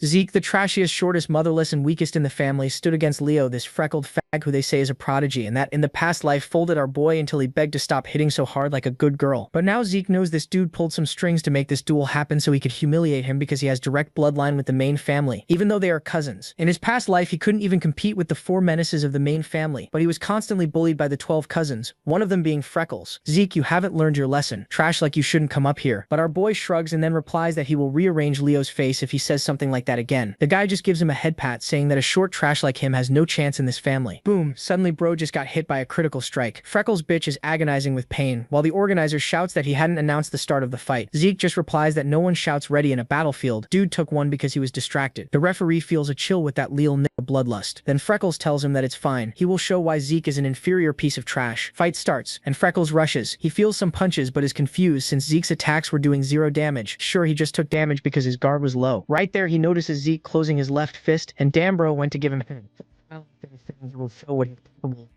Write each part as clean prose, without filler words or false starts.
Zeke, the trashiest, shortest, motherless, and weakest in the family, stood against Leo, this freckled fag who they say is a prodigy, and that in the past life folded our boy until he begged to stop hitting so hard like a good girl. But now Zeke knows this dude pulled some strings to make this duel happen so he could humiliate him because he has direct bloodline with the main family, even though they are cousins. In his past life, he couldn't even compete with the 4 menaces of the main family, but he was constantly bullied by the 12 cousins, one of them being Freckles. Zeke, you haven't learned your lesson. Trash like you shouldn't come up here. But our boy shrugs and then replies that he will rearrange Leo's face if he says something like that again. The guy just gives him a head pat, saying that a short trash like him has no chance in this family. Boom, suddenly bro just got hit by a critical strike. Freckles' bitch is agonizing with pain, while the organizer shouts that he hadn't announced the start of the fight. Zeke just replies that no one shouts ready in a battlefield. Dude took one because he was distracted. The referee feels a chill with that Lil nigga bloodlust. Then Freckles tells him that it's fine. He will show why Zeke is an inferior piece of trash. Fight starts, and Freckles rushes. He feels some punches but is confused since Zeke's attacks were doing 0 damage. Sure, he just took damage because his guard was low. Right there, he notices Zeke closing his left fist, and damn bro went to give him well, he will show what he's capable.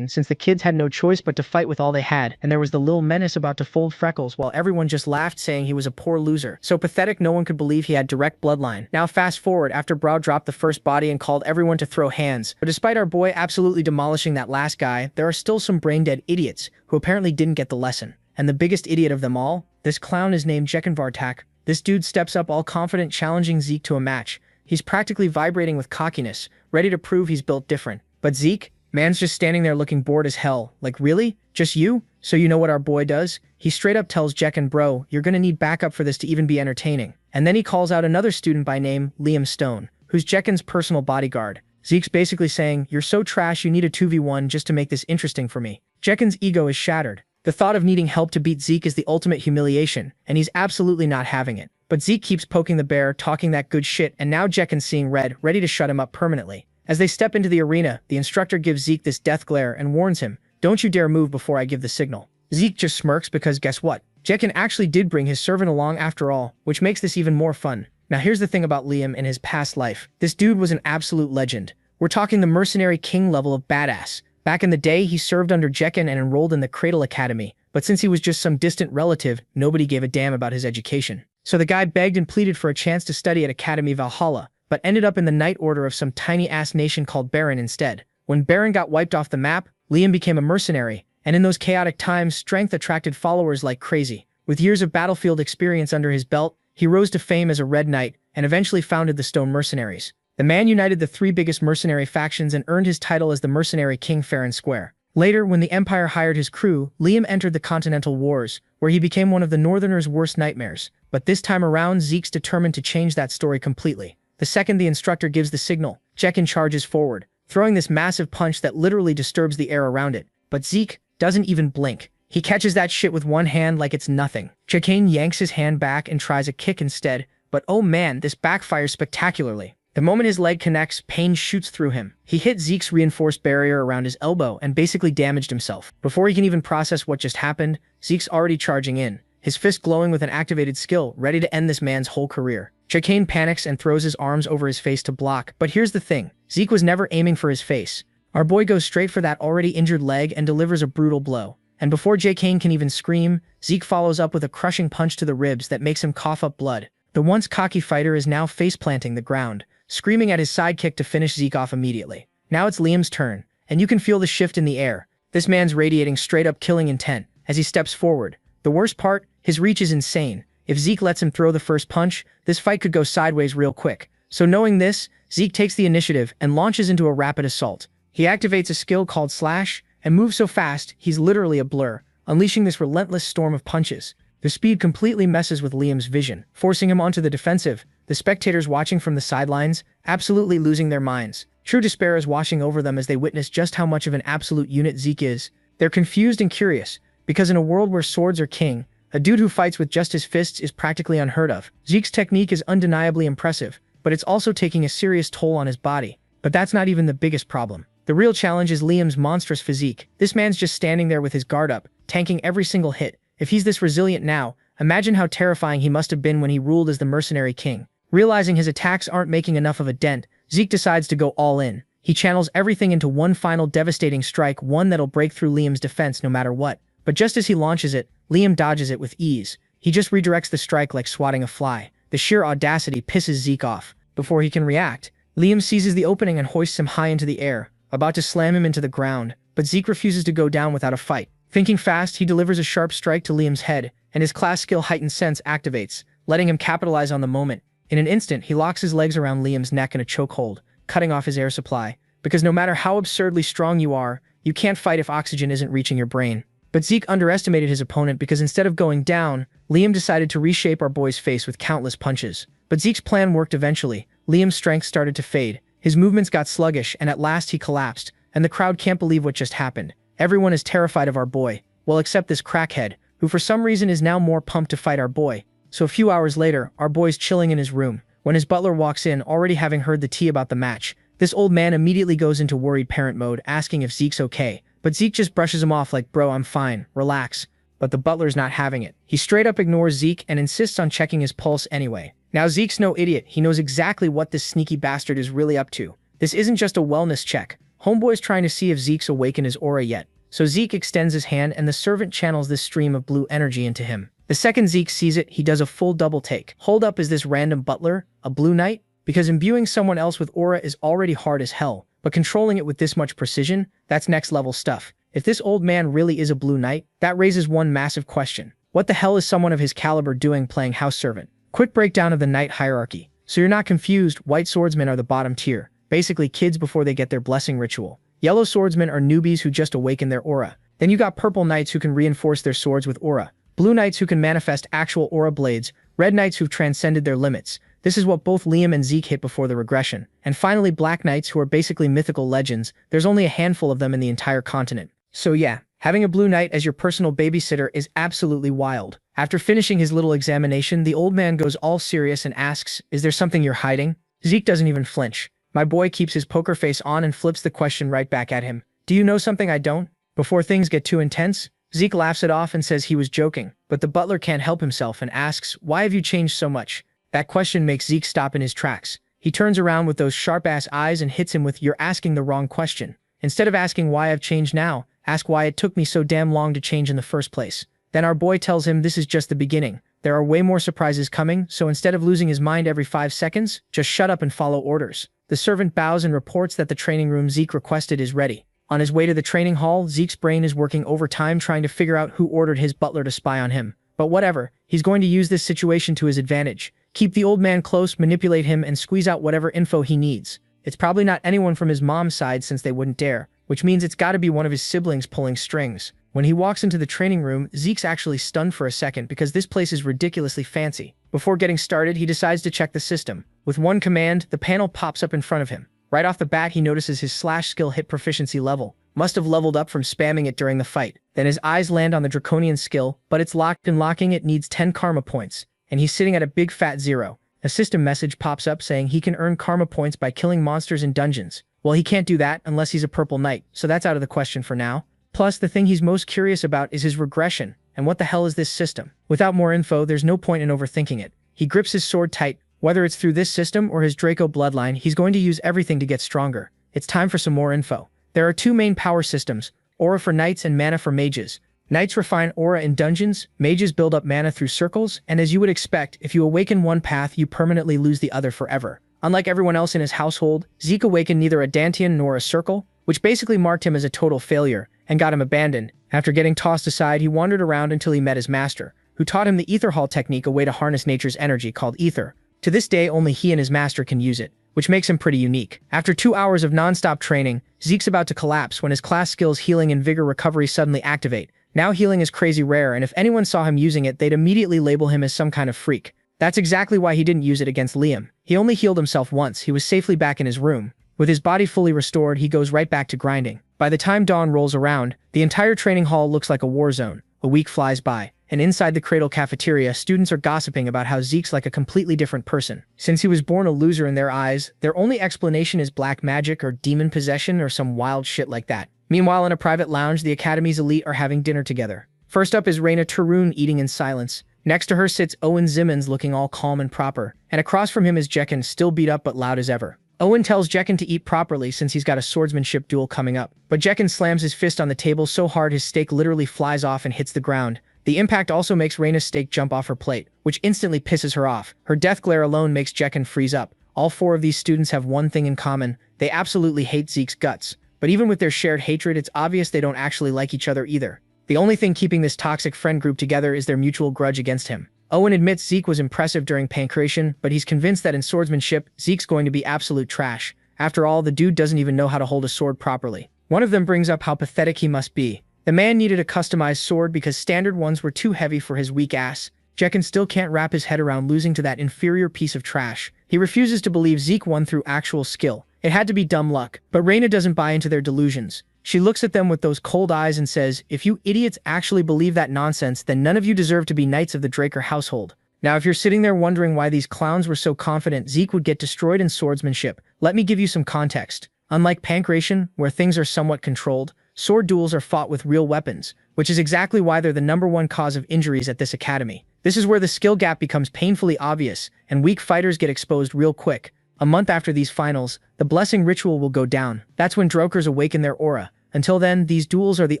Since the kids had no choice but to fight with all they had, and there was the little menace about to fold Freckles while everyone just laughed saying he was a poor loser. So pathetic no one could believe he had direct bloodline. Now fast forward after Brow dropped the first body and called everyone to throw hands. But despite our boy absolutely demolishing that last guy, there are still some brain-dead idiots who apparently didn't get the lesson. And the biggest idiot of them all? This clown is named Jekenvartak. This dude steps up all confident challenging Zeke to a match. He's practically vibrating with cockiness, ready to prove he's built different. But Zeke? Man's just standing there looking bored as hell. Like, really? Just you? So you know what our boy does? He straight up tells Jekken, bro, you're gonna need backup for this to even be entertaining. And then he calls out another student by name, Liam Stone, who's Jekken's personal bodyguard. Zeke's basically saying, you're so trash you need a 2v1 just to make this interesting for me. Jekken's ego is shattered. The thought of needing help to beat Zeke is the ultimate humiliation, and he's absolutely not having it. But Zeke keeps poking the bear, talking that good shit, and now Jekken's seeing red, ready to shut him up permanently. As they step into the arena, the instructor gives Zeke this death glare and warns him, don't you dare move before I give the signal. Zeke just smirks because guess what? Jekken actually did bring his servant along after all, which makes this even more fun. Now here's the thing about Liam in his past life. This dude was an absolute legend. We're talking the mercenary king level of badass. Back in the day, he served under Jekken and enrolled in the Cradle Academy, but since he was just some distant relative, nobody gave a damn about his education. So the guy begged and pleaded for a chance to study at Academy Valhalla, but ended up in the Night Order of some tiny-ass nation called Baron instead. When Baron got wiped off the map, Liam became a mercenary, and in those chaotic times, strength attracted followers like crazy. With years of battlefield experience under his belt, he rose to fame as a Red Knight, and eventually founded the Stone Mercenaries. The man united the 3 biggest mercenary factions and earned his title as the Mercenary King fair and square. Later, when the Empire hired his crew, Liam entered the Continental Wars, where he became one of the Northerners' worst nightmares. But this time around, Zeke's determined to change that story completely. The second the instructor gives the signal, Jekken charges forward. throwing this massive punch that literally disturbs the air around it. But Zeke doesn't even blink. He catches that shit with one hand like it's nothing. Jae yanks his hand back and tries a kick instead, but oh man, this backfires spectacularly. The moment his leg connects, pain shoots through him. He hit Zeke's reinforced barrier around his elbow and basically damaged himself. Before he can even process what just happened, Zeke's already charging in, his fist glowing with an activated skill, ready to end this man's whole career. Jae panics and throws his arms over his face to block, but here's the thing, Zeke was never aiming for his face. Our boy goes straight for that already injured leg and delivers a brutal blow. And before Jae can even scream, Zeke follows up with a crushing punch to the ribs that makes him cough up blood. The once cocky fighter is now face-planting the ground, screaming at his sidekick to finish Zeke off immediately. Now it's Liam's turn, and you can feel the shift in the air. This man's radiating straight-up killing intent as he steps forward. The worst part, his reach is insane. If Zeke lets him throw the first punch, this fight could go sideways real quick. So knowing this, Zeke takes the initiative and launches into a rapid assault. He activates a skill called Slash, and moves so fast, he's literally a blur, unleashing this relentless storm of punches. The speed completely messes with Liam's vision, forcing him onto the defensive, the spectators watching from the sidelines, absolutely losing their minds. True despair is washing over them as they witness just how much of an absolute unit Zeke is. They're confused and curious, because in a world where swords are king, a dude who fights with just his fists is practically unheard of. Zeke's technique is undeniably impressive, but it's also taking a serious toll on his body. But that's not even the biggest problem. The real challenge is Liam's monstrous physique. This man's just standing there with his guard up, tanking every single hit. If he's this resilient now, imagine how terrifying he must have been when he ruled as the mercenary king. Realizing his attacks aren't making enough of a dent, Zeke decides to go all in. He channels everything into one final devastating strike, one that'll break through Liam's defense no matter what. But just as he launches it, Liam dodges it with ease. He just redirects the strike like swatting a fly. The sheer audacity pisses Zeke off. Before he can react, Liam seizes the opening and hoists him high into the air, about to slam him into the ground, but Zeke refuses to go down without a fight. Thinking fast, he delivers a sharp strike to Liam's head, and his class skill Heightened Sense activates, letting him capitalize on the moment. In an instant, he locks his legs around Liam's neck in a chokehold, cutting off his air supply. Because no matter how absurdly strong you are, you can't fight if oxygen isn't reaching your brain. But Zeke underestimated his opponent because instead of going down, Liam decided to reshape our boy's face with countless punches. But Zeke's plan worked eventually. Liam's strength started to fade. His movements got sluggish, and at last he collapsed, and the crowd can't believe what just happened. Everyone is terrified of our boy, well except this crackhead, who for some reason is now more pumped to fight our boy. So a few hours later, our boy's chilling in his room, when his butler walks in already having heard the tea about the match. This old man immediately goes into worried parent mode, asking if Zeke's okay, but Zeke just brushes him off like, bro, I'm fine, relax. But the butler's not having it. He straight up ignores Zeke and insists on checking his pulse anyway. Now Zeke's no idiot, he knows exactly what this sneaky bastard is really up to. This isn't just a wellness check. Homeboy's trying to see if Zeke's awakened his aura yet. So Zeke extends his hand and the servant channels this stream of blue energy into him. The second Zeke sees it, he does a full double take. Hold up, is this random butler a blue knight? Because imbuing someone else with aura is already hard as hell, but controlling it with this much precision, that's next level stuff. If this old man really is a blue knight, that raises one massive question. What the hell is someone of his caliber doing playing house servant? Quick breakdown of the knight hierarchy. So you're not confused, white swordsmen are the bottom tier, basically kids before they get their blessing ritual. Yellow swordsmen are newbies who just awaken their aura. Then you got purple knights who can reinforce their swords with aura. Blue knights who can manifest actual aura blades. Red knights who've transcended their limits. This is what both Liam and Zeke hit before the regression. And finally black knights who are basically mythical legends. There's only a handful of them in the entire continent. So yeah, having a blue knight as your personal babysitter is absolutely wild. After finishing his little examination, the old man goes all serious and asks, is there something you're hiding? Zeke doesn't even flinch. My boy keeps his poker face on and flips the question right back at him. Do you know something I don't? Before things get too intense, Zeke laughs it off and says he was joking, but the butler can't help himself and asks, why have you changed so much? That question makes Zeke stop in his tracks. He turns around with those sharp-ass eyes and hits him with, you're asking the wrong question. Instead of asking why I've changed now, ask why it took me so damn long to change in the first place. Then our boy tells him this is just the beginning. There are way more surprises coming, so instead of losing his mind every 5 seconds, just shut up and follow orders. The servant bows and reports that the training room Zeke requested is ready. On his way to the training hall, Zeke's brain is working overtime trying to figure out who ordered his butler to spy on him. But whatever, he's going to use this situation to his advantage. Keep the old man close, manipulate him, and squeeze out whatever info he needs. It's probably not anyone from his mom's side since they wouldn't dare, which means it's gotta be one of his siblings pulling strings. When he walks into the training room, Zeke's actually stunned for a second because this place is ridiculously fancy. Before getting started, he decides to check the system. With one command, the panel pops up in front of him. Right off the bat, he notices his slash skill hit proficiency level. Must have leveled up from spamming it during the fight. Then his eyes land on the draconian skill, but it's locked, and locking it needs 10 karma points, and he's sitting at a big fat 0. A system message pops up saying he can earn karma points by killing monsters in dungeons. Well, he can't do that unless he's a purple knight, so that's out of the question for now. Plus, the thing he's most curious about is his regression, and what the hell is this system? Without more info, there's no point in overthinking it. He grips his sword tight. Whether it's through this system or his Draco bloodline, he's going to use everything to get stronger. It's time for some more info. There are 2 main power systems, aura for knights and mana for mages. Knights refine aura in dungeons, mages build up mana through circles, and as you would expect, if you awaken one path, you permanently lose the other forever. Unlike everyone else in his household, Zeke awakened neither a dantian nor a circle, which basically marked him as a total failure, and got him abandoned. After getting tossed aside, he wandered around until he met his master, who taught him the Ether Hall technique, a way to harness nature's energy called ether. To this day, only he and his master can use it, which makes him pretty unique. After 2 hours of non-stop training, Zeke's about to collapse when his class skills healing and vigor recovery suddenly activate. Now healing is crazy rare, and if anyone saw him using it, they'd immediately label him as some kind of freak. That's exactly why he didn't use it against Liam. He only healed himself once. He was safely back in his room. With his body fully restored, he goes right back to grinding. By the time dawn rolls around, the entire training hall looks like a war zone. A week flies by, and inside the Cradle cafeteria, students are gossiping about how Zeke's like a completely different person. Since he was born a loser in their eyes, their only explanation is black magic or demon possession or some wild shit like that. Meanwhile, in a private lounge, the Academy's elite are having dinner together. First up is Reina Tarun eating in silence. Next to her sits Owen Zimmons looking all calm and proper, and across from him is Jekken, still beat up but loud as ever. Owen tells Jekken to eat properly since he's got a swordsmanship duel coming up, but Jekken slams his fist on the table so hard his steak literally flies off and hits the ground. The impact also makes Reina's steak jump off her plate, which instantly pisses her off. Her death glare alone makes Jekken freeze up. All 4 of these students have one thing in common: they absolutely hate Zeke's guts. But even with their shared hatred, it's obvious they don't actually like each other either. The only thing keeping this toxic friend group together is their mutual grudge against him. Owen admits Zeke was impressive during pancreation, but he's convinced that in swordsmanship, Zeke's going to be absolute trash. After all, the dude doesn't even know how to hold a sword properly. One of them brings up how pathetic he must be. The man needed a customized sword because standard ones were too heavy for his weak ass. Jekken still can't wrap his head around losing to that inferior piece of trash. He refuses to believe Zeke won through actual skill. It had to be dumb luck. But Reina doesn't buy into their delusions. She looks at them with those cold eyes and says, "If you idiots actually believe that nonsense, then none of you deserve to be knights of the Draker household." Now, if you're sitting there wondering why these clowns were so confident Zeke would get destroyed in swordsmanship, let me give you some context. Unlike pancreation, where things are somewhat controlled, sword duels are fought with real weapons, which is exactly why they're the #1 cause of injuries at this academy. This is where the skill gap becomes painfully obvious, and weak fighters get exposed real quick. A month after these finals, the blessing ritual will go down. That's when Drokers awaken their aura. Until then, these duels are the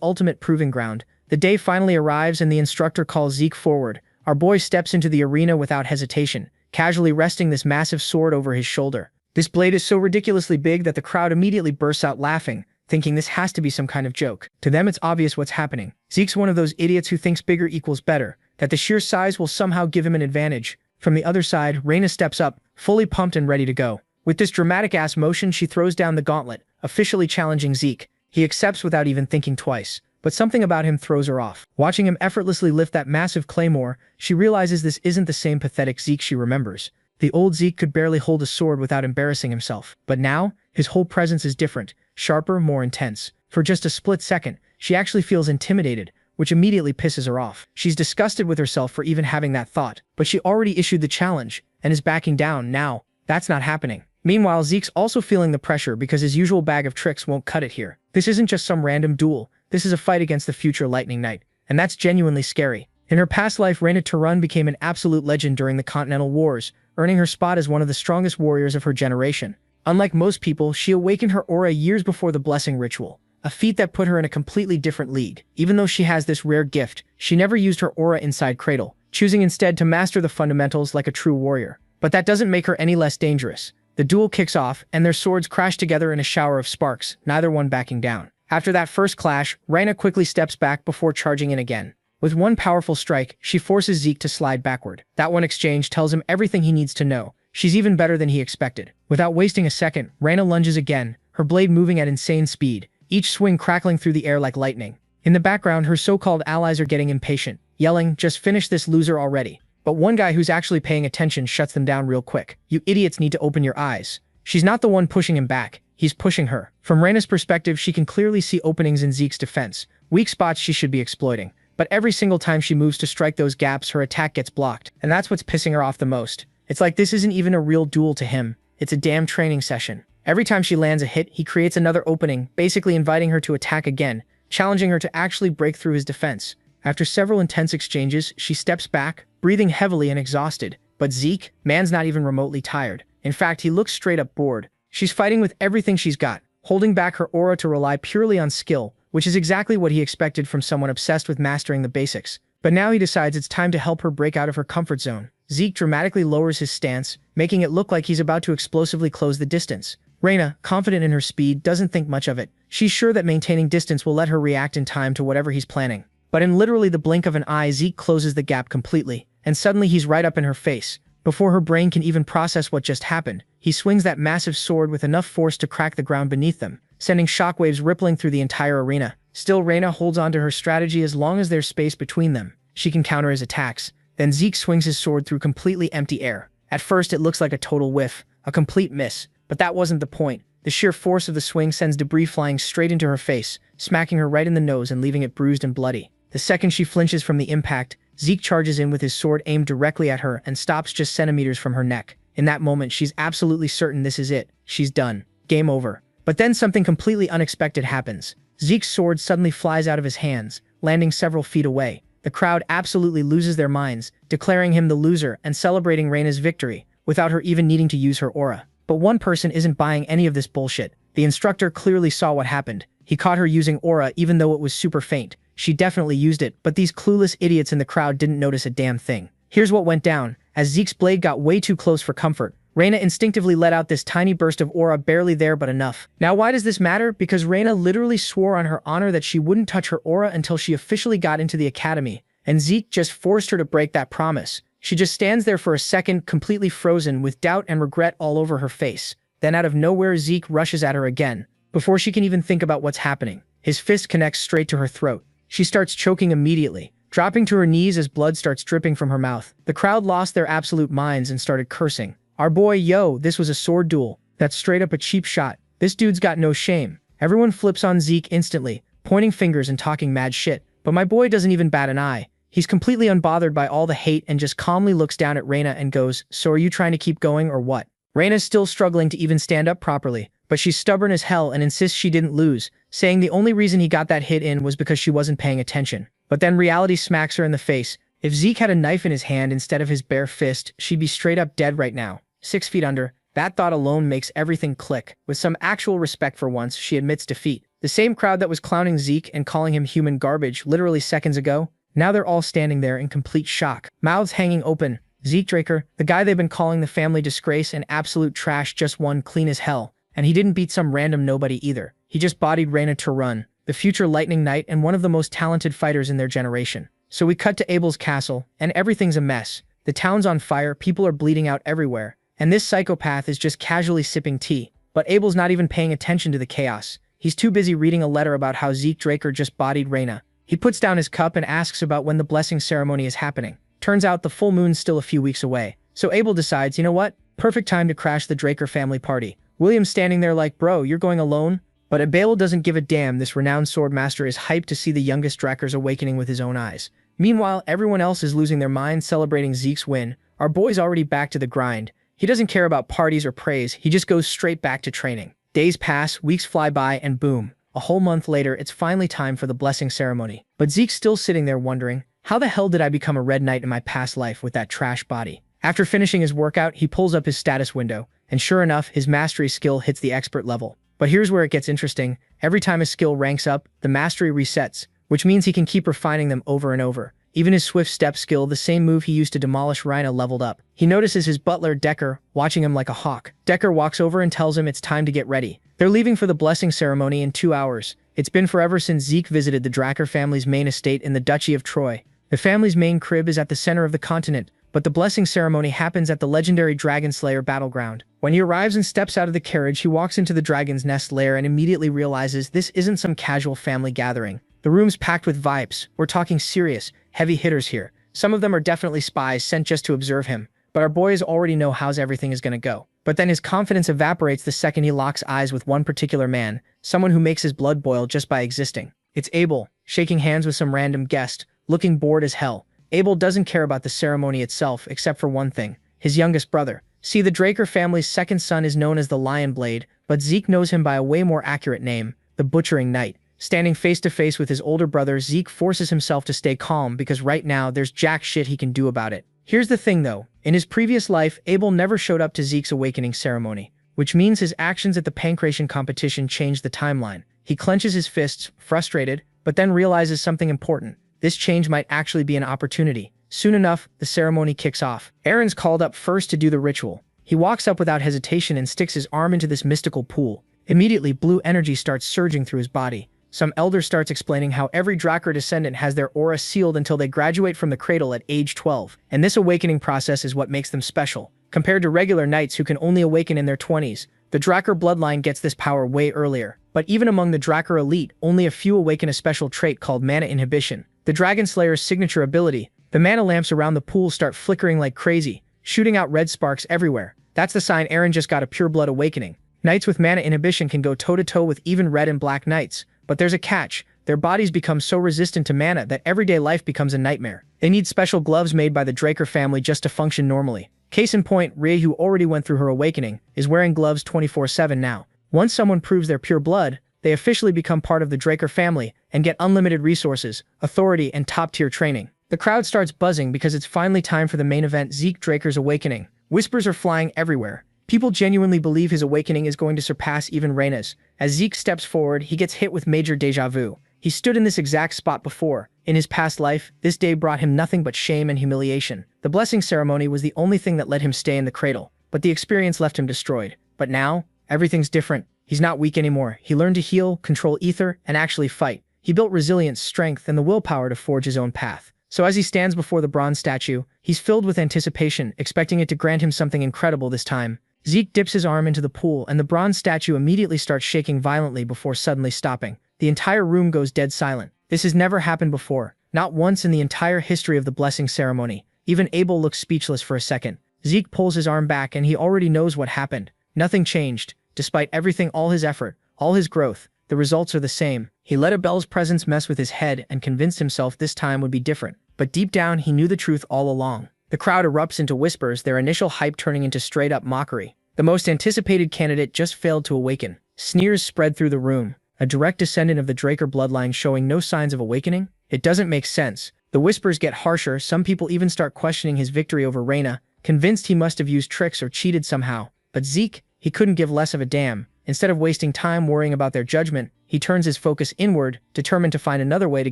ultimate proving ground. The day finally arrives and the instructor calls Zeke forward. Our boy steps into the arena without hesitation, casually resting this massive sword over his shoulder. This blade is so ridiculously big that the crowd immediately bursts out laughing, thinking this has to be some kind of joke. To them, it's obvious what's happening. Zeke's one of those idiots who thinks bigger equals better, that the sheer size will somehow give him an advantage. From the other side, Reina steps up, fully pumped and ready to go. With this dramatic-ass motion, she throws down the gauntlet, officially challenging Zeke. He accepts without even thinking twice, but something about him throws her off. Watching him effortlessly lift that massive claymore, she realizes this isn't the same pathetic Zeke she remembers. The old Zeke could barely hold a sword without embarrassing himself, but now, his whole presence is different, sharper, more intense. For just a split second, she actually feels intimidated, which immediately pisses her off. She's disgusted with herself for even having that thought, but she already issued the challenge, and is backing down now. That's not happening. Meanwhile, Zeke's also feeling the pressure because his usual bag of tricks won't cut it here. This isn't just some random duel, this is a fight against the future Lightning Knight, and that's genuinely scary. In her past life, Reina Tarun became an absolute legend during the Continental Wars, earning her spot as one of the strongest warriors of her generation. Unlike most people, she awakened her aura years before the blessing ritual, a feat that put her in a completely different league. Even though she has this rare gift, she never used her aura inside Cradle, choosing instead to master the fundamentals like a true warrior. But that doesn't make her any less dangerous. The duel kicks off, and their swords crash together in a shower of sparks, neither one backing down. After that first clash, Reina quickly steps back before charging in again. With one powerful strike, she forces Zeke to slide backward. That one exchange tells him everything he needs to know. She's even better than he expected. Without wasting a second, Reina lunges again, her blade moving at insane speed, each swing crackling through the air like lightning. In the background, her so-called allies are getting impatient, yelling, "Just finish this loser already." But one guy who's actually paying attention shuts them down real quick. "You idiots need to open your eyes. She's not the one pushing him back. He's pushing her. From Reina's perspective, she can clearly see openings in Zeke's defense, weak spots she should be exploiting. But every single time she moves to strike those gaps, her attack gets blocked. And that's what's pissing her off the most. It's like this isn't even a real duel to him. It's a damn training session. Every time she lands a hit, he creates another opening, basically inviting her to attack again, challenging her to actually break through his defense. After several intense exchanges, she steps back, breathing heavily and exhausted. But Zeke, man's not even remotely tired. In fact, he looks straight up bored. She's fighting with everything she's got, holding back her aura to rely purely on skill, which is exactly what he expected from someone obsessed with mastering the basics. But now he decides it's time to help her break out of her comfort zone. Zeke dramatically lowers his stance, making it look like he's about to explosively close the distance. Reina, confident in her speed, doesn't think much of it. She's sure that maintaining distance will let her react in time to whatever he's planning. But in literally the blink of an eye, Zeke closes the gap completely, and suddenly he's right up in her face. Before her brain can even process what just happened, he swings that massive sword with enough force to crack the ground beneath them, sending shockwaves rippling through the entire arena. Still, Reina holds onto her strategy as long as there's space between them. She can counter his attacks. Then Zeke swings his sword through completely empty air. At first, it looks like a total whiff, a complete miss. But that wasn't the point. The sheer force of the swing sends debris flying straight into her face, smacking her right in the nose and leaving it bruised and bloody. The second she flinches from the impact, Zeke charges in with his sword aimed directly at her and stops just centimeters from her neck. In that moment, she's absolutely certain this is it. She's done. Game over. But then something completely unexpected happens. Zeke's sword suddenly flies out of his hands, landing several feet away. The crowd absolutely loses their minds, declaring him the loser and celebrating Reina's victory, without her even needing to use her aura. But one person isn't buying any of this bullshit. The instructor clearly saw what happened. He caught her using aura even though it was super faint. She definitely used it, but these clueless idiots in the crowd didn't notice a damn thing. Here's what went down. As Zeke's blade got way too close for comfort, Reina instinctively let out this tiny burst of aura, barely there but enough. Now why does this matter? Because Reina literally swore on her honor that she wouldn't touch her aura until she officially got into the academy, and Zeke just forced her to break that promise. She just stands there for a second, completely frozen, with doubt and regret all over her face. Then out of nowhere, Zeke rushes at her again. Before she can even think about what's happening, his fist connects straight to her throat. She starts choking immediately, dropping to her knees as blood starts dripping from her mouth. The crowd lost their absolute minds and started cursing. Our boy, yo, this was a sword duel. That's straight up a cheap shot. This dude's got no shame. Everyone flips on Zeke instantly, pointing fingers and talking mad shit. But my boy doesn't even bat an eye. He's completely unbothered by all the hate and just calmly looks down at Reina and goes, "So are you trying to keep going or what?" Reina's still struggling to even stand up properly, but she's stubborn as hell and insists she didn't lose, saying the only reason he got that hit in was because she wasn't paying attention. But then reality smacks her in the face. If Zeke had a knife in his hand instead of his bare fist, she'd be straight up dead right now. 6 feet under. That thought alone makes everything click. With some actual respect for once, she admits defeat. The same crowd that was clowning Zeke and calling him human garbage literally seconds ago, now they're all standing there in complete shock, mouths hanging open. Zeke Draker, the guy they've been calling the family disgrace and absolute trash, just won clean as hell. And he didn't beat some random nobody either. He just bodied Reina to run, the future Lightning Knight and one of the most talented fighters in their generation. So we cut to Abel's castle, and everything's a mess. The town's on fire, people are bleeding out everywhere, and this psychopath is just casually sipping tea. But Abel's not even paying attention to the chaos. He's too busy reading a letter about how Zeke Draker just bodied Reina. He puts down his cup and asks about when the blessing ceremony is happening. Turns out the full moon's still a few weeks away. So Abel decides, you know what? Perfect time to crash the Draker family party. William's standing there like, bro, you're going alone? But Abel doesn't give a damn. This renowned swordmaster is hyped to see the youngest Drakers awakening with his own eyes. Meanwhile, everyone else is losing their minds celebrating Zeke's win. Our boy's already back to the grind. He doesn't care about parties or praise, he just goes straight back to training. Days pass, weeks fly by, and boom. A whole month later, it's finally time for the blessing ceremony. But Zeke's still sitting there wondering, how the hell did I become a red knight in my past life with that trash body? After finishing his workout, he pulls up his status window, and sure enough, his mastery skill hits the expert level. But here's where it gets interesting. Every time his skill ranks up, the mastery resets, which means he can keep refining them over and over. Even his swift step skill, the same move he used to demolish Reina, leveled up. He notices his butler, Decker, watching him like a hawk. Decker walks over and tells him it's time to get ready. They're leaving for the blessing ceremony in 2 hours. It's been forever since Zeke visited the Dracker family's main estate in the Duchy of Troy. The family's main crib is at the center of the continent, but the blessing ceremony happens at the legendary Dragon Slayer battleground. When he arrives and steps out of the carriage, he walks into the Dragon's Nest lair and immediately realizes this isn't some casual family gathering. The room's packed with vibes. We're talking serious, heavy hitters here. Some of them are definitely spies sent just to observe him, but our boys already know how everything is gonna go. But then his confidence evaporates the second he locks eyes with one particular man, someone who makes his blood boil just by existing. It's Abel, shaking hands with some random guest, looking bored as hell. Abel doesn't care about the ceremony itself except for one thing, his youngest brother. See, the Draker family's second son is known as the Lion Blade, but Zeke knows him by a way more accurate name, the Butchering Knight. Standing face to face with his older brother, Zeke forces himself to stay calm because right now there's jack shit he can do about it. Here's the thing though, in his previous life, Abel never showed up to Zeke's awakening ceremony, which means his actions at the pancration competition changed the timeline. He clenches his fists, frustrated, but then realizes something important. This change might actually be an opportunity. Soon enough, the ceremony kicks off. Aaron's called up first to do the ritual. He walks up without hesitation and sticks his arm into this mystical pool. Immediately, blue energy starts surging through his body. Some elder starts explaining how every Drakkar descendant has their aura sealed until they graduate from the cradle at age 12, and this awakening process is what makes them special. Compared to regular knights who can only awaken in their 20s, the Drakkar bloodline gets this power way earlier. But even among the Drakkar elite, only a few awaken a special trait called mana inhibition, the Dragon Slayer's signature ability. The mana lamps around the pool start flickering like crazy, shooting out red sparks everywhere. That's the sign Aaron just got a pure blood awakening. Knights with mana inhibition can go toe-to-toe with even red and black knights, but there's a catch. Their bodies become so resistant to mana that everyday life becomes a nightmare. They need special gloves made by the Draker family just to function normally. Case in point, Rie, who already went through her awakening, is wearing gloves 24/7 now. Once someone proves they're pure blood, they officially become part of the Draker family and get unlimited resources, authority, and top-tier training. The crowd starts buzzing because it's finally time for the main event, Zeke Draker's awakening. Whispers are flying everywhere. People genuinely believe his awakening is going to surpass even Reina's. As Zeke steps forward, he gets hit with major deja vu. He stood in this exact spot before. In his past life, this day brought him nothing but shame and humiliation. The blessing ceremony was the only thing that let him stay in the cradle, but the experience left him destroyed. But now, everything's different. He's not weak anymore. He learned to heal, control ether, and actually fight. He built resilience, strength, and the willpower to forge his own path. So as he stands before the bronze statue, he's filled with anticipation, expecting it to grant him something incredible this time. Zeke dips his arm into the pool, and the bronze statue immediately starts shaking violently before suddenly stopping. The entire room goes dead silent. This has never happened before, not once in the entire history of the blessing ceremony. Even Abel looks speechless for a second. Zeke pulls his arm back and he already knows what happened. Nothing changed. Despite everything, all his effort, all his growth, the results are the same. He let Abel's presence mess with his head and convinced himself this time would be different. But deep down, he knew the truth all along. The crowd erupts into whispers, their initial hype turning into straight-up mockery. The most anticipated candidate just failed to awaken. Sneers spread through the room. A direct descendant of the Draker bloodline showing no signs of awakening? It doesn't make sense. The whispers get harsher, some people even start questioning his victory over Reina, convinced he must have used tricks or cheated somehow. But Zeke, he couldn't give less of a damn. Instead of wasting time worrying about their judgment, he turns his focus inward, determined to find another way to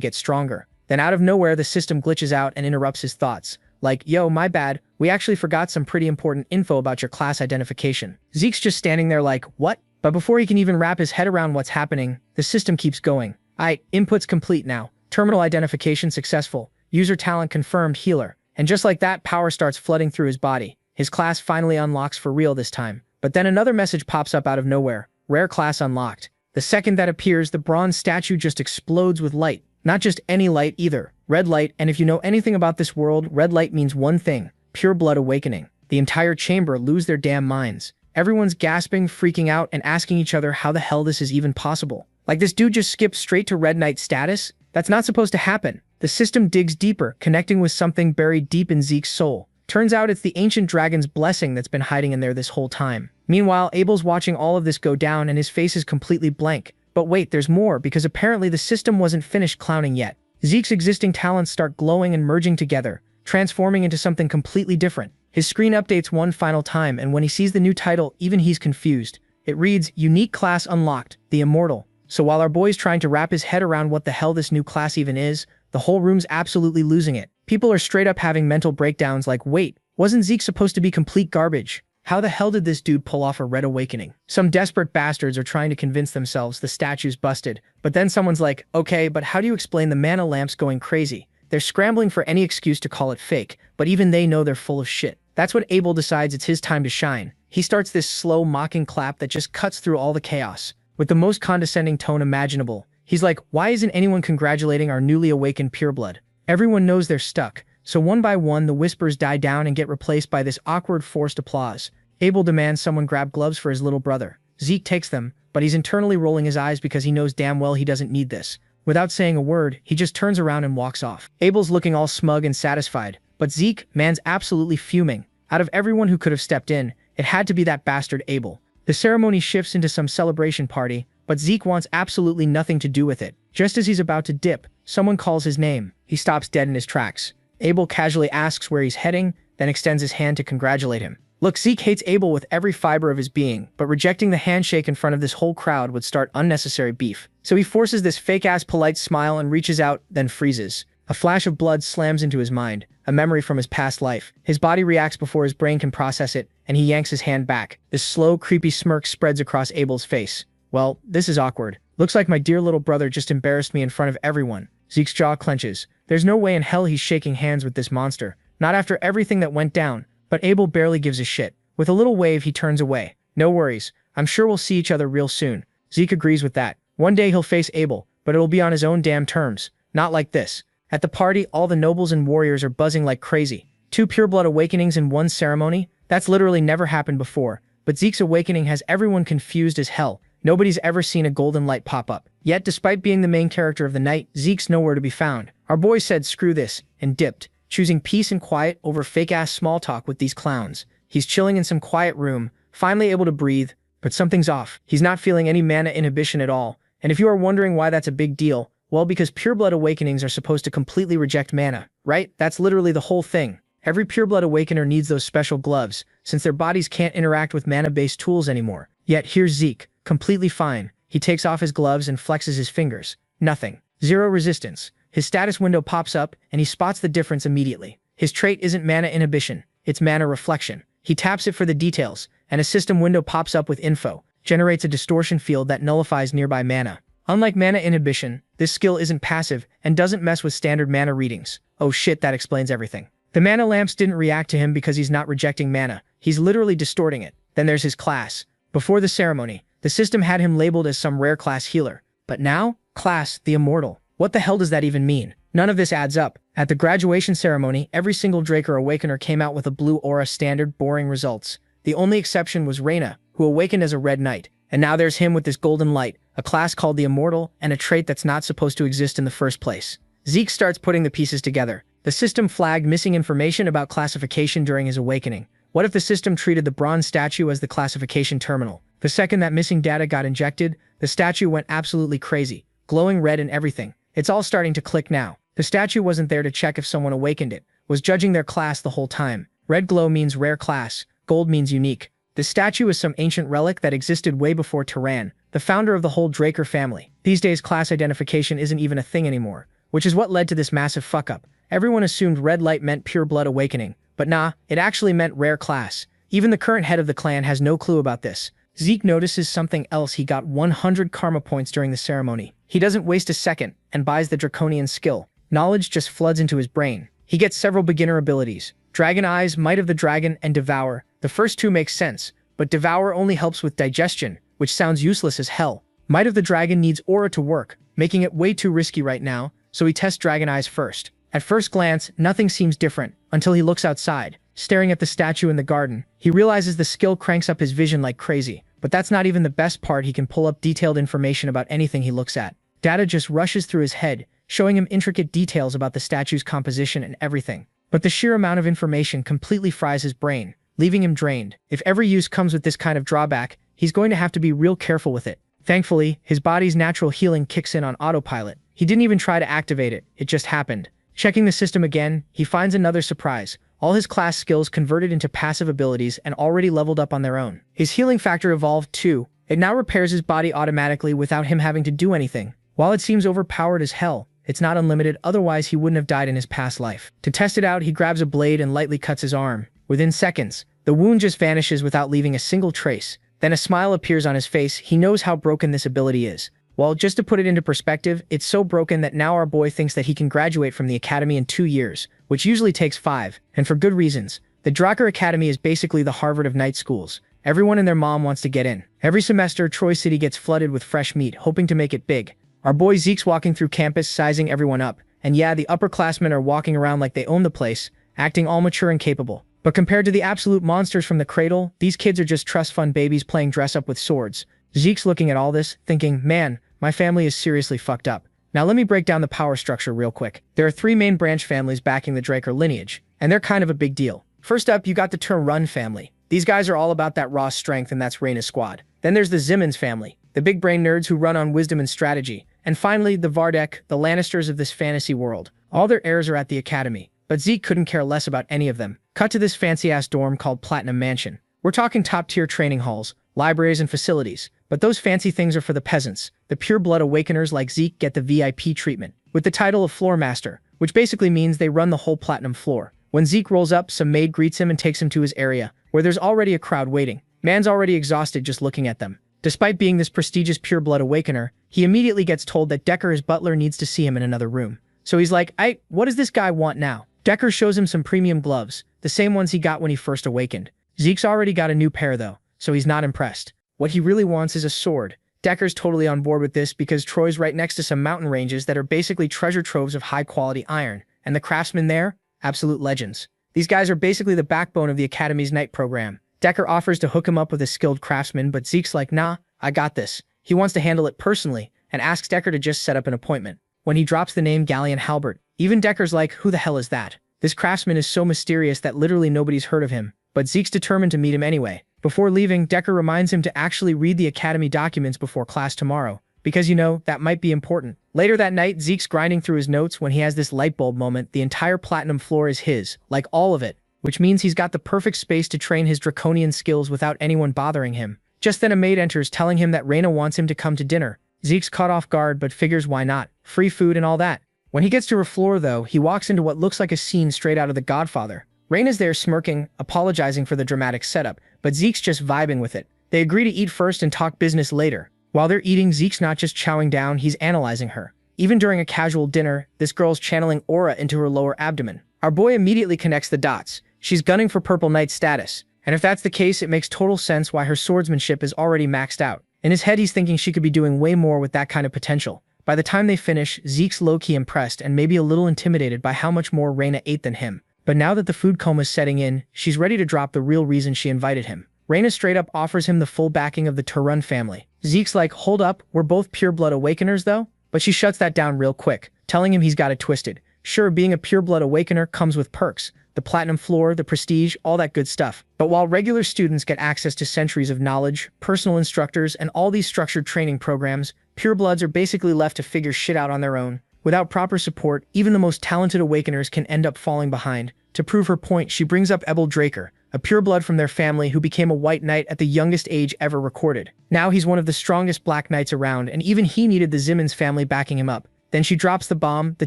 get stronger. Then out of nowhere, the system glitches out and interrupts his thoughts. Like, yo, my bad, we actually forgot some pretty important info about your class identification. Zeke's just standing there like, what? But before he can even wrap his head around what's happening, the system keeps going. Inputs complete now. Terminal identification successful. User talent confirmed, healer. And just like that, power starts flooding through his body. His class finally unlocks for real this time. But then another message pops up out of nowhere. Rare class unlocked. The second that appears, the bronze statue just explodes with light. Not just any light either. Red light, and if you know anything about this world, red light means one thing. Pure blood awakening. The entire chamber lose their damn minds. Everyone's gasping, freaking out, and asking each other how the hell this is even possible. Like this dude just skipped straight to Red Knight status? That's not supposed to happen. The system digs deeper, connecting with something buried deep in Zeke's soul. Turns out it's the ancient dragon's blessing that's been hiding in there this whole time. Meanwhile, Abel's watching all of this go down and his face is completely blank. But wait, there's more, because apparently the system wasn't finished clowning yet. Zeke's existing talents start glowing and merging together, transforming into something completely different. His screen updates one final time, and when he sees the new title, even he's confused. It reads, Unique Class Unlocked, the Immortal. So while our boy's trying to wrap his head around what the hell this new class even is, the whole room's absolutely losing it. People are straight up having mental breakdowns like, wait, wasn't Zeke supposed to be complete garbage? How the hell did this dude pull off a red awakening? Some desperate bastards are trying to convince themselves the statue's busted, but then someone's like, okay, but how do you explain the mana lamps going crazy? They're scrambling for any excuse to call it fake, but even they know they're full of shit. That's when Abel decides it's his time to shine. He starts this slow, mocking clap that just cuts through all the chaos. With the most condescending tone imaginable, he's like, why isn't anyone congratulating our newly awakened pureblood? Everyone knows they're stuck, so one by one the whispers die down and get replaced by this awkward forced applause. Abel demands someone grab gloves for his little brother. Zeke takes them, but he's internally rolling his eyes because he knows damn well he doesn't need this. Without saying a word, he just turns around and walks off. Abel's looking all smug and satisfied, but Zeke, man's absolutely fuming. Out of everyone who could have stepped in, it had to be that bastard Abel. The ceremony shifts into some celebration party, but Zeke wants absolutely nothing to do with it. Just as he's about to dip, someone calls his name. He stops dead in his tracks. Abel casually asks where he's heading, then extends his hand to congratulate him. Look, Zeke hates Abel with every fiber of his being, but rejecting the handshake in front of this whole crowd would start unnecessary beef. So he forces this fake-ass polite smile and reaches out, then freezes. A flash of blood slams into his mind, a memory from his past life. His body reacts before his brain can process it, and he yanks his hand back. This slow, creepy smirk spreads across Abel's face. Well, this is awkward. Looks like my dear little brother just embarrassed me in front of everyone. Zeke's jaw clenches. There's no way in hell he's shaking hands with this monster. Not after everything that went down. But Abel barely gives a shit. With a little wave, he turns away. No worries. I'm sure we'll see each other real soon. Zeke agrees with that. One day he'll face Abel, but it'll be on his own damn terms. Not like this. At the party, all the nobles and warriors are buzzing like crazy. 2 pureblood awakenings in one ceremony? That's literally never happened before. But Zeke's awakening has everyone confused as hell. Nobody's ever seen a golden light pop up. Yet, despite being the main character of the night, Zeke's nowhere to be found. Our boy said screw this, and dipped, choosing peace and quiet over fake-ass small talk with these clowns. He's chilling in some quiet room, finally able to breathe, but something's off. He's not feeling any mana inhibition at all. And if you are wondering why that's a big deal, well, because pureblood awakenings are supposed to completely reject mana, right? That's literally the whole thing. Every pureblood awakener needs those special gloves, since their bodies can't interact with mana-based tools anymore. Yet here's Zeke, completely fine. He takes off his gloves and flexes his fingers. Nothing. Zero resistance. His status window pops up, and he spots the difference immediately. His trait isn't mana inhibition, it's mana reflection. He taps it for the details, and a system window pops up with info, generates a distortion field that nullifies nearby mana. Unlike mana inhibition, this skill isn't passive and doesn't mess with standard mana readings. Oh shit, that explains everything. The mana lamps didn't react to him because he's not rejecting mana, he's literally distorting it. Then there's his class. Before the ceremony, the system had him labeled as some rare class healer. But now, class, the Immortal. What the hell does that even mean? None of this adds up. At the graduation ceremony, every single Draker Awakener came out with a blue aura standard boring results. The only exception was Reyna, who awakened as a Red Knight. And now there's him with this golden light, a class called the Immortal, and a trait that's not supposed to exist in the first place. Zeke starts putting the pieces together. The system flagged missing information about classification during his awakening. What if the system treated the bronze statue as the classification terminal? The second that missing data got injected, the statue went absolutely crazy, glowing red and everything. It's all starting to click now. The statue wasn't there to check if someone awakened it, was judging their class the whole time. Red glow means rare class, gold means unique. The statue is some ancient relic that existed way before Tyran, the founder of the whole Draker family. These days class identification isn't even a thing anymore, which is what led to this massive fuck-up. Everyone assumed red light meant pure blood awakening, but nah, it actually meant rare class. Even the current head of the clan has no clue about this. Zeke notices something else. He got 100 karma points during the ceremony. He doesn't waste a second and buys the draconian skill. Knowledge just floods into his brain. He gets several beginner abilities. Dragon Eyes, Might of the Dragon, and Devour. The first two make sense, but Devour only helps with digestion, which sounds useless as hell. Might of the Dragon needs aura to work, making it way too risky right now, so he tests Dragon Eyes first. At first glance, nothing seems different, until he looks outside. Staring at the statue in the garden, he realizes the skill cranks up his vision like crazy. But that's not even the best part. He can pull up detailed information about anything he looks at. Data just rushes through his head, showing him intricate details about the statue's composition and everything. But the sheer amount of information completely fries his brain, leaving him drained. If every use comes with this kind of drawback, he's going to have to be real careful with it. Thankfully, his body's natural healing kicks in on autopilot. He didn't even try to activate it, it just happened. Checking the system again, he finds another surprise. All his class skills converted into passive abilities and already leveled up on their own. His healing factor evolved too. It now repairs his body automatically without him having to do anything. While it seems overpowered as hell, it's not unlimited, otherwise he wouldn't have died in his past life. To test it out, he grabs a blade and lightly cuts his arm. Within seconds, the wound just vanishes without leaving a single trace. Then a smile appears on his face. He knows how broken this ability is. Well, just to put it into perspective, it's so broken that now our boy thinks that he can graduate from the academy in 2 years, which usually takes 5, and for good reasons. The Draker Academy is basically the Harvard of night schools. Everyone and their mom wants to get in. Every semester, Troy City gets flooded with fresh meat, hoping to make it big. Our boy Zeke's walking through campus, sizing everyone up, and yeah, the upperclassmen are walking around like they own the place, acting all mature and capable. But compared to the absolute monsters from the cradle, these kids are just trust fund babies playing dress up with swords. Zeke's looking at all this, thinking, man, my family is seriously fucked up. Now let me break down the power structure real quick. There are 3 main branch families backing the Draker lineage, and they're kind of a big deal. First up, you got the Turun family. These guys are all about that raw strength, and that's Reina's squad. Then there's the Zimmons family, the big brain nerds who run on wisdom and strategy. And finally, the Vardek, the Lannisters of this fantasy world. All their heirs are at the academy, but Zeke couldn't care less about any of them. Cut to this fancy-ass dorm called Platinum Mansion. We're talking top-tier training halls, libraries, and facilities. But those fancy things are for the peasants. The pure-blood awakeners like Zeke get the VIP treatment, with the title of Floor Master, which basically means they run the whole platinum floor. When Zeke rolls up, some maid greets him and takes him to his area, where there's already a crowd waiting. Man's already exhausted just looking at them. Despite being this prestigious pure-blood awakener, he immediately gets told that Decker, his butler, needs to see him in another room. So he's like, what does this guy want now? Decker shows him some premium gloves, the same ones he got when he first awakened. Zeke's already got a new pair though, so he's not impressed. What he really wants is a sword. Decker's totally on board with this because Troy's right next to some mountain ranges that are basically treasure troves of high-quality iron, and the craftsmen there? Absolute legends. These guys are basically the backbone of the Academy's night program. Decker offers to hook him up with a skilled craftsman, but Zeke's like, nah, I got this. He wants to handle it personally, and asks Decker to just set up an appointment. When he drops the name Galleon Halbert, even Decker's like, who the hell is that? This craftsman is so mysterious that literally nobody's heard of him, but Zeke's determined to meet him anyway. Before leaving, Decker reminds him to actually read the Academy documents before class tomorrow, because that might be important. Later that night, Zeke's grinding through his notes when he has this light bulb moment. The entire platinum floor is his, like all of it, which means he's got the perfect space to train his draconian skills without anyone bothering him. Just then a maid enters telling him that Reina wants him to come to dinner. Zeke's caught off guard but figures why not, free food and all that. When he gets to her floor though, he walks into what looks like a scene straight out of The Godfather. Reina's there smirking, apologizing for the dramatic setup, but Zeke's just vibing with it. They agree to eat first and talk business later. While they're eating, Zeke's not just chowing down, he's analyzing her. Even during a casual dinner, this girl's channeling aura into her lower abdomen. Our boy immediately connects the dots. She's gunning for Purple Knight status. And if that's the case, it makes total sense why her swordsmanship is already maxed out. In his head, he's thinking she could be doing way more with that kind of potential. By the time they finish, Zeke's low-key impressed and maybe a little intimidated by how much more Reina ate than him. But now that the food coma's setting in, she's ready to drop the real reason she invited him. Reina straight up offers him the full backing of the Turun family. Zeke's like, hold up, we're both pure-blood awakeners though? But she shuts that down real quick, telling him he's got it twisted. Sure, being a pure-blood awakener comes with perks. The platinum floor, the prestige, all that good stuff. But while regular students get access to centuries of knowledge, personal instructors, and all these structured training programs, purebloods are basically left to figure shit out on their own. Without proper support, even the most talented awakeners can end up falling behind. To prove her point, she brings up Ebel Draker, a pureblood from their family who became a white knight at the youngest age ever recorded. Now he's one of the strongest black knights around, and even he needed the Zimmons family backing him up. Then she drops the bomb. The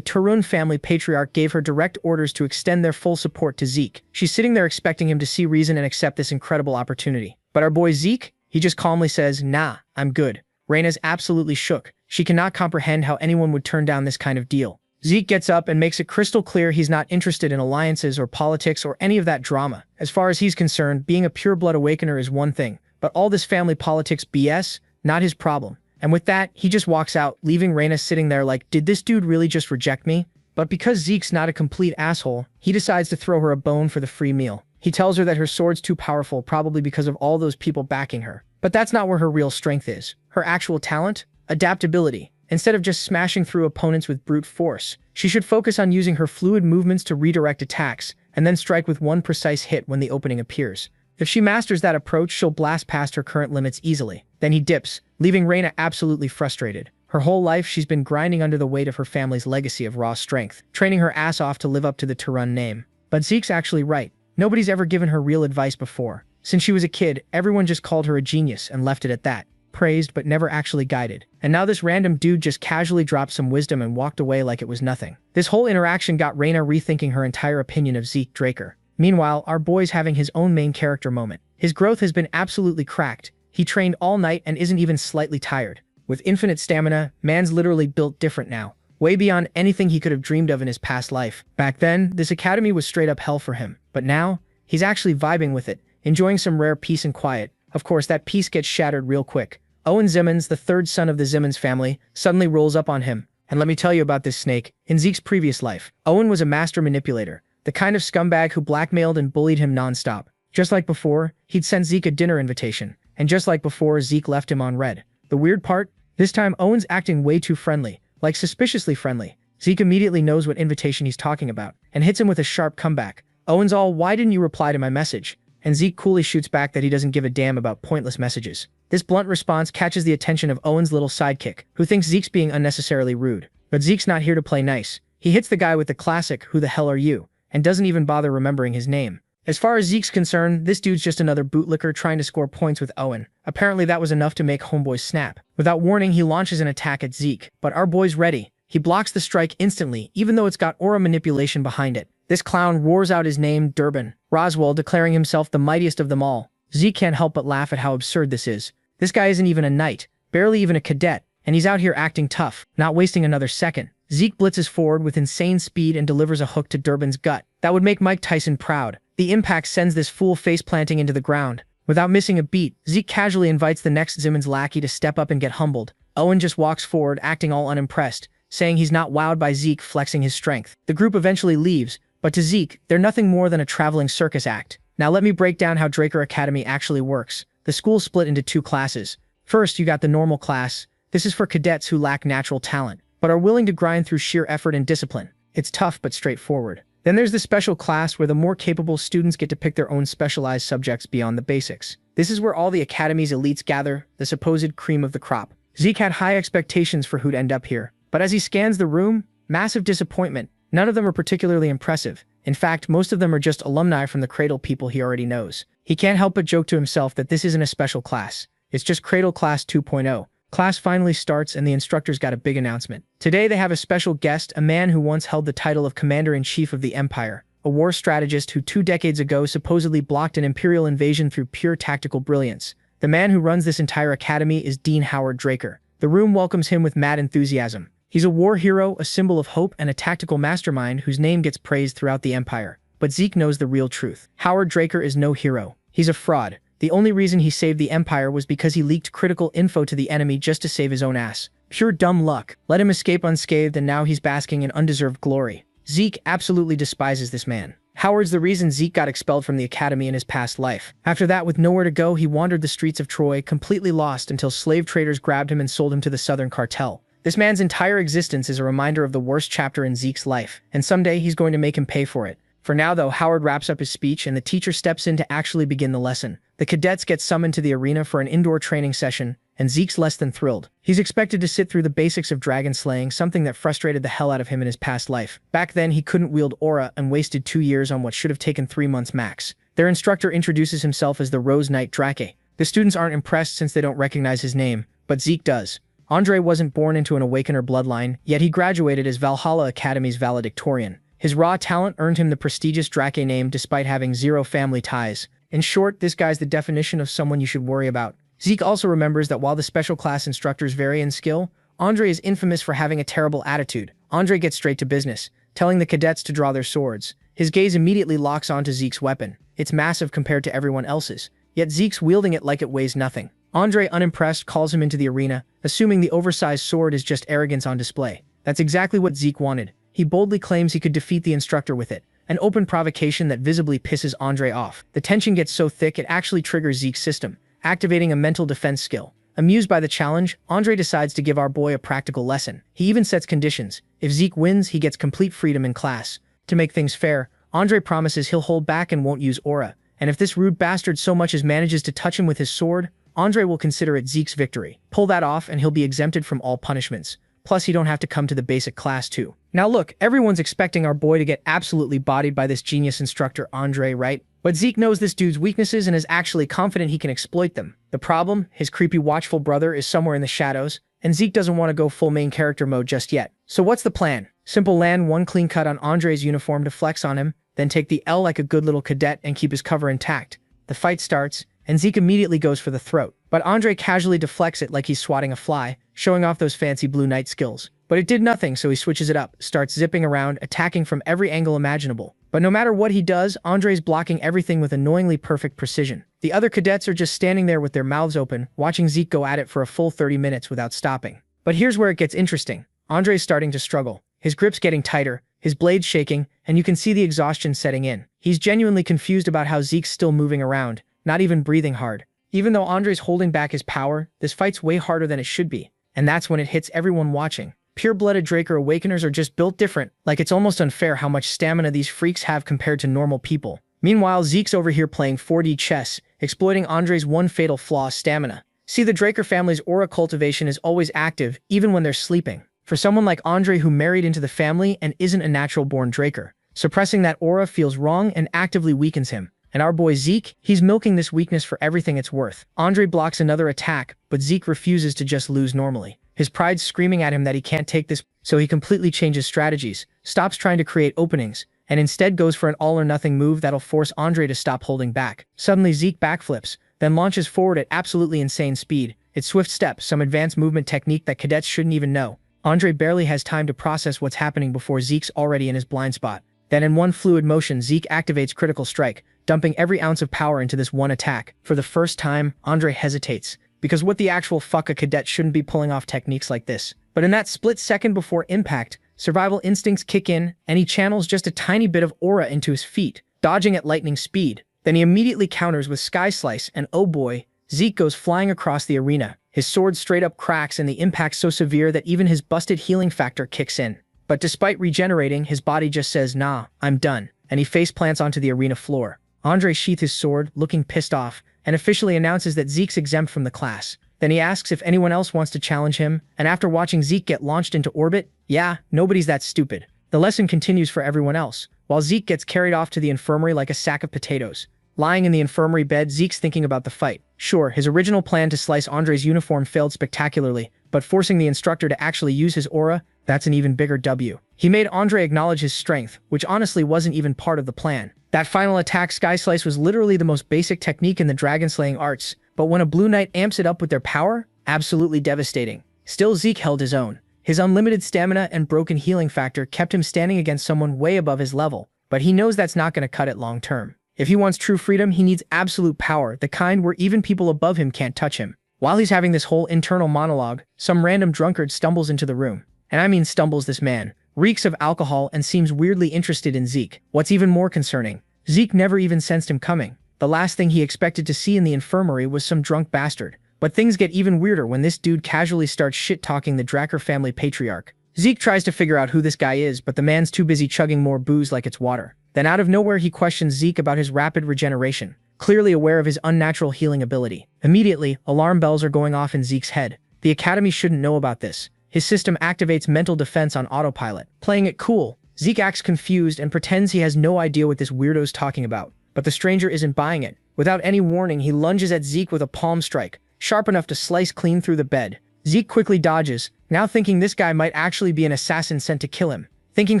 Turun family patriarch gave her direct orders to extend their full support to Zeke. She's sitting there expecting him to see reason and accept this incredible opportunity. But our boy Zeke? He just calmly says, nah, I'm good. Reina's absolutely shook. She cannot comprehend how anyone would turn down this kind of deal. Zeke gets up and makes it crystal clear he's not interested in alliances or politics or any of that drama. As far as he's concerned, being a pure-blood awakener is one thing, but all this family politics BS, not his problem. And with that, he just walks out, leaving Reina sitting there like, did this dude really just reject me? But because Zeke's not a complete asshole, he decides to throw her a bone for the free meal. He tells her that her sword's too powerful, probably because of all those people backing her. But that's not where her real strength is. Her actual talent? Adaptability. Instead of just smashing through opponents with brute force, she should focus on using her fluid movements to redirect attacks, and then strike with one precise hit when the opening appears. If she masters that approach, she'll blast past her current limits easily. Then he dips, leaving Reina absolutely frustrated. Her whole life, she's been grinding under the weight of her family's legacy of raw strength, training her ass off to live up to the Turun name. But Zeke's actually right. Nobody's ever given her real advice before. Since she was a kid, everyone just called her a genius and left it at that. Praised but never actually guided. And now this random dude just casually dropped some wisdom and walked away like it was nothing. This whole interaction got Reina rethinking her entire opinion of Zeke Draker. Meanwhile, our boy's having his own main character moment. His growth has been absolutely cracked. He trained all night and isn't even slightly tired. With infinite stamina, man's literally built different now. Way beyond anything he could have dreamed of in his past life. Back then, this academy was straight up hell for him. But now, he's actually vibing with it, enjoying some rare peace and quiet. Of course, that peace gets shattered real quick. Owen Zimmons, the third son of the Zimmons family, suddenly rolls up on him. And let me tell you about this snake. In Zeke's previous life, Owen was a master manipulator. the kind of scumbag who blackmailed and bullied him nonstop. Just like before, he'd sent Zeke a dinner invitation, and just like before, Zeke left him on red. The weird part? This time Owen's acting way too friendly, like suspiciously friendly. Zeke immediately knows what invitation he's talking about, and hits him with a sharp comeback. Owen's all, "Why didn't you reply to my message?" And Zeke coolly shoots back that he doesn't give a damn about pointless messages. This blunt response catches the attention of Owen's little sidekick, who thinks Zeke's being unnecessarily rude. But Zeke's not here to play nice. He hits the guy with the classic, "Who the hell are you?" and doesn't even bother remembering his name. As far as Zeke's concerned, this dude's just another bootlicker trying to score points with Owen. Apparently that was enough to make homeboy snap. Without warning, he launches an attack at Zeke, but our boy's ready. He blocks the strike instantly, even though it's got aura manipulation behind it. This clown roars out his name, Durbin Roswell, declaring himself the mightiest of them all. Zeke can't help but laugh at how absurd this is. This guy isn't even a knight, barely even a cadet, and he's out here acting tough, not wasting another second. Zeke blitzes forward with insane speed and delivers a hook to Durbin's gut. That would make Mike Tyson proud. The impact sends this fool face-planting into the ground. Without missing a beat, Zeke casually invites the next Zimon's lackey to step up and get humbled. Owen just walks forward, acting all unimpressed, saying he's not wowed by Zeke flexing his strength. The group eventually leaves, but to Zeke, they're nothing more than a traveling circus act. Now let me break down how Regressor Academy actually works. The school's split into two classes. First, you got the normal class. This is for cadets who lack natural talent, but are willing to grind through sheer effort and discipline. It's tough but straightforward. Then there's the special class where the more capable students get to pick their own specialized subjects beyond the basics. This is where all the academy's elites gather, the supposed cream of the crop. Zeke had high expectations for who'd end up here, but as he scans the room, massive disappointment. None of them are particularly impressive. In fact, most of them are just alumni from the Cradle people he already knows. He can't help but joke to himself that this isn't a special class. It's just Cradle Class 2.0. Class finally starts and the instructor's got a big announcement. Today they have a special guest, a man who once held the title of Commander-in-Chief of the Empire, a war strategist who 2 decades ago supposedly blocked an Imperial invasion through pure tactical brilliance. The man who runs this entire academy is Dean Howard Regressor. The room welcomes him with mad enthusiasm. He's a war hero, a symbol of hope, and a tactical mastermind whose name gets praised throughout the Empire. But Zeke knows the real truth. Howard Regressor is no hero. He's a fraud. The only reason he saved the Empire was because he leaked critical info to the enemy just to save his own ass. Pure dumb luck. Let him escape unscathed and now he's basking in undeserved glory. Zeke absolutely despises this man. Howard's the reason Zeke got expelled from the academy in his past life. After that, with nowhere to go, he wandered the streets of Troy, completely lost until slave traders grabbed him and sold him to the Southern Cartel. This man's entire existence is a reminder of the worst chapter in Zeke's life, and someday he's going to make him pay for it. For now though, Howard wraps up his speech and the teacher steps in to actually begin the lesson. The cadets get summoned to the arena for an indoor training session, and Zeke's less than thrilled. He's expected to sit through the basics of dragon slaying, something that frustrated the hell out of him in his past life. Back then, he couldn't wield aura and wasted 2 years on what should have taken 3 months max. Their instructor introduces himself as the Rose Knight Drake. The students aren't impressed since they don't recognize his name, but Zeke does. Andre wasn't born into an Awakener bloodline, yet he graduated as Valhalla Academy's valedictorian. His raw talent earned him the prestigious Drake name despite having 0 family ties. In short, this guy's the definition of someone you should worry about. Zeke also remembers that while the special class instructors vary in skill, Andre is infamous for having a terrible attitude. Andre gets straight to business, telling the cadets to draw their swords. His gaze immediately locks onto Zeke's weapon. It's massive compared to everyone else's, yet Zeke's wielding it like it weighs nothing. Andre, unimpressed, calls him into the arena, assuming the oversized sword is just arrogance on display. That's exactly what Zeke wanted. He boldly claims he could defeat the instructor with it, an open provocation that visibly pisses Andre off. The tension gets so thick it actually triggers Zeke's system, activating a mental defense skill. Amused by the challenge, Andre decides to give our boy a practical lesson. He even sets conditions. If Zeke wins, he gets complete freedom in class. To make things fair, Andre promises he'll hold back and won't use aura, and if this rude bastard so much as manages to touch him with his sword, Andre will consider it Zeke's victory. Pull that off and he'll be exempted from all punishments. Plus, he don't have to come to the basic class too. Now look, everyone's expecting our boy to get absolutely bodied by this genius instructor Andre, right? But Zeke knows this dude's weaknesses and is actually confident he can exploit them. The problem, his creepy watchful brother is somewhere in the shadows, and Zeke doesn't want to go full main character mode just yet. So what's the plan? Simple: land one clean cut on Andre's uniform to flex on him, then take the L like a good little cadet and keep his cover intact. The fight starts, and Zeke immediately goes for the throat. But Andre casually deflects it like he's swatting a fly, showing off those fancy blue knight skills. But it did nothing, so he switches it up, starts zipping around, attacking from every angle imaginable. But no matter what he does, Andre's blocking everything with annoyingly perfect precision. The other cadets are just standing there with their mouths open, watching Zeke go at it for a full 30 minutes without stopping. But here's where it gets interesting. Andre's starting to struggle. His grip's getting tighter, his blades shaking, and you can see the exhaustion setting in. He's genuinely confused about how Zeke's still moving around, not even breathing hard. Even though Andre's holding back his power, this fight's way harder than it should be. And that's when it hits everyone watching. Pure-blooded Draker Awakeners are just built different, like it's almost unfair how much stamina these freaks have compared to normal people. Meanwhile, Zeke's over here playing 4D chess, exploiting Andre's one fatal flaw, stamina. See, the Draker family's aura cultivation is always active, even when they're sleeping. For someone like Andre who married into the family and isn't a natural-born Draker, suppressing that aura feels wrong and actively weakens him. And our boy Zeke, he's milking this weakness for everything it's worth. Andre blocks another attack, but Zeke refuses to just lose normally. His pride's screaming at him that he can't take this, so he completely changes strategies, stops trying to create openings, and instead goes for an all-or-nothing move that'll force Andre to stop holding back. Suddenly Zeke backflips, then launches forward at absolutely insane speed. It's swift step, some advanced movement technique that cadets shouldn't even know. Andre barely has time to process what's happening before Zeke's already in his blind spot. Then in one fluid motion, Zeke activates Critical Strike, dumping every ounce of power into this one attack. For the first time, Andre hesitates, because what the actual fuck, a cadet shouldn't be pulling off techniques like this. But in that split second before impact, survival instincts kick in, and he channels just a tiny bit of aura into his feet, dodging at lightning speed. Then he immediately counters with Sky Slice, and oh boy, Zeke goes flying across the arena. His sword straight up cracks and the impact's so severe that even his busted healing factor kicks in. But despite regenerating, his body just says, nah, I'm done, and he face plants onto the arena floor. Andre sheaths his sword, looking pissed off, and officially announces that Zeke's exempt from the class. Then he asks if anyone else wants to challenge him, and after watching Zeke get launched into orbit, yeah, nobody's that stupid. The lesson continues for everyone else, while Zeke gets carried off to the infirmary like a sack of potatoes. Lying in the infirmary bed, Zeke's thinking about the fight. Sure, his original plan to slice Andre's uniform failed spectacularly, but forcing the instructor to actually use his aura, that's an even bigger W. He made Andre acknowledge his strength, which honestly wasn't even part of the plan. That final attack, Sky Slice, was literally the most basic technique in the dragon-slaying arts, but when a Blue Knight amps it up with their power, absolutely devastating. Still, Zeke held his own. His unlimited stamina and broken healing factor kept him standing against someone way above his level, but he knows that's not going to cut it long term. If he wants true freedom, he needs absolute power, the kind where even people above him can't touch him. While he's having this whole internal monologue, some random drunkard stumbles into the room. And I mean stumbles, this man reeks of alcohol and seems weirdly interested in Zeke. What's even more concerning, Zeke never even sensed him coming. The last thing he expected to see in the infirmary was some drunk bastard. But things get even weirder when this dude casually starts shit-talking the Dracker family patriarch. Zeke tries to figure out who this guy is, but the man's too busy chugging more booze like it's water. Then out of nowhere he questions Zeke about his rapid regeneration, clearly aware of his unnatural healing ability. Immediately, alarm bells are going off in Zeke's head. The Academy shouldn't know about this. His system activates mental defense on autopilot. Playing it cool, Zeke acts confused and pretends he has no idea what this weirdo's talking about. But the stranger isn't buying it. Without any warning, he lunges at Zeke with a palm strike, sharp enough to slice clean through the bed. Zeke quickly dodges, now thinking this guy might actually be an assassin sent to kill him. Thinking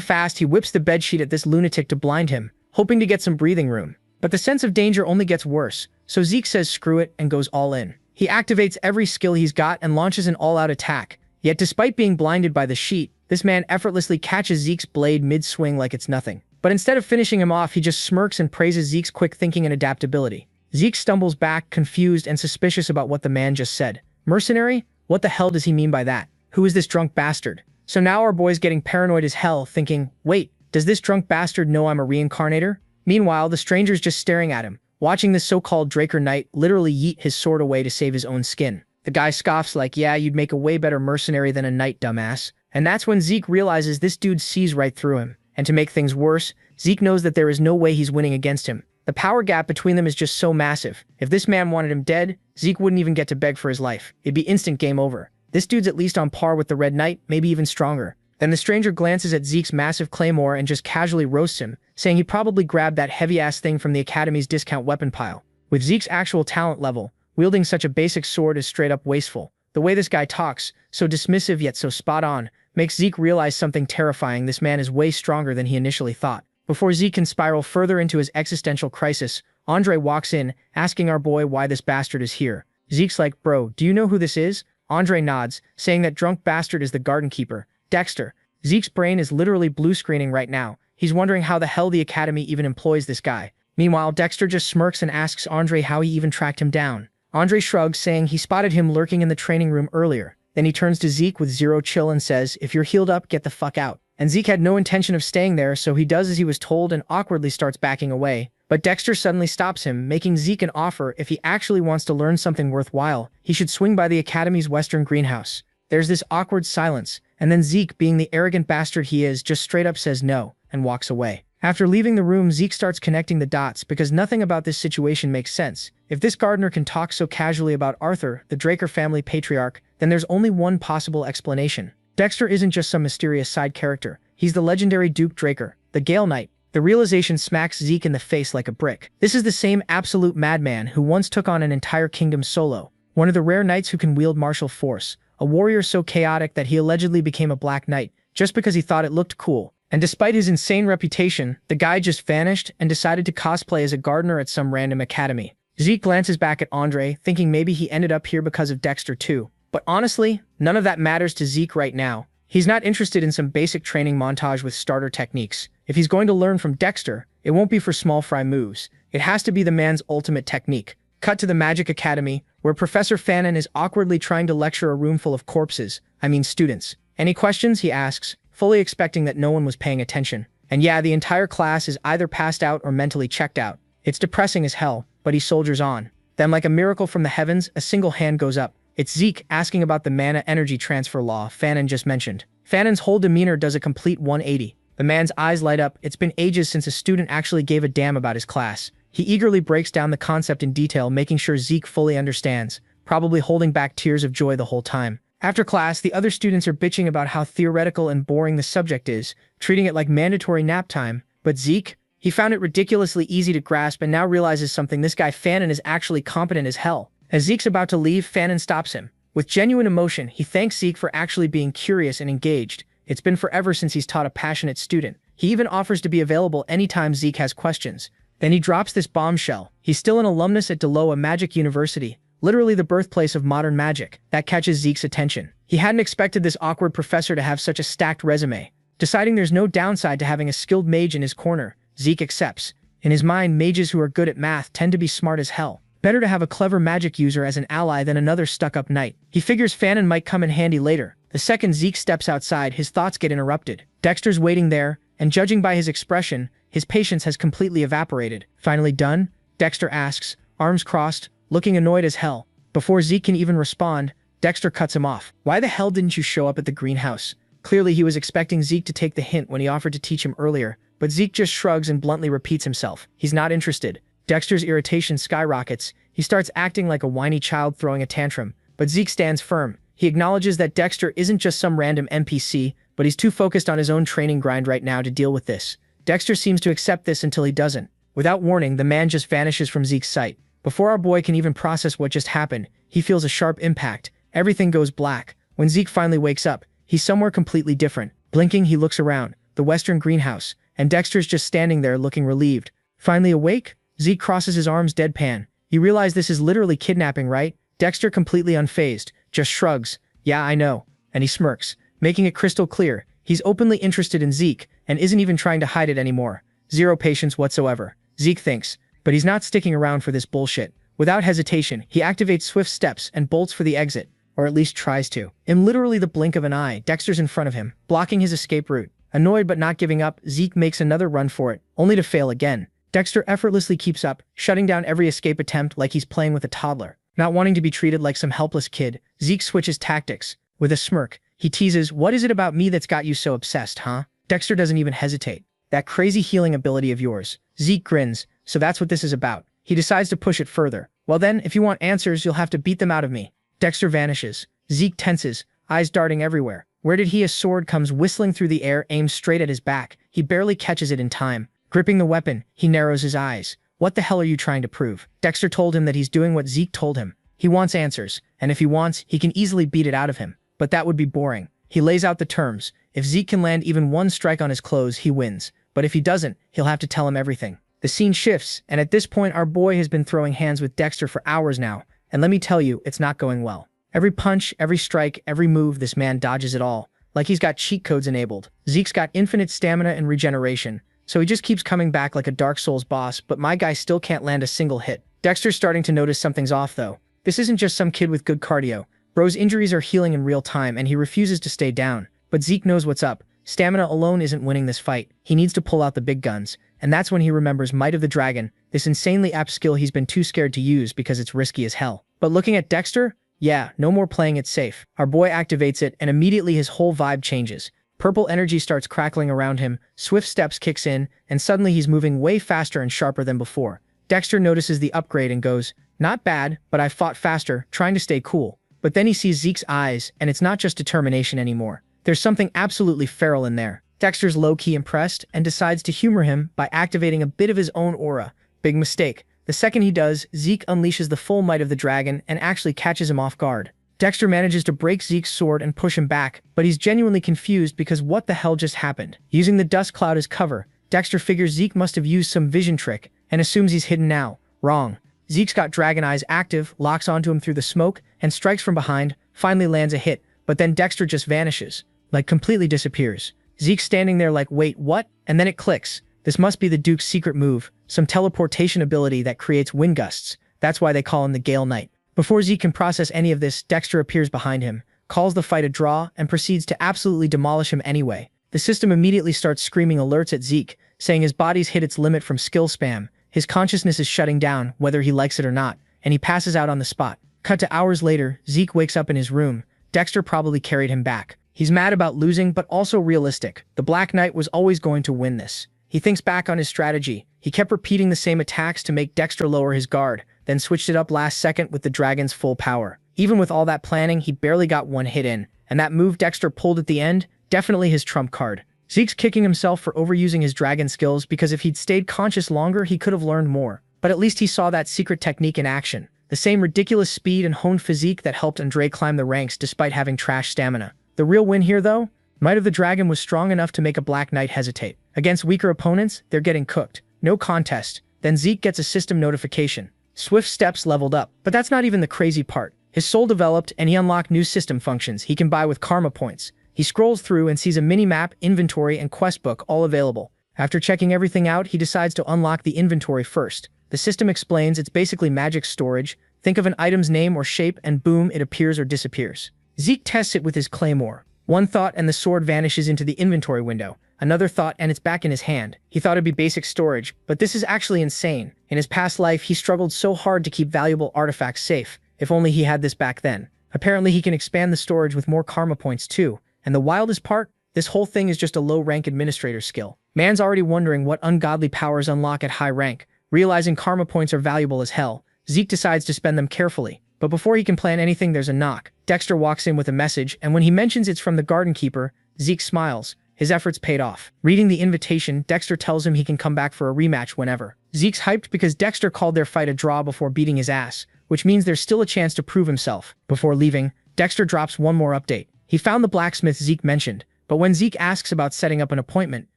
fast, he whips the bedsheet at this lunatic to blind him, hoping to get some breathing room. But the sense of danger only gets worse, so Zeke says screw it and goes all in. He activates every skill he's got and launches an all-out attack. Yet despite being blinded by the sheet, this man effortlessly catches Zeke's blade mid-swing like it's nothing. But instead of finishing him off, he just smirks and praises Zeke's quick thinking and adaptability. Zeke stumbles back, confused and suspicious about what the man just said. Mercenary? What the hell does he mean by that? Who is this drunk bastard? So now our boy's getting paranoid as hell, thinking, wait, does this drunk bastard know I'm a reincarnator? Meanwhile, the stranger's just staring at him, watching this so-called Draker Knight literally yeet his sword away to save his own skin. The guy scoffs like, yeah, you'd make a way better mercenary than a knight, dumbass. And that's when Zeke realizes this dude sees right through him. And to make things worse, Zeke knows that there is no way he's winning against him. The power gap between them is just so massive. If this man wanted him dead, Zeke wouldn't even get to beg for his life. It'd be instant game over. This dude's at least on par with the Red Knight, maybe even stronger. Then the stranger glances at Zeke's massive claymore and just casually roasts him, saying he probably grabbed that heavy-ass thing from the Academy's discount weapon pile. With Zeke's actual talent level, wielding such a basic sword is straight up wasteful. The way this guy talks, so dismissive yet so spot on, makes Zeke realize something terrifying. This man is way stronger than he initially thought. Before Zeke can spiral further into his existential crisis, Andre walks in, asking our boy why this bastard is here. Zeke's like, bro, do you know who this is? Andre nods, saying that drunk bastard is the garden keeper, Dexter. Zeke's brain is literally blue screening right now. He's wondering how the hell the Academy even employs this guy. Meanwhile, Dexter just smirks and asks Andre how he even tracked him down. Andre shrugs, saying he spotted him lurking in the training room earlier. Then he turns to Zeke with zero chill and says, if you're healed up, get the fuck out. and Zeke had no intention of staying there, so he does as he was told and awkwardly starts backing away. But Dexter suddenly stops him, making Zeke an offer if he actually wants to learn something worthwhile, he should swing by the Academy's western greenhouse. There's this awkward silence, and then Zeke, being the arrogant bastard he is, just straight up says no, and walks away. After leaving the room, Zeke starts connecting the dots because nothing about this situation makes sense. If this gardener can talk so casually about Arthur, the Draker family patriarch, then there's only one possible explanation. Dexter isn't just some mysterious side character. He's the legendary Duke Draker, the Gale Knight. The realization smacks Zeke in the face like a brick. This is the same absolute madman who once took on an entire kingdom solo. One of the rare knights who can wield martial force. A warrior so chaotic that he allegedly became a Black Knight just because he thought it looked cool. And despite his insane reputation, the guy just vanished and decided to cosplay as a gardener at some random academy. Zeke glances back at Andre, thinking maybe he ended up here because of Dexter too. But honestly, none of that matters to Zeke right now. He's not interested in some basic training montage with starter techniques. If he's going to learn from Dexter, it won't be for small fry moves. It has to be the man's ultimate technique. Cut to the Magic Academy, where Professor Fanon is awkwardly trying to lecture a room full of corpses. Students. Any questions? He asks, fully expecting that no one was paying attention. And yeah, the entire class is either passed out or mentally checked out. It's depressing as hell, but he soldiers on. Then, like a miracle from the heavens, a single hand goes up. It's Zeke asking about the mana energy transfer law Fanon just mentioned. Fanon's whole demeanor does a complete 180. The man's eyes light up. It's been ages since a student actually gave a damn about his class. He eagerly breaks down the concept in detail, making sure Zeke fully understands, probably holding back tears of joy the whole time. After class, the other students are bitching about how theoretical and boring the subject is, treating it like mandatory nap time. But Zeke? He found it ridiculously easy to grasp and now realizes something: this guy Fanon is actually competent as hell. As Zeke's about to leave, Fanon stops him. With genuine emotion, he thanks Zeke for actually being curious and engaged. It's been forever since he's taught a passionate student. He even offers to be available anytime Zeke has questions. Then he drops this bombshell. He's still an alumnus at Deloa Magic University, literally the birthplace of modern magic. That catches Zeke's attention. He hadn't expected this awkward professor to have such a stacked resume. Deciding there's no downside to having a skilled mage in his corner, Zeke accepts. In his mind, mages who are good at math tend to be smart as hell. Better to have a clever magic user as an ally than another stuck-up knight. He figures Fanon might come in handy later. The second Zeke steps outside, his thoughts get interrupted. Dexter's waiting there, and judging by his expression, his patience has completely evaporated. Finally done? Dexter asks, arms crossed, looking annoyed as hell. Before Zeke can even respond, Dexter cuts him off. Why the hell didn't you show up at the greenhouse? Clearly he was expecting Zeke to take the hint when he offered to teach him earlier, but Zeke just shrugs and bluntly repeats himself. He's not interested. Dexter's irritation skyrockets. He starts acting like a whiny child throwing a tantrum, but Zeke stands firm. He acknowledges that Dexter isn't just some random NPC, but he's too focused on his own training grind right now to deal with this. Dexter seems to accept this until he doesn't. Without warning, the man just vanishes from Zeke's sight. Before our boy can even process what just happened, he feels a sharp impact. Everything goes black. When Zeke finally wakes up, he's somewhere completely different. Blinking, he looks around, the western greenhouse, and Dexter's just standing there looking relieved. Finally awake? Zeke crosses his arms deadpan. You realize this is literally kidnapping, right? Dexter, completely unfazed, just shrugs. Yeah, I know. And he smirks, making it crystal clear. He's openly interested in Zeke, and isn't even trying to hide it anymore. Zero patience whatsoever, Zeke thinks, but he's not sticking around for this bullshit. Without hesitation, he activates swift steps and bolts for the exit, or at least tries to. In literally the blink of an eye, Dexter's in front of him, blocking his escape route. Annoyed but not giving up, Zeke makes another run for it, only to fail again. Dexter effortlessly keeps up, shutting down every escape attempt like he's playing with a toddler. Not wanting to be treated like some helpless kid, Zeke switches tactics. With a smirk, he teases, "What is it about me that's got you so obsessed, huh?" Dexter doesn't even hesitate. "That crazy healing ability of yours." Zeke grins. "So that's what this is about." He decides to push it further. "Well then, if you want answers, you'll have to beat them out of me." Dexter vanishes. Zeke tenses, eyes darting everywhere. Where did he? A sword comes whistling through the air, aimed straight at his back. He barely catches it in time. Gripping the weapon, he narrows his eyes. What the hell are you trying to prove? Dexter told him that he's doing what Zeke told him. He wants answers, and if he wants, he can easily beat it out of him. But that would be boring. He lays out the terms. If Zeke can land even one strike on his clothes, he wins. But if he doesn't, he'll have to tell him everything. The scene shifts, and at this point our boy has been throwing hands with Dexter for hours now, and let me tell you, it's not going well. Every punch, every strike, every move, this man dodges it all, like he's got cheat codes enabled. Zeke's got infinite stamina and regeneration, so he just keeps coming back like a Dark Souls boss, but my guy still can't land a single hit. Dexter's starting to notice something's off though. This isn't just some kid with good cardio. Bro's injuries are healing in real time and he refuses to stay down. But Zeke knows what's up. stamina alone isn't winning this fight. He needs to pull out the big guns. And that's when he remembers Might of the Dragon, this insanely apt skill he's been too scared to use because it's risky as hell. But looking at Dexter, yeah, no more playing it safe. Our boy activates it and immediately his whole vibe changes. Purple energy starts crackling around him, swift steps kicks in, and suddenly he's moving way faster and sharper than before. Dexter notices the upgrade and goes, "Not bad, but I fought faster, trying to stay cool." But then he sees Zeke's eyes, and it's not just determination anymore. There's something absolutely feral in there. Dexter's low-key impressed and decides to humor him by activating a bit of his own aura. Big mistake. The second he does, Zeke unleashes the full might of the dragon and actually catches him off guard. Dexter manages to break Zeke's sword and push him back, but he's genuinely confused because what the hell just happened? Using the dust cloud as cover, Dexter figures Zeke must have used some vision trick and assumes he's hidden now. Wrong. Zeke's got dragon eyes active, locks onto him through the smoke, and strikes from behind, finally lands a hit, but then Dexter just vanishes. Like completely disappears. Zeke's standing there like, wait, what? And then it clicks. This must be the Duke's secret move, some teleportation ability that creates wind gusts. That's why they call him the Gale Knight. Before Zeke can process any of this, Dexter appears behind him, calls the fight a draw, and proceeds to absolutely demolish him anyway. The system immediately starts screaming alerts at Zeke, saying his body's hit its limit from skill spam, his consciousness is shutting down, whether he likes it or not, and he passes out on the spot. Cut to hours later, Zeke wakes up in his room. Dexter probably carried him back. He's mad about losing, but also realistic. The Black Knight was always going to win this. He thinks back on his strategy. He kept repeating the same attacks to make Dexter lower his guard, then switched it up last second with the dragon's full power. Even with all that planning, he barely got one hit in, and that move Dexter pulled at the end, definitely his trump card. Zeke's kicking himself for overusing his dragon skills because if he'd stayed conscious longer, he could have learned more. But at least he saw that secret technique in action. The same ridiculous speed and honed physique that helped Andre climb the ranks despite having trash stamina. The real win here, though? Might of the Dragon was strong enough to make a Black Knight hesitate. Against weaker opponents, they're getting cooked. No contest. Then Zeke gets a system notification. Swift steps leveled up. But that's not even the crazy part. His soul developed and he unlocked new system functions he can buy with karma points. He scrolls through and sees a mini-map, inventory, and quest book all available. After checking everything out, he decides to unlock the inventory first. The system explains it's basically magic storage. Think of an item's name or shape and boom, it appears or disappears. Zeke tests it with his claymore. One thought and the sword vanishes into the inventory window. Another thought and it's back in his hand. He thought it'd be basic storage, but this is actually insane. In his past life, he struggled so hard to keep valuable artifacts safe. If only he had this back then. Apparently he can expand the storage with more karma points too. And the wildest part? This whole thing is just a low-rank administrator skill. Man's already wondering what ungodly powers unlock at high rank. Realizing karma points are valuable as hell, Zeke decides to spend them carefully. But before he can plan anything, there's a knock. Dexter walks in with a message, and when he mentions it's from the garden keeper, Zeke smiles. His efforts paid off. Reading the invitation, Dexter tells him he can come back for a rematch whenever. Zeke's hyped because Dexter called their fight a draw before beating his ass, which means there's still a chance to prove himself. Before leaving, Dexter drops one more update. He found the blacksmith Zeke mentioned, but when Zeke asks about setting up an appointment,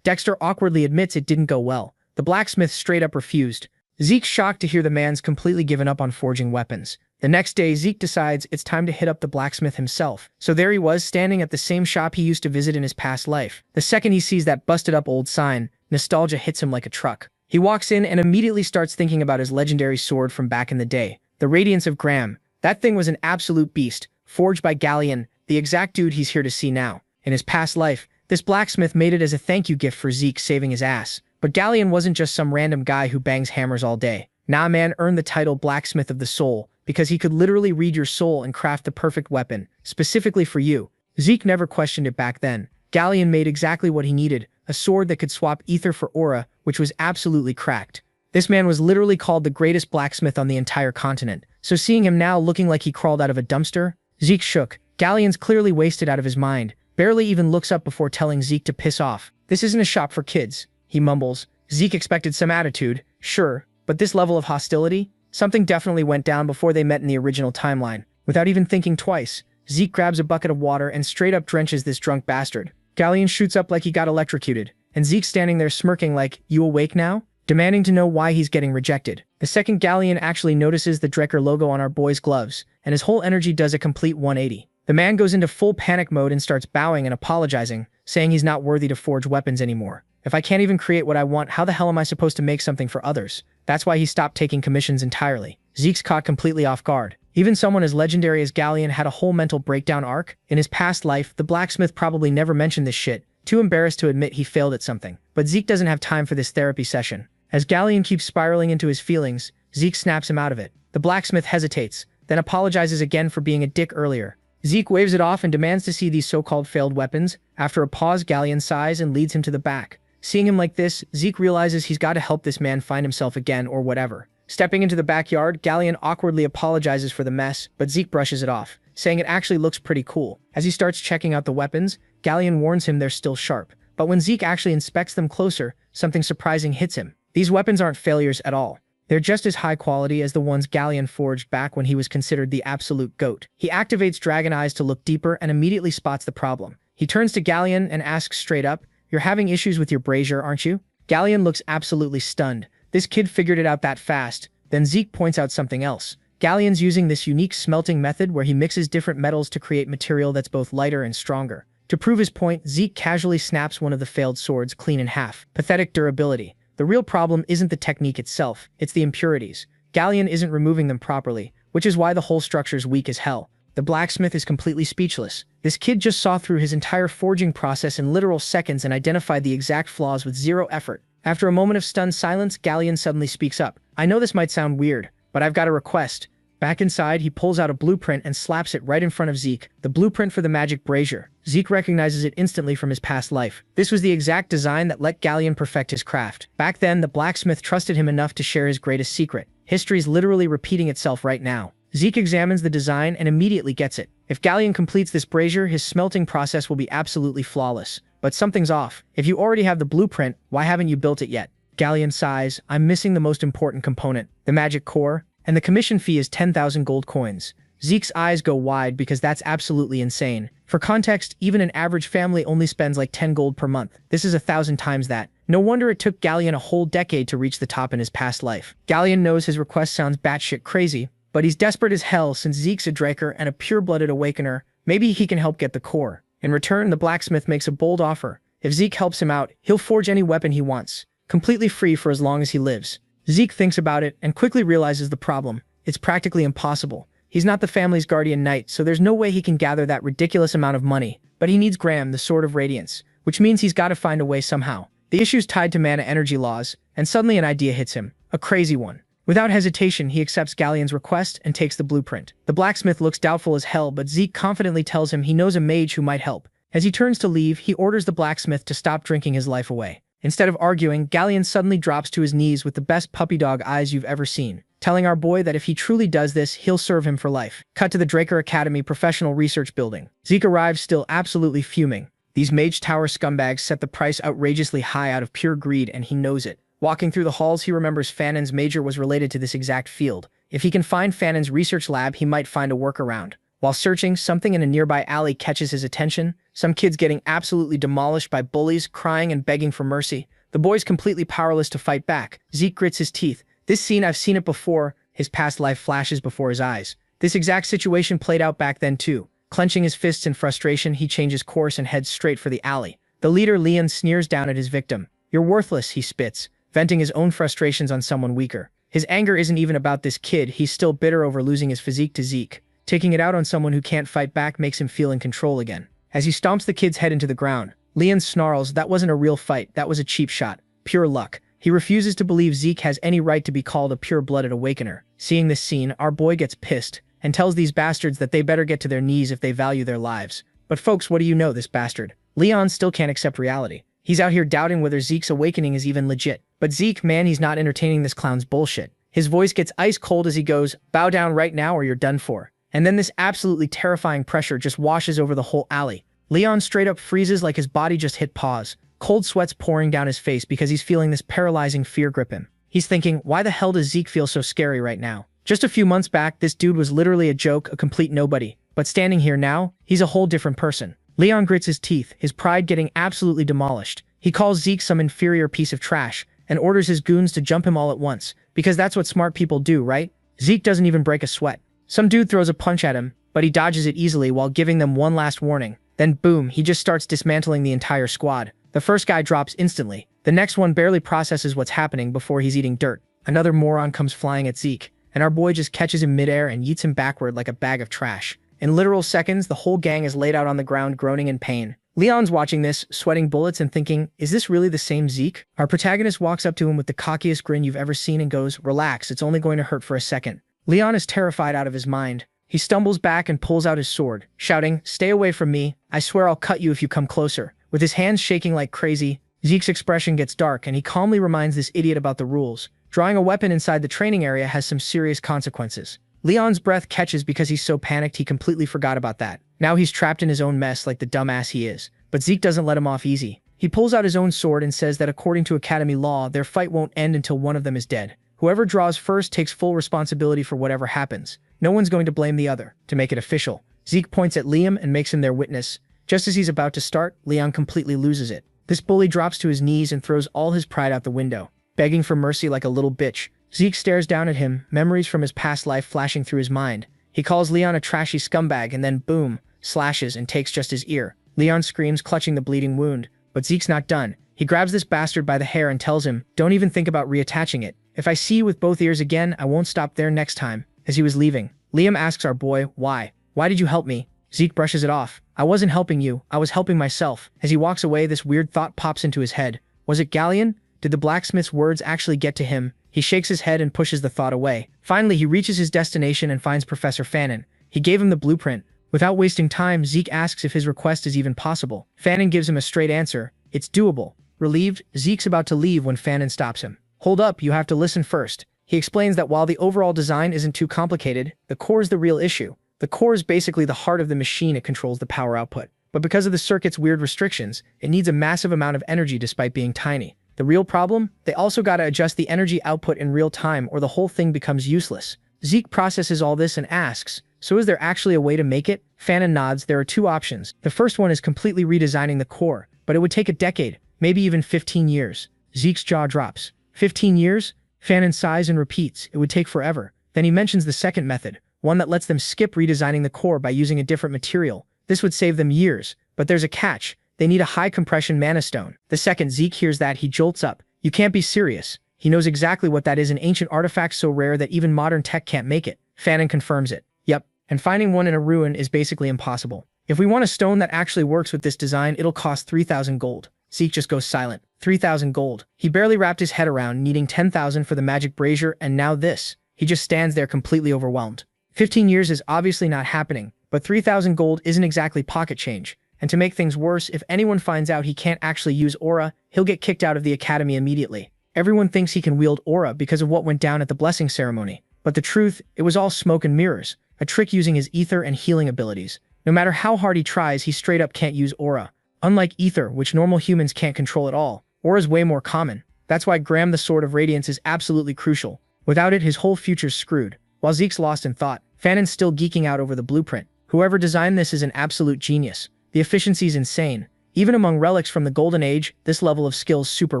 Dexter awkwardly admits it didn't go well. The blacksmith straight up refused. Zeke's shocked to hear the man's completely given up on forging weapons. The next day, Zeke decides it's time to hit up the blacksmith himself. So there he was, standing at the same shop he used to visit in his past life. The second he sees that busted up old sign, nostalgia hits him like a truck. He walks in and immediately starts thinking about his legendary sword from back in the day. The Radiance of Graham. That thing was an absolute beast, forged by Galleon, the exact dude he's here to see now. In his past life, this blacksmith made it as a thank you gift for Zeke saving his ass. But Galleon wasn't just some random guy who bangs hammers all day. Nah, man earned the title Blacksmith of the Soul because he could literally read your soul and craft the perfect weapon, specifically for you. Zeke never questioned it back then. Galleon made exactly what he needed, a sword that could swap ether for aura, which was absolutely cracked. This man was literally called the greatest blacksmith on the entire continent, so seeing him now looking like he crawled out of a dumpster, Zeke shook. Galleon's clearly wasted out of his mind, barely even looks up before telling Zeke to piss off. This isn't a shop for kids, he mumbles. Zeke expected some attitude, sure, but this level of hostility? Something definitely went down before they met in the original timeline. Without even thinking twice, Zeke grabs a bucket of water and straight up drenches this drunk bastard. Galleon shoots up like he got electrocuted, and Zeke's standing there smirking like, you awake now? Demanding to know why he's getting rejected. The second Galleon actually notices the Drecker logo on our boy's gloves, and his whole energy does a complete 180. The man goes into full panic mode and starts bowing and apologizing, saying he's not worthy to forge weapons anymore. If I can't even create what I want, how the hell am I supposed to make something for others? That's why he stopped taking commissions entirely. Zeke's caught completely off guard. Even someone as legendary as Galleon had a whole mental breakdown arc. In his past life, the blacksmith probably never mentioned this shit, too embarrassed to admit he failed at something. But Zeke doesn't have time for this therapy session. As Galleon keeps spiraling into his feelings, Zeke snaps him out of it. The blacksmith hesitates, then apologizes again for being a dick earlier. Zeke waves it off and demands to see these so-called failed weapons. After a pause, Galleon sighs and leads him to the back. Seeing him like this, Zeke realizes he's got to help this man find himself again or whatever. Stepping into the backyard, Galleon awkwardly apologizes for the mess, but Zeke brushes it off, saying it actually looks pretty cool. As he starts checking out the weapons, Galleon warns him they're still sharp. But when Zeke actually inspects them closer, something surprising hits him. These weapons aren't failures at all. They're just as high quality as the ones Galleon forged back when he was considered the absolute GOAT. He activates Dragon Eyes to look deeper and immediately spots the problem. He turns to Galleon and asks straight up, "You're having issues with your brazier, aren't you?" Galleon looks absolutely stunned. This kid figured it out that fast. Then Zeke points out something else. Galleon's using this unique smelting method where he mixes different metals to create material that's both lighter and stronger. To prove his point, Zeke casually snaps one of the failed swords clean in half. Pathetic durability. The real problem isn't the technique itself, it's the impurities. Galleon isn't removing them properly, which is why the whole structure's weak as hell. The blacksmith is completely speechless. This kid just saw through his entire forging process in literal seconds and identified the exact flaws with zero effort. After a moment of stunned silence, Galleon suddenly speaks up. "I know this might sound weird, but I've got a request." Back inside, he pulls out a blueprint and slaps it right in front of Zeke. The blueprint for the magic brazier. Zeke recognizes it instantly from his past life. This was the exact design that let Galleon perfect his craft. Back then, the blacksmith trusted him enough to share his greatest secret. History's literally repeating itself right now. Zeke examines the design and immediately gets it. If Galleon completes this brazier, his smelting process will be absolutely flawless. But something's off. If you already have the blueprint, why haven't you built it yet? Galleon sighs. "I'm missing the most important component, the magic core, and the commission fee is 10,000 gold coins." Zeke's eyes go wide because that's absolutely insane. For context, even an average family only spends like 10 gold per month. This is 1,000 times that. No wonder it took Galleon a whole decade to reach the top in his past life. Galleon knows his request sounds batshit crazy, but he's desperate as hell since Zeke's a Draker and a pure-blooded awakener. Maybe he can help get the core. In return, the blacksmith makes a bold offer. If Zeke helps him out, he'll forge any weapon he wants, completely free for as long as he lives. Zeke thinks about it and quickly realizes the problem. It's practically impossible. He's not the family's guardian knight, so there's no way he can gather that ridiculous amount of money. But he needs Graham, the Sword of Radiance, which means he's got to find a way somehow. The issue's tied to mana energy laws, and suddenly an idea hits him. A crazy one. Without hesitation, he accepts Galleon's request and takes the blueprint. The blacksmith looks doubtful as hell, but Zeke confidently tells him he knows a mage who might help. As he turns to leave, he orders the blacksmith to stop drinking his life away. Instead of arguing, Galleon suddenly drops to his knees with the best puppy dog eyes you've ever seen, telling our boy that if he truly does this, he'll serve him for life. Cut to the Draker Academy Professional Research Building. Zeke arrives still absolutely fuming. These Mage Tower scumbags set the price outrageously high out of pure greed, and he knows it. Walking through the halls, he remembers Fanon's major was related to this exact field. If he can find Fanon's research lab, he might find a workaround. While searching, something in a nearby alley catches his attention. Some kids getting absolutely demolished by bullies, crying and begging for mercy. The boy's completely powerless to fight back. Zeke grits his teeth. This scene, I've seen it before. His past life flashes before his eyes. This exact situation played out back then too. Clenching his fists in frustration, he changes course and heads straight for the alley. The leader, Leon, sneers down at his victim. "You're worthless," he spits, venting his own frustrations on someone weaker. His anger isn't even about this kid, he's still bitter over losing his physique to Zeke. Taking it out on someone who can't fight back makes him feel in control again. As he stomps the kid's head into the ground, Leon snarls, "That wasn't a real fight, that was a cheap shot. Pure luck." He refuses to believe Zeke has any right to be called a pure-blooded awakener. Seeing this scene, our boy gets pissed and tells these bastards that they better get to their knees if they value their lives. But folks, what do you know, this bastard? Leon still can't accept reality. He's out here doubting whether Zeke's awakening is even legit. But Zeke, man, he's not entertaining this clown's bullshit. His voice gets ice cold as he goes, "Bow down right now or you're done for." And then this absolutely terrifying pressure just washes over the whole alley. Leon straight up freezes like his body just hit pause. Cold sweats pouring down his face because he's feeling this paralyzing fear grip him. He's thinking, why the hell does Zeke feel so scary right now? Just a few months back, this dude was literally a joke, a complete nobody. But standing here now, he's a whole different person. Leon grits his teeth, his pride getting absolutely demolished. He calls Zeke some inferior piece of trash and orders his goons to jump him all at once, because that's what smart people do, right? Zeke doesn't even break a sweat. Some dude throws a punch at him, but he dodges it easily while giving them one last warning. Then boom, he just starts dismantling the entire squad. The first guy drops instantly. The next one barely processes what's happening before he's eating dirt. Another moron comes flying at Zeke, and our boy just catches him midair and yeets him backward like a bag of trash. In literal seconds, the whole gang is laid out on the ground groaning in pain. Leon's watching this, sweating bullets and thinking, is this really the same Zeke? Our protagonist walks up to him with the cockiest grin you've ever seen and goes, relax, it's only going to hurt for a second. Leon is terrified out of his mind. He stumbles back and pulls out his sword, shouting, stay away from me, I swear I'll cut you if you come closer. With his hands shaking like crazy, Zeke's expression gets dark and he calmly reminds this idiot about the rules. Drawing a weapon inside the training area has some serious consequences. Leon's breath catches because he's so panicked he completely forgot about that. Now he's trapped in his own mess like the dumbass he is. But Zeke doesn't let him off easy. He pulls out his own sword and says that according to Academy law, their fight won't end until one of them is dead. Whoever draws first takes full responsibility for whatever happens. No one's going to blame the other. To make it official, Zeke points at Liam and makes him their witness. Just as he's about to start, Leon completely loses it. This bully drops to his knees and throws all his pride out the window, begging for mercy like a little bitch. Zeke stares down at him, memories from his past life flashing through his mind. He calls Leon a trashy scumbag and then boom, slashes and takes just his ear. Leon screams, clutching the bleeding wound, but Zeke's not done. He grabs this bastard by the hair and tells him, don't even think about reattaching it. If I see you with both ears again, I won't stop there next time. As he was leaving, Liam asks our boy, why? Why did you help me? Zeke brushes it off. I wasn't helping you, I was helping myself. As he walks away, this weird thought pops into his head. Was it Galleon? Did the blacksmith's words actually get to him? He shakes his head and pushes the thought away. Finally, he reaches his destination and finds Professor Fannin. He gave him the blueprint. Without wasting time, Zeke asks if his request is even possible. Fannin gives him a straight answer. It's doable. Relieved, Zeke's about to leave when Fannin stops him. Hold up, you have to listen first. He explains that while the overall design isn't too complicated, the core is the real issue. The core is basically the heart of the machine. It controls the power output. But because of the circuit's weird restrictions, it needs a massive amount of energy despite being tiny. The real problem? They also gotta adjust the energy output in real time or the whole thing becomes useless. Zeke processes all this and asks, so is there actually a way to make it? Fannin nods. There are two options. The first one is completely redesigning the core, but it would take a decade, maybe even 15 years. Zeke's jaw drops. 15 years? Fannin sighs and repeats, it would take forever. Then he mentions the second method, one that lets them skip redesigning the core by using a different material. This would save them years, but there's a catch. They need a high-compression mana stone. The second Zeke hears that, he jolts up. You can't be serious. He knows exactly what that is, an ancient artifact so rare that even modern tech can't make it. Fannin confirms it. Yep, and finding one in a ruin is basically impossible. If we want a stone that actually works with this design, it'll cost 3,000 gold. Zeke just goes silent. 3,000 gold. He barely wrapped his head around, needing 10,000 for the magic brazier, and now this. He just stands there completely overwhelmed. 15 years is obviously not happening, but 3,000 gold isn't exactly pocket change. And to make things worse, if anyone finds out he can't actually use aura, he'll get kicked out of the academy immediately. Everyone thinks he can wield aura because of what went down at the blessing ceremony. But the truth, it was all smoke and mirrors, a trick using his ether and healing abilities. No matter how hard he tries, he straight up can't use aura. Unlike ether, which normal humans can't control at all, aura's way more common. That's why Graham the Sword of Radiance is absolutely crucial. Without it, his whole future's screwed. While Zeke's lost in thought, Fannin's still geeking out over the blueprint. Whoever designed this is an absolute genius. The efficiency's insane. Even among relics from the Golden Age, this level of skill's super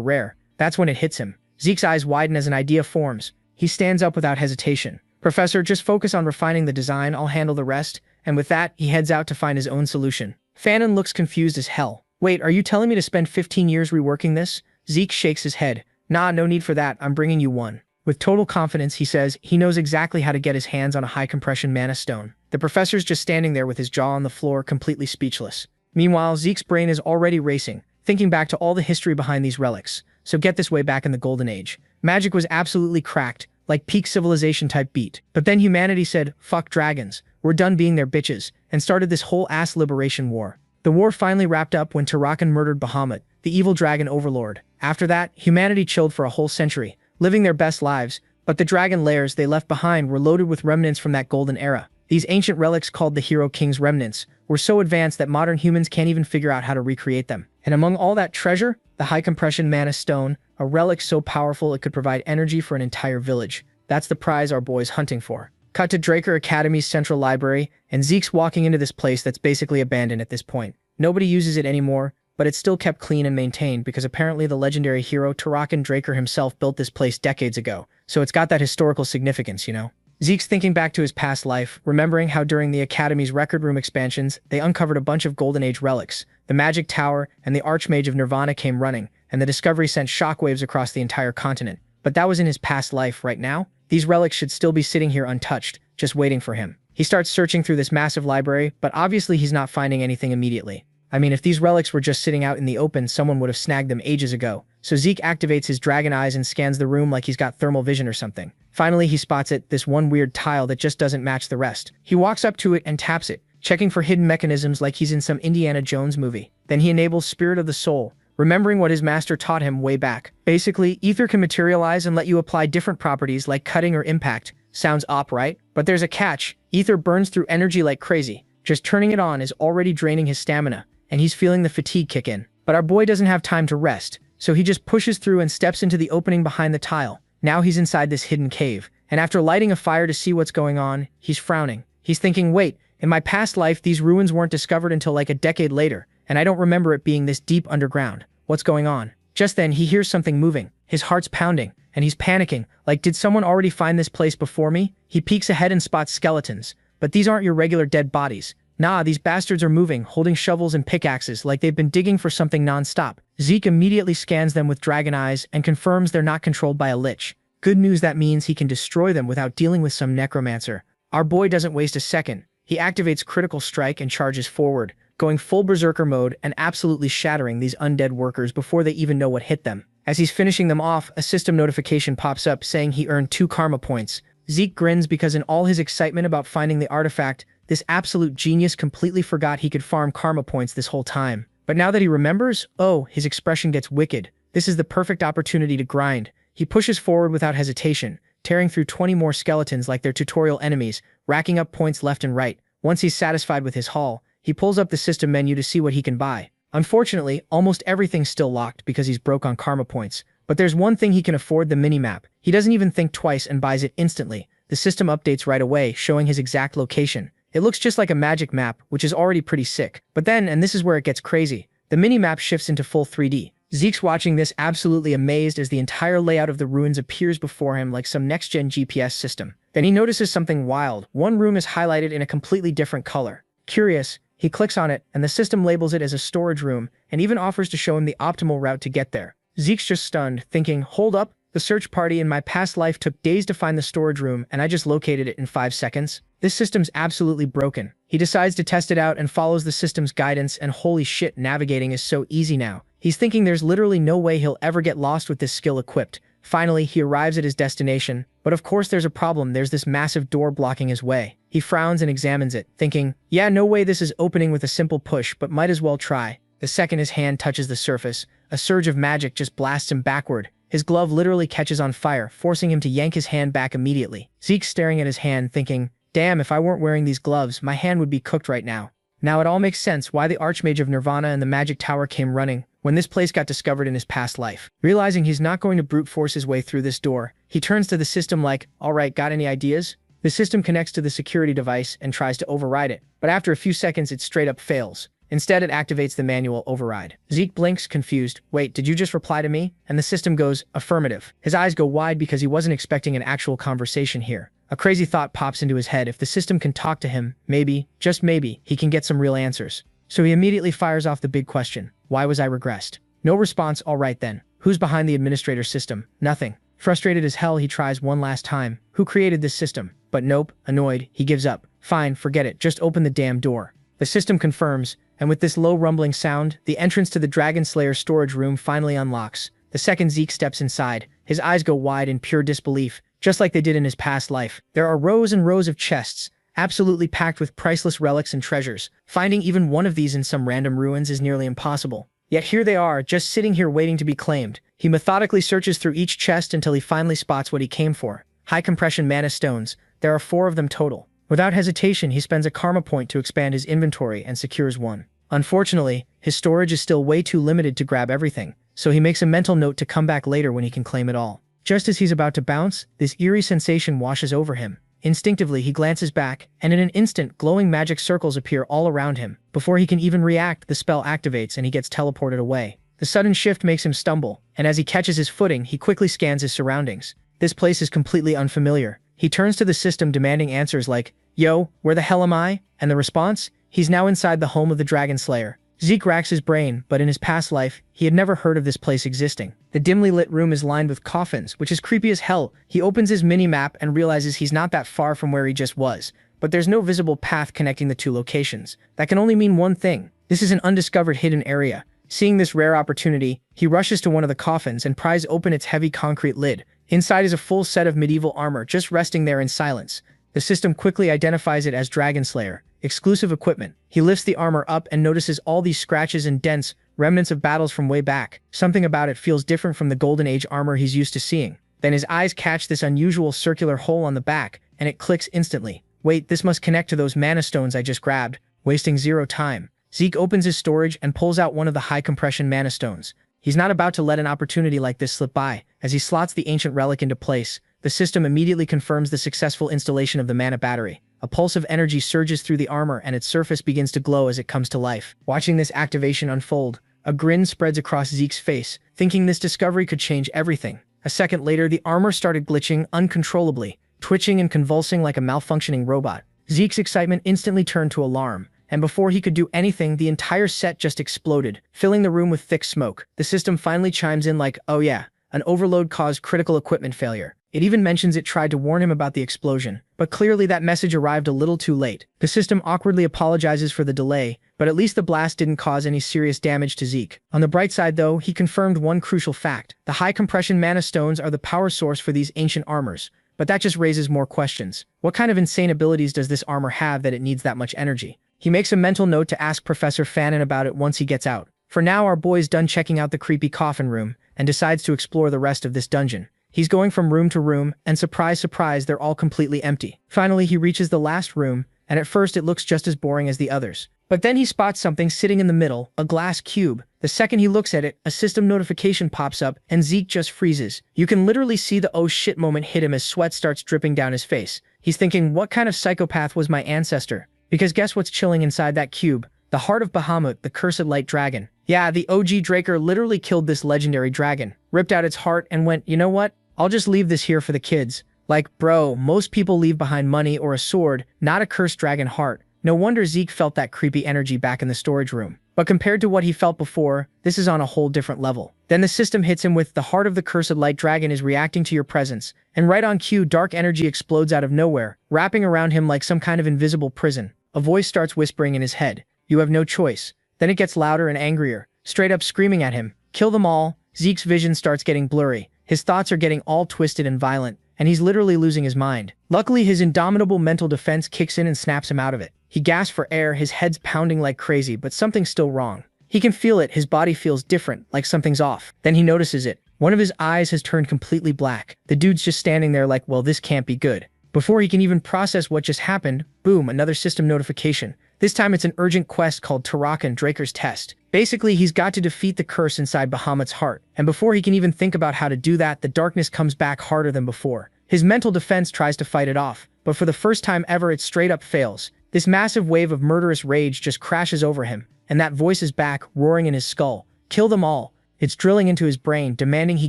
rare. That's when it hits him. Zeke's eyes widen as an idea forms. He stands up without hesitation. Professor, just focus on refining the design, I'll handle the rest. And with that, he heads out to find his own solution. Fannin looks confused as hell. Wait, are you telling me to spend 15 years reworking this? Zeke shakes his head. Nah, no need for that, I'm bringing you one. With total confidence, he says he knows exactly how to get his hands on a high-compression mana stone. The professor's just standing there with his jaw on the floor, completely speechless. Meanwhile, Zeke's brain is already racing, thinking back to all the history behind these relics. So get this, way back in the Golden Age, magic was absolutely cracked, like peak civilization type beat. But then humanity said, fuck dragons, we're done being their bitches, and started this whole ass liberation war. The war finally wrapped up when Tarakan murdered Bahamut, the evil dragon overlord. After that, humanity chilled for a whole century, living their best lives, but the dragon lairs they left behind were loaded with remnants from that golden era. These ancient relics, called the Hero King's remnants, were so advanced that modern humans can't even figure out how to recreate them. And among all that treasure, the high-compression mana stone, a relic so powerful it could provide energy for an entire village. That's the prize our boy's hunting for. Cut to Draker Academy's central library, and Zeke's walking into this place that's basically abandoned at this point. Nobody uses it anymore, but it's still kept clean and maintained because apparently the legendary hero Tarakan Draker himself built this place decades ago, so it's got that historical significance, you know? Zeke's thinking back to his past life, remembering how during the Academy's record room expansions, they uncovered a bunch of Golden Age relics. The Magic Tower and the Archmage of Nirvana came running, and the discovery sent shockwaves across the entire continent. But that was in his past life. Right now, these relics should still be sitting here untouched, just waiting for him. He starts searching through this massive library, but obviously he's not finding anything immediately. I mean, if these relics were just sitting out in the open, someone would have snagged them ages ago. So Zeke activates his dragon eyes and scans the room like he's got thermal vision or something. Finally, he spots it, this one weird tile that just doesn't match the rest. He walks up to it and taps it, checking for hidden mechanisms like he's in some Indiana Jones movie. Then he enables Spirit of the Soul, remembering what his master taught him way back. Basically, ether can materialize and let you apply different properties like cutting or impact. Sounds op, right? But there's a catch. Ether burns through energy like crazy. Just turning it on is already draining his stamina, and he's feeling the fatigue kick in. But our boy doesn't have time to rest, so he just pushes through and steps into the opening behind the tile. Now he's inside this hidden cave, and after lighting a fire to see what's going on, he's frowning. He's thinking, wait, in my past life, these ruins weren't discovered until like a decade later, and I don't remember it being this deep underground. What's going on? Just then, he hears something moving. His heart's pounding, and he's panicking. Like, did someone already find this place before me? He peeks ahead and spots skeletons. But these aren't your regular dead bodies. Nah, these bastards are moving, holding shovels and pickaxes like they've been digging for something non-stop. Zeke immediately scans them with dragon eyes and confirms they're not controlled by a lich. Good news, that means he can destroy them without dealing with some necromancer. Our boy doesn't waste a second. He activates Critical Strike and charges forward, going full berserker mode and absolutely shattering these undead workers before they even know what hit them. As he's finishing them off, a system notification pops up saying he earned 2 karma points. Zeke grins because in all his excitement about finding the artifact, this absolute genius completely forgot he could farm karma points this whole time. But now that he remembers, oh, his expression gets wicked. This is the perfect opportunity to grind. He pushes forward without hesitation, tearing through 20 more skeletons like they're tutorial enemies, racking up points left and right. Once he's satisfied with his haul, he pulls up the system menu to see what he can buy. Unfortunately, almost everything's still locked because he's broke on karma points. But there's one thing he can afford, the minimap. He doesn't even think twice and buys it instantly. The system updates right away, showing his exact location. It looks just like a magic map, which is already pretty sick. But then, and this is where it gets crazy, the minimap shifts into full 3D. Zeke's watching this absolutely amazed as the entire layout of the ruins appears before him like some next-gen GPS system. Then he notices something wild. One room is highlighted in a completely different color. Curious, he clicks on it, and the system labels it as a storage room, and even offers to show him the optimal route to get there. Zeke's just stunned, thinking, hold up, the search party in my past life took days to find the storage room, and I just located it in 5 seconds. This system's absolutely broken. He decides to test it out and follows the system's guidance, and holy shit, navigating is so easy now. He's thinking there's literally no way he'll ever get lost with this skill equipped. Finally, he arrives at his destination, but of course there's a problem. There's this massive door blocking his way. He frowns and examines it, thinking, yeah, no way this is opening with a simple push, but might as well try. The second his hand touches the surface, a surge of magic just blasts him backward. His glove literally catches on fire, forcing him to yank his hand back immediately. Zeke's staring at his hand, thinking, damn, if I weren't wearing these gloves, my hand would be cooked right now. Now it all makes sense why the Archmage of Nirvana and the Magic Tower came running when this place got discovered in his past life. Realizing he's not going to brute force his way through this door, he turns to the system like, alright, got any ideas? The system connects to the security device and tries to override it, but after a few seconds it straight up fails. Instead, it activates the manual override. Zeke blinks, confused. Wait, did you just reply to me? And the system goes, affirmative. His eyes go wide because he wasn't expecting an actual conversation here. A crazy thought pops into his head. If the system can talk to him, maybe, just maybe, he can get some real answers. So he immediately fires off the big question. Why was I regressed? No response. All right then. Who's behind the administrator system? Nothing. Frustrated as hell, he tries one last time. Who created this system? But nope. Annoyed, he gives up. Fine, forget it. Just open the damn door. The system confirms, and with this low rumbling sound, the entrance to the Dragon Slayer storage room finally unlocks. The second Zeke steps inside, his eyes go wide in pure disbelief, just like they did in his past life. There are rows and rows of chests, absolutely packed with priceless relics and treasures. Finding even one of these in some random ruins is nearly impossible. Yet here they are, just sitting here waiting to be claimed. He methodically searches through each chest until he finally spots what he came for. High compression mana stones. There are 4 of them total. Without hesitation, he spends a karma point to expand his inventory and secures one. Unfortunately, his storage is still way too limited to grab everything, so he makes a mental note to come back later when he can claim it all. Just as he's about to bounce, this eerie sensation washes over him. Instinctively, he glances back, and in an instant, glowing magic circles appear all around him. Before he can even react, the spell activates and he gets teleported away. The sudden shift makes him stumble, and as he catches his footing, he quickly scans his surroundings. This place is completely unfamiliar. He turns to the system demanding answers like, yo, where the hell am I? And the response? He's now inside the home of the Dragon Slayer. Zeke racks his brain, but in his past life, he had never heard of this place existing. The dimly lit room is lined with coffins, which is creepy as hell. He opens his mini-map and realizes he's not that far from where he just was, but there's no visible path connecting the 2 locations. That can only mean one thing. This is an undiscovered hidden area. Seeing this rare opportunity, he rushes to one of the coffins and pries open its heavy concrete lid. Inside is a full set of medieval armor just resting there in silence. The system quickly identifies it as Dragon Slayer, exclusive equipment. He lifts the armor up and notices all these scratches and dents, remnants of battles from way back. Something about it feels different from the Golden Age armor he's used to seeing. Then his eyes catch this unusual circular hole on the back, and it clicks instantly. Wait, this must connect to those mana stones I just grabbed, wasting zero time. Zeke opens his storage and pulls out one of the high-compression mana stones. He's not about to let an opportunity like this slip by. As he slots the ancient relic into place, the system immediately confirms the successful installation of the mana battery. A pulse of energy surges through the armor and its surface begins to glow as it comes to life. Watching this activation unfold, a grin spreads across Zeke's face, thinking this discovery could change everything. A second later, the armor started glitching uncontrollably, twitching and convulsing like a malfunctioning robot. Zeke's excitement instantly turned to alarm, and before he could do anything, the entire set just exploded, filling the room with thick smoke. The system finally chimes in like, oh yeah, an overload caused critical equipment failure. It even mentions it tried to warn him about the explosion, but clearly that message arrived a little too late. The system awkwardly apologizes for the delay, but at least the blast didn't cause any serious damage to Zeke. On the bright side though, he confirmed one crucial fact. The high-compression mana stones are the power source for these ancient armors, but that just raises more questions. What kind of insane abilities does this armor have that it needs that much energy? He makes a mental note to ask Professor Fannin about it once he gets out. For now, our boy's done checking out the creepy coffin room and decides to explore the rest of this dungeon. He's going from room to room, and surprise, surprise, they're all completely empty. Finally, he reaches the last room, and at first it looks just as boring as the others. But then he spots something sitting in the middle, a glass cube. The second he looks at it, a system notification pops up, and Zeke just freezes. You can literally see the oh shit moment hit him as sweat starts dripping down his face. He's thinking, what kind of psychopath was my ancestor? Because guess what's chilling inside that cube? The heart of Bahamut, the cursed light dragon. Yeah, the OG Draker literally killed this legendary dragon, ripped out its heart and went, you know what? I'll just leave this here for the kids. Like, bro, most people leave behind money or a sword, not a cursed dragon heart. No wonder Zeke felt that creepy energy back in the storage room. But compared to what he felt before, this is on a whole different level. Then the system hits him with the heart of the cursed light dragon is reacting to your presence, and right on cue, dark energy explodes out of nowhere, wrapping around him like some kind of invisible prison. A voice starts whispering in his head, you have no choice. Then it gets louder and angrier, straight up screaming at him, kill them all. Zeke's vision starts getting blurry. His thoughts are getting all twisted and violent, and he's literally losing his mind. Luckily, his indomitable mental defense kicks in and snaps him out of it. He gasps for air, his head's pounding like crazy, but something's still wrong. He can feel it, his body feels different, like something's off. Then he notices it. One of his eyes has turned completely black. The dude's just standing there like, well, this can't be good. Before he can even process what just happened, boom, another system notification. This time it's an urgent quest called Tarakan Draker's Test. Basically, he's got to defeat the curse inside Bahamut's heart. And before he can even think about how to do that, the darkness comes back harder than before. His mental defense tries to fight it off, but for the first time ever, it straight up fails. This massive wave of murderous rage just crashes over him, and that voice is back, roaring in his skull. Kill them all. It's drilling into his brain, demanding he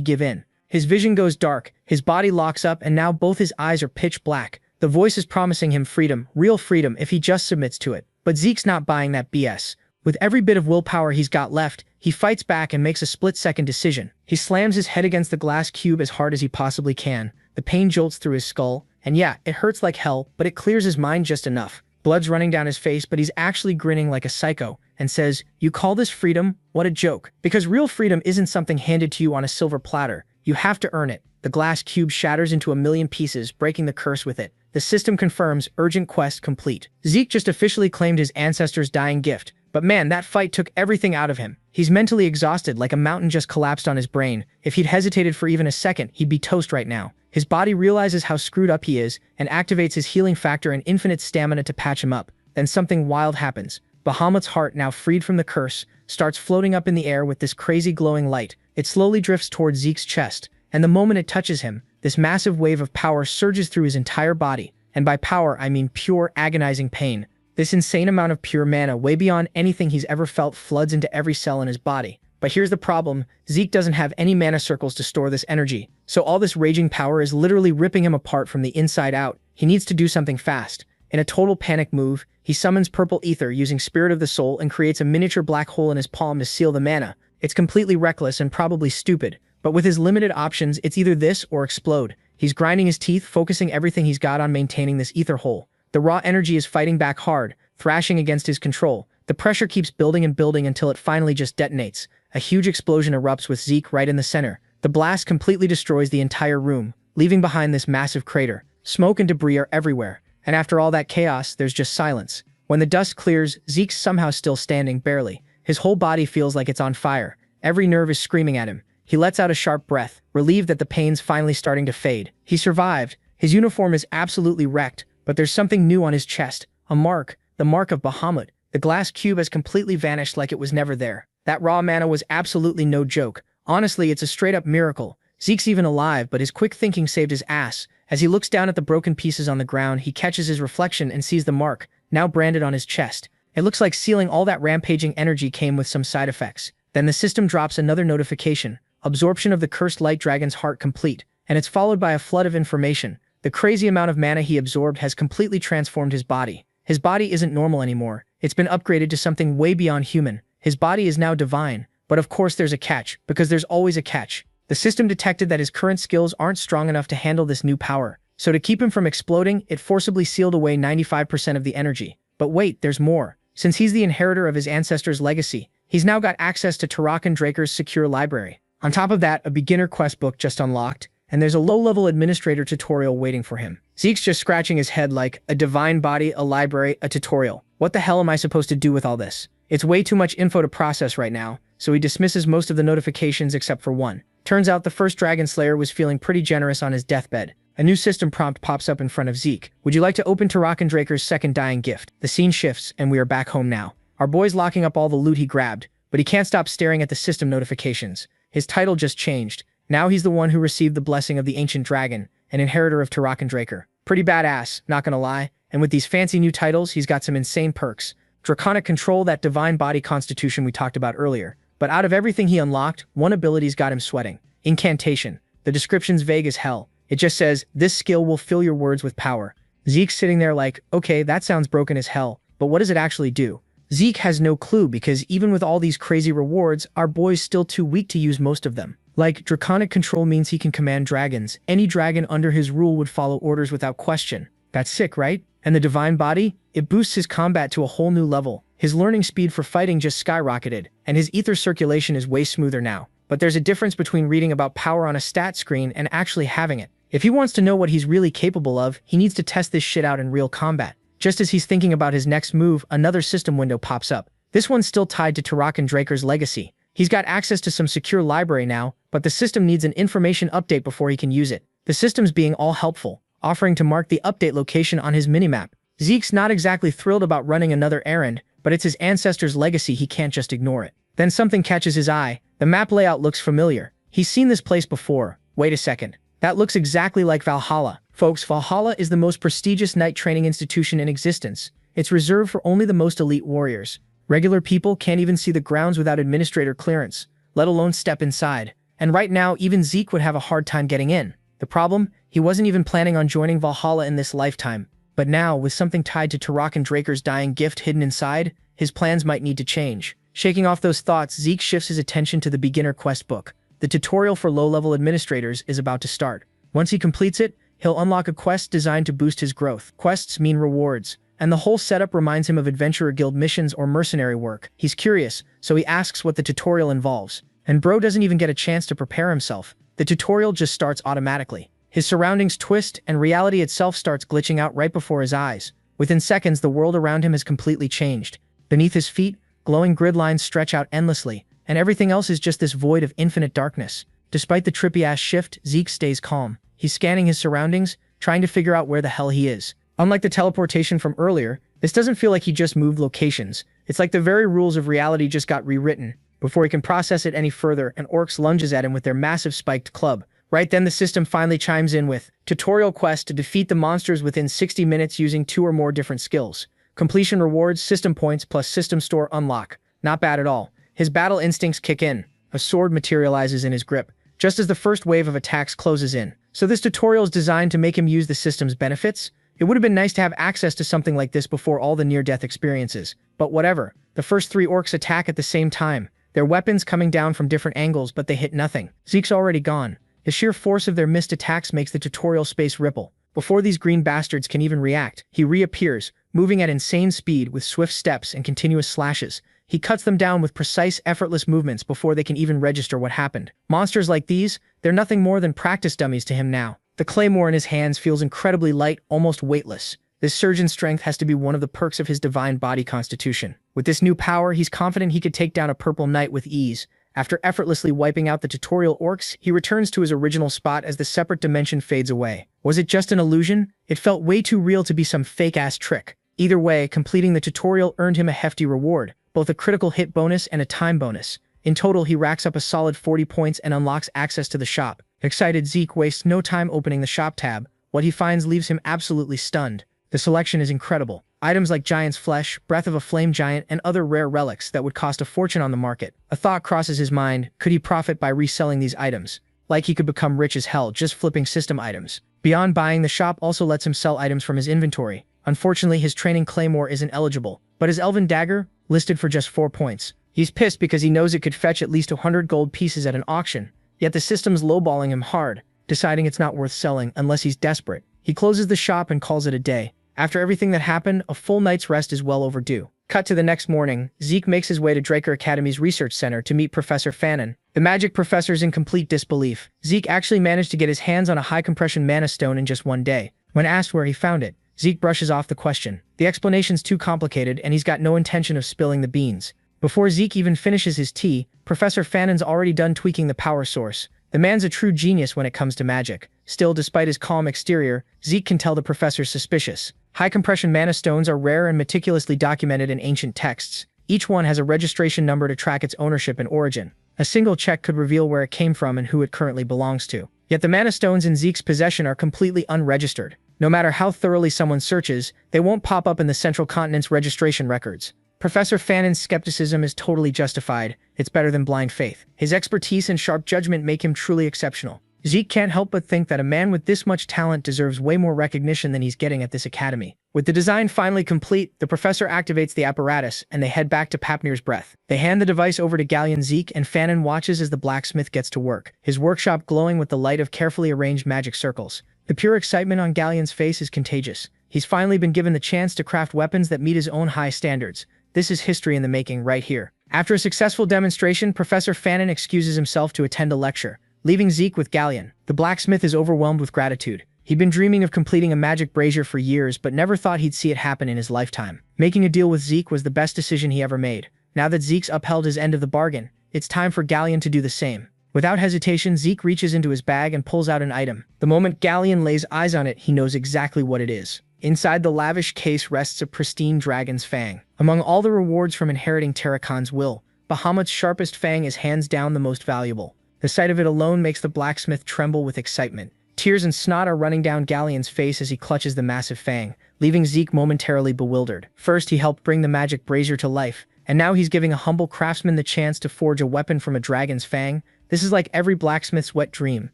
give in. His vision goes dark, his body locks up, and now both his eyes are pitch black. The voice is promising him freedom, real freedom, if he just submits to it. But Zeke's not buying that BS. With every bit of willpower he's got left, he fights back and makes a split-second decision. He slams his head against the glass cube as hard as he possibly can. The pain jolts through his skull, and yeah, it hurts like hell, but it clears his mind just enough. Blood's running down his face, but he's actually grinning like a psycho, and says, you call this freedom? What a joke. Because real freedom isn't something handed to you on a silver platter. You have to earn it. The glass cube shatters into a million pieces, breaking the curse with it. The system confirms urgent quest complete. Zeke just officially claimed his ancestor's dying gift, but man, that fight took everything out of him. He's mentally exhausted, like a mountain just collapsed on his brain. If he'd hesitated for even a second, he'd be toast right now. His body realizes how screwed up he is and activates his healing factor and infinite stamina to patch him up. Then something wild happens. Bahamut's heart, now freed from the curse, starts floating up in the air with this crazy glowing light. It slowly drifts towards Zeke's chest, and the moment it touches him, this massive wave of power surges through his entire body. And by power, I mean pure, agonizing pain. This insane amount of pure mana, way beyond anything he's ever felt, floods into every cell in his body. But here's the problem, Zeke doesn't have any mana circles to store this energy, so all this raging power is literally ripping him apart from the inside out. He needs to do something fast. In a total panic move, he summons purple ether using Spirit of the Soul and creates a miniature black hole in his palm to seal the mana. It's completely reckless and probably stupid, but with his limited options, it's either this or explode. He's grinding his teeth, focusing everything he's got on maintaining this ether hole. The raw energy is fighting back hard, thrashing against his control, The pressure keeps building and building until it finally just detonates. A huge explosion erupts with Zeke right in the center. The blast completely destroys the entire room, leaving behind this massive crater. Smoke and debris are everywhere, and after all that chaos, there's just silence. When the dust clears, Zeke's somehow still standing, barely. His whole body feels like it's on fire. Every nerve is screaming at him. He lets out a sharp breath, relieved that the pain's finally starting to fade. He survived. His uniform is absolutely wrecked, but there's something new on his chest. A mark. The mark of Bahamut. The glass cube has completely vanished like it was never there. That raw mana was absolutely no joke. Honestly, it's a straight-up miracle. Zeke's even alive, but his quick thinking saved his ass. As he looks down at the broken pieces on the ground, he catches his reflection and sees the mark, now branded on his chest. It looks like sealing all that rampaging energy came with some side effects. Then the system drops another notification. Absorption of the cursed light dragon's heart complete. And it's followed by a flood of information. The crazy amount of mana he absorbed has completely transformed his body. His body isn't normal anymore. It's been upgraded to something way beyond human. His body is now divine. But of course there's a catch, because there's always a catch. The system detected that his current skills aren't strong enough to handle this new power. So to keep him from exploding, it forcibly sealed away 95% of the energy. But wait, there's more. Since he's the inheritor of his ancestors' legacy, he's now got access to Tarakan Draker's secure library. On top of that, a beginner quest book just unlocked, and there's a low-level administrator tutorial waiting for him. Zeke's just scratching his head like, a divine body, a library, a tutorial. What the hell am I supposed to do with all this? It's way too much info to process right now, so he dismisses most of the notifications except for one. Turns out the first Dragon Slayer was feeling pretty generous on his deathbed. A new system prompt pops up in front of Zeke. Would you like to open Tarakan Draker's second dying gift? The scene shifts, and we are back home now. Our boy's locking up all the loot he grabbed, but he can't stop staring at the system notifications. His title just changed. Now he's the one who received the blessing of the ancient dragon, an inheritor of Tarakan Draker. Pretty badass, not gonna lie. And with these fancy new titles, he's got some insane perks. Draconic Control, that divine body constitution we talked about earlier. But out of everything he unlocked, one ability's got him sweating. Incantation. The description's vague as hell. It just says, this skill will fill your words with power. Zeke's sitting there like, okay, that sounds broken as hell, but what does it actually do? Zeke has no clue because even with all these crazy rewards, our boy's still too weak to use most of them. Like, Draconic Control means he can command dragons. Any dragon under his rule would follow orders without question. That's sick, right? And the Divine Body? It boosts his combat to a whole new level. His learning speed for fighting just skyrocketed, and his ether circulation is way smoother now. But there's a difference between reading about power on a stat screen and actually having it. If he wants to know what he's really capable of, he needs to test this shit out in real combat. Just as he's thinking about his next move, another system window pops up. This one's still tied to Tarakan Draker's legacy. He's got access to some secure library now, but the system needs an information update before he can use it. The system's being all helpful, offering to mark the update location on his minimap. Zeke's not exactly thrilled about running another errand, but it's his ancestor's legacy, he can't just ignore it. Then something catches his eye. The map layout looks familiar. He's seen this place before. Wait a second. That looks exactly like Valhalla. Folks, Valhalla is the most prestigious knight training institution in existence. It's reserved for only the most elite warriors. Regular people can't even see the grounds without administrator clearance, let alone step inside. And right now, even Zeke would have a hard time getting in. The problem? He wasn't even planning on joining Valhalla in this lifetime. But now, with something tied to Tarakan Draker's dying gift hidden inside, his plans might need to change. Shaking off those thoughts, Zeke shifts his attention to the beginner quest book. The tutorial for low-level administrators is about to start. Once he completes it, he'll unlock a quest designed to boost his growth. Quests mean rewards, and the whole setup reminds him of Adventurer Guild missions or mercenary work. He's curious, so he asks what the tutorial involves. And bro doesn't even get a chance to prepare himself. The tutorial just starts automatically. His surroundings twist, and reality itself starts glitching out right before his eyes. Within seconds, the world around him has completely changed. Beneath his feet, glowing grid lines stretch out endlessly, and everything else is just this void of infinite darkness. Despite the trippy-ass shift, Zeke stays calm. He's scanning his surroundings, trying to figure out where the hell he is. Unlike the teleportation from earlier, this doesn't feel like he just moved locations. It's like the very rules of reality just got rewritten. Before he can process it any further, an orc lunges at him with their massive spiked club. Right then the system finally chimes in with tutorial quest to defeat the monsters within 60 minutes using 2 or more different skills. Completion rewards, system points plus system store unlock. Not bad at all. His battle instincts kick in. A sword materializes in his grip, just as the first wave of attacks closes in. So this tutorial is designed to make him use the system's benefits? It would have been nice to have access to something like this before all the near-death experiences. But whatever. The first 3 orcs attack at the same time. Their weapons coming down from different angles, but they hit nothing. Zeke's already gone. The sheer force of their missed attacks makes the tutorial space ripple. Before these green bastards can even react, he reappears, moving at insane speed with swift steps and continuous slashes. He cuts them down with precise, effortless movements before they can even register what happened. Monsters like these, they're nothing more than practice dummies to him now. The claymore in his hands feels incredibly light, almost weightless. This surge in strength has to be one of the perks of his divine body constitution. With this new power, he's confident he could take down a purple knight with ease. After effortlessly wiping out the tutorial orcs, he returns to his original spot as the separate dimension fades away. Was it just an illusion? It felt way too real to be some fake-ass trick. Either way, completing the tutorial earned him a hefty reward, both a critical hit bonus and a time bonus. In total, he racks up a solid 40 points and unlocks access to the shop. Excited Zeke wastes no time opening the shop tab. What he finds leaves him absolutely stunned. The selection is incredible. Items like Giant's Flesh, Breath of a Flame Giant, and other rare relics that would cost a fortune on the market. A thought crosses his mind: could he profit by reselling these items? Like he could become rich as hell just flipping system items. Beyond buying, the shop also lets him sell items from his inventory. Unfortunately, his training claymore isn't eligible, but his elven dagger, listed for just 4 points. He's pissed because he knows it could fetch at least 100 gold pieces at an auction, yet the system's lowballing him hard, deciding it's not worth selling unless he's desperate. He closes the shop and calls it a day. After everything that happened, a full night's rest is well overdue. Cut to the next morning, Zeke makes his way to Draker Academy's research center to meet Professor Fannin. The magic professor's in complete disbelief. Zeke actually managed to get his hands on a high-compression mana stone in just one day. When asked where he found it, Zeke brushes off the question. The explanation's too complicated and he's got no intention of spilling the beans. Before Zeke even finishes his tea, Professor Fannin's already done tweaking the power source. The man's a true genius when it comes to magic. Still, despite his calm exterior, Zeke can tell the professor's suspicious. High-compression mana stones are rare and meticulously documented in ancient texts. Each one has a registration number to track its ownership and origin. A single check could reveal where it came from and who it currently belongs to. Yet the mana stones in Zeke's possession are completely unregistered. No matter how thoroughly someone searches, they won't pop up in the Central Continent's registration records. Professor Fannin's skepticism is totally justified. It's better than blind faith. His expertise and sharp judgment make him truly exceptional. Zeke can't help but think that a man with this much talent deserves way more recognition than he's getting at this academy. With the design finally complete, the professor activates the apparatus, and they head back to Papnir's Breath. They hand the device over to Galleon Zeke, and Fannin watches as the blacksmith gets to work, his workshop glowing with the light of carefully arranged magic circles. The pure excitement on Galleon's face is contagious. He's finally been given the chance to craft weapons that meet his own high standards. This is history in the making right here. After a successful demonstration, Professor Fannin excuses himself to attend a lecture, leaving Zeke with Galleon. The blacksmith is overwhelmed with gratitude. He'd been dreaming of completing a magic brazier for years, but never thought he'd see it happen in his lifetime. Making a deal with Zeke was the best decision he ever made. Now that Zeke's upheld his end of the bargain, it's time for Galleon to do the same. Without hesitation, Zeke reaches into his bag and pulls out an item. The moment Galleon lays eyes on it, he knows exactly what it is. Inside the lavish case rests a pristine dragon's fang. Among all the rewards from inheriting Tarakan's will, Bahamut's sharpest fang is hands down the most valuable. The sight of it alone makes the blacksmith tremble with excitement. Tears and snot are running down Galleon's face as he clutches the massive fang, leaving Zeke momentarily bewildered. First, he helped bring the magic brazier to life, and now he's giving a humble craftsman the chance to forge a weapon from a dragon's fang. This is like every blacksmith's wet dream.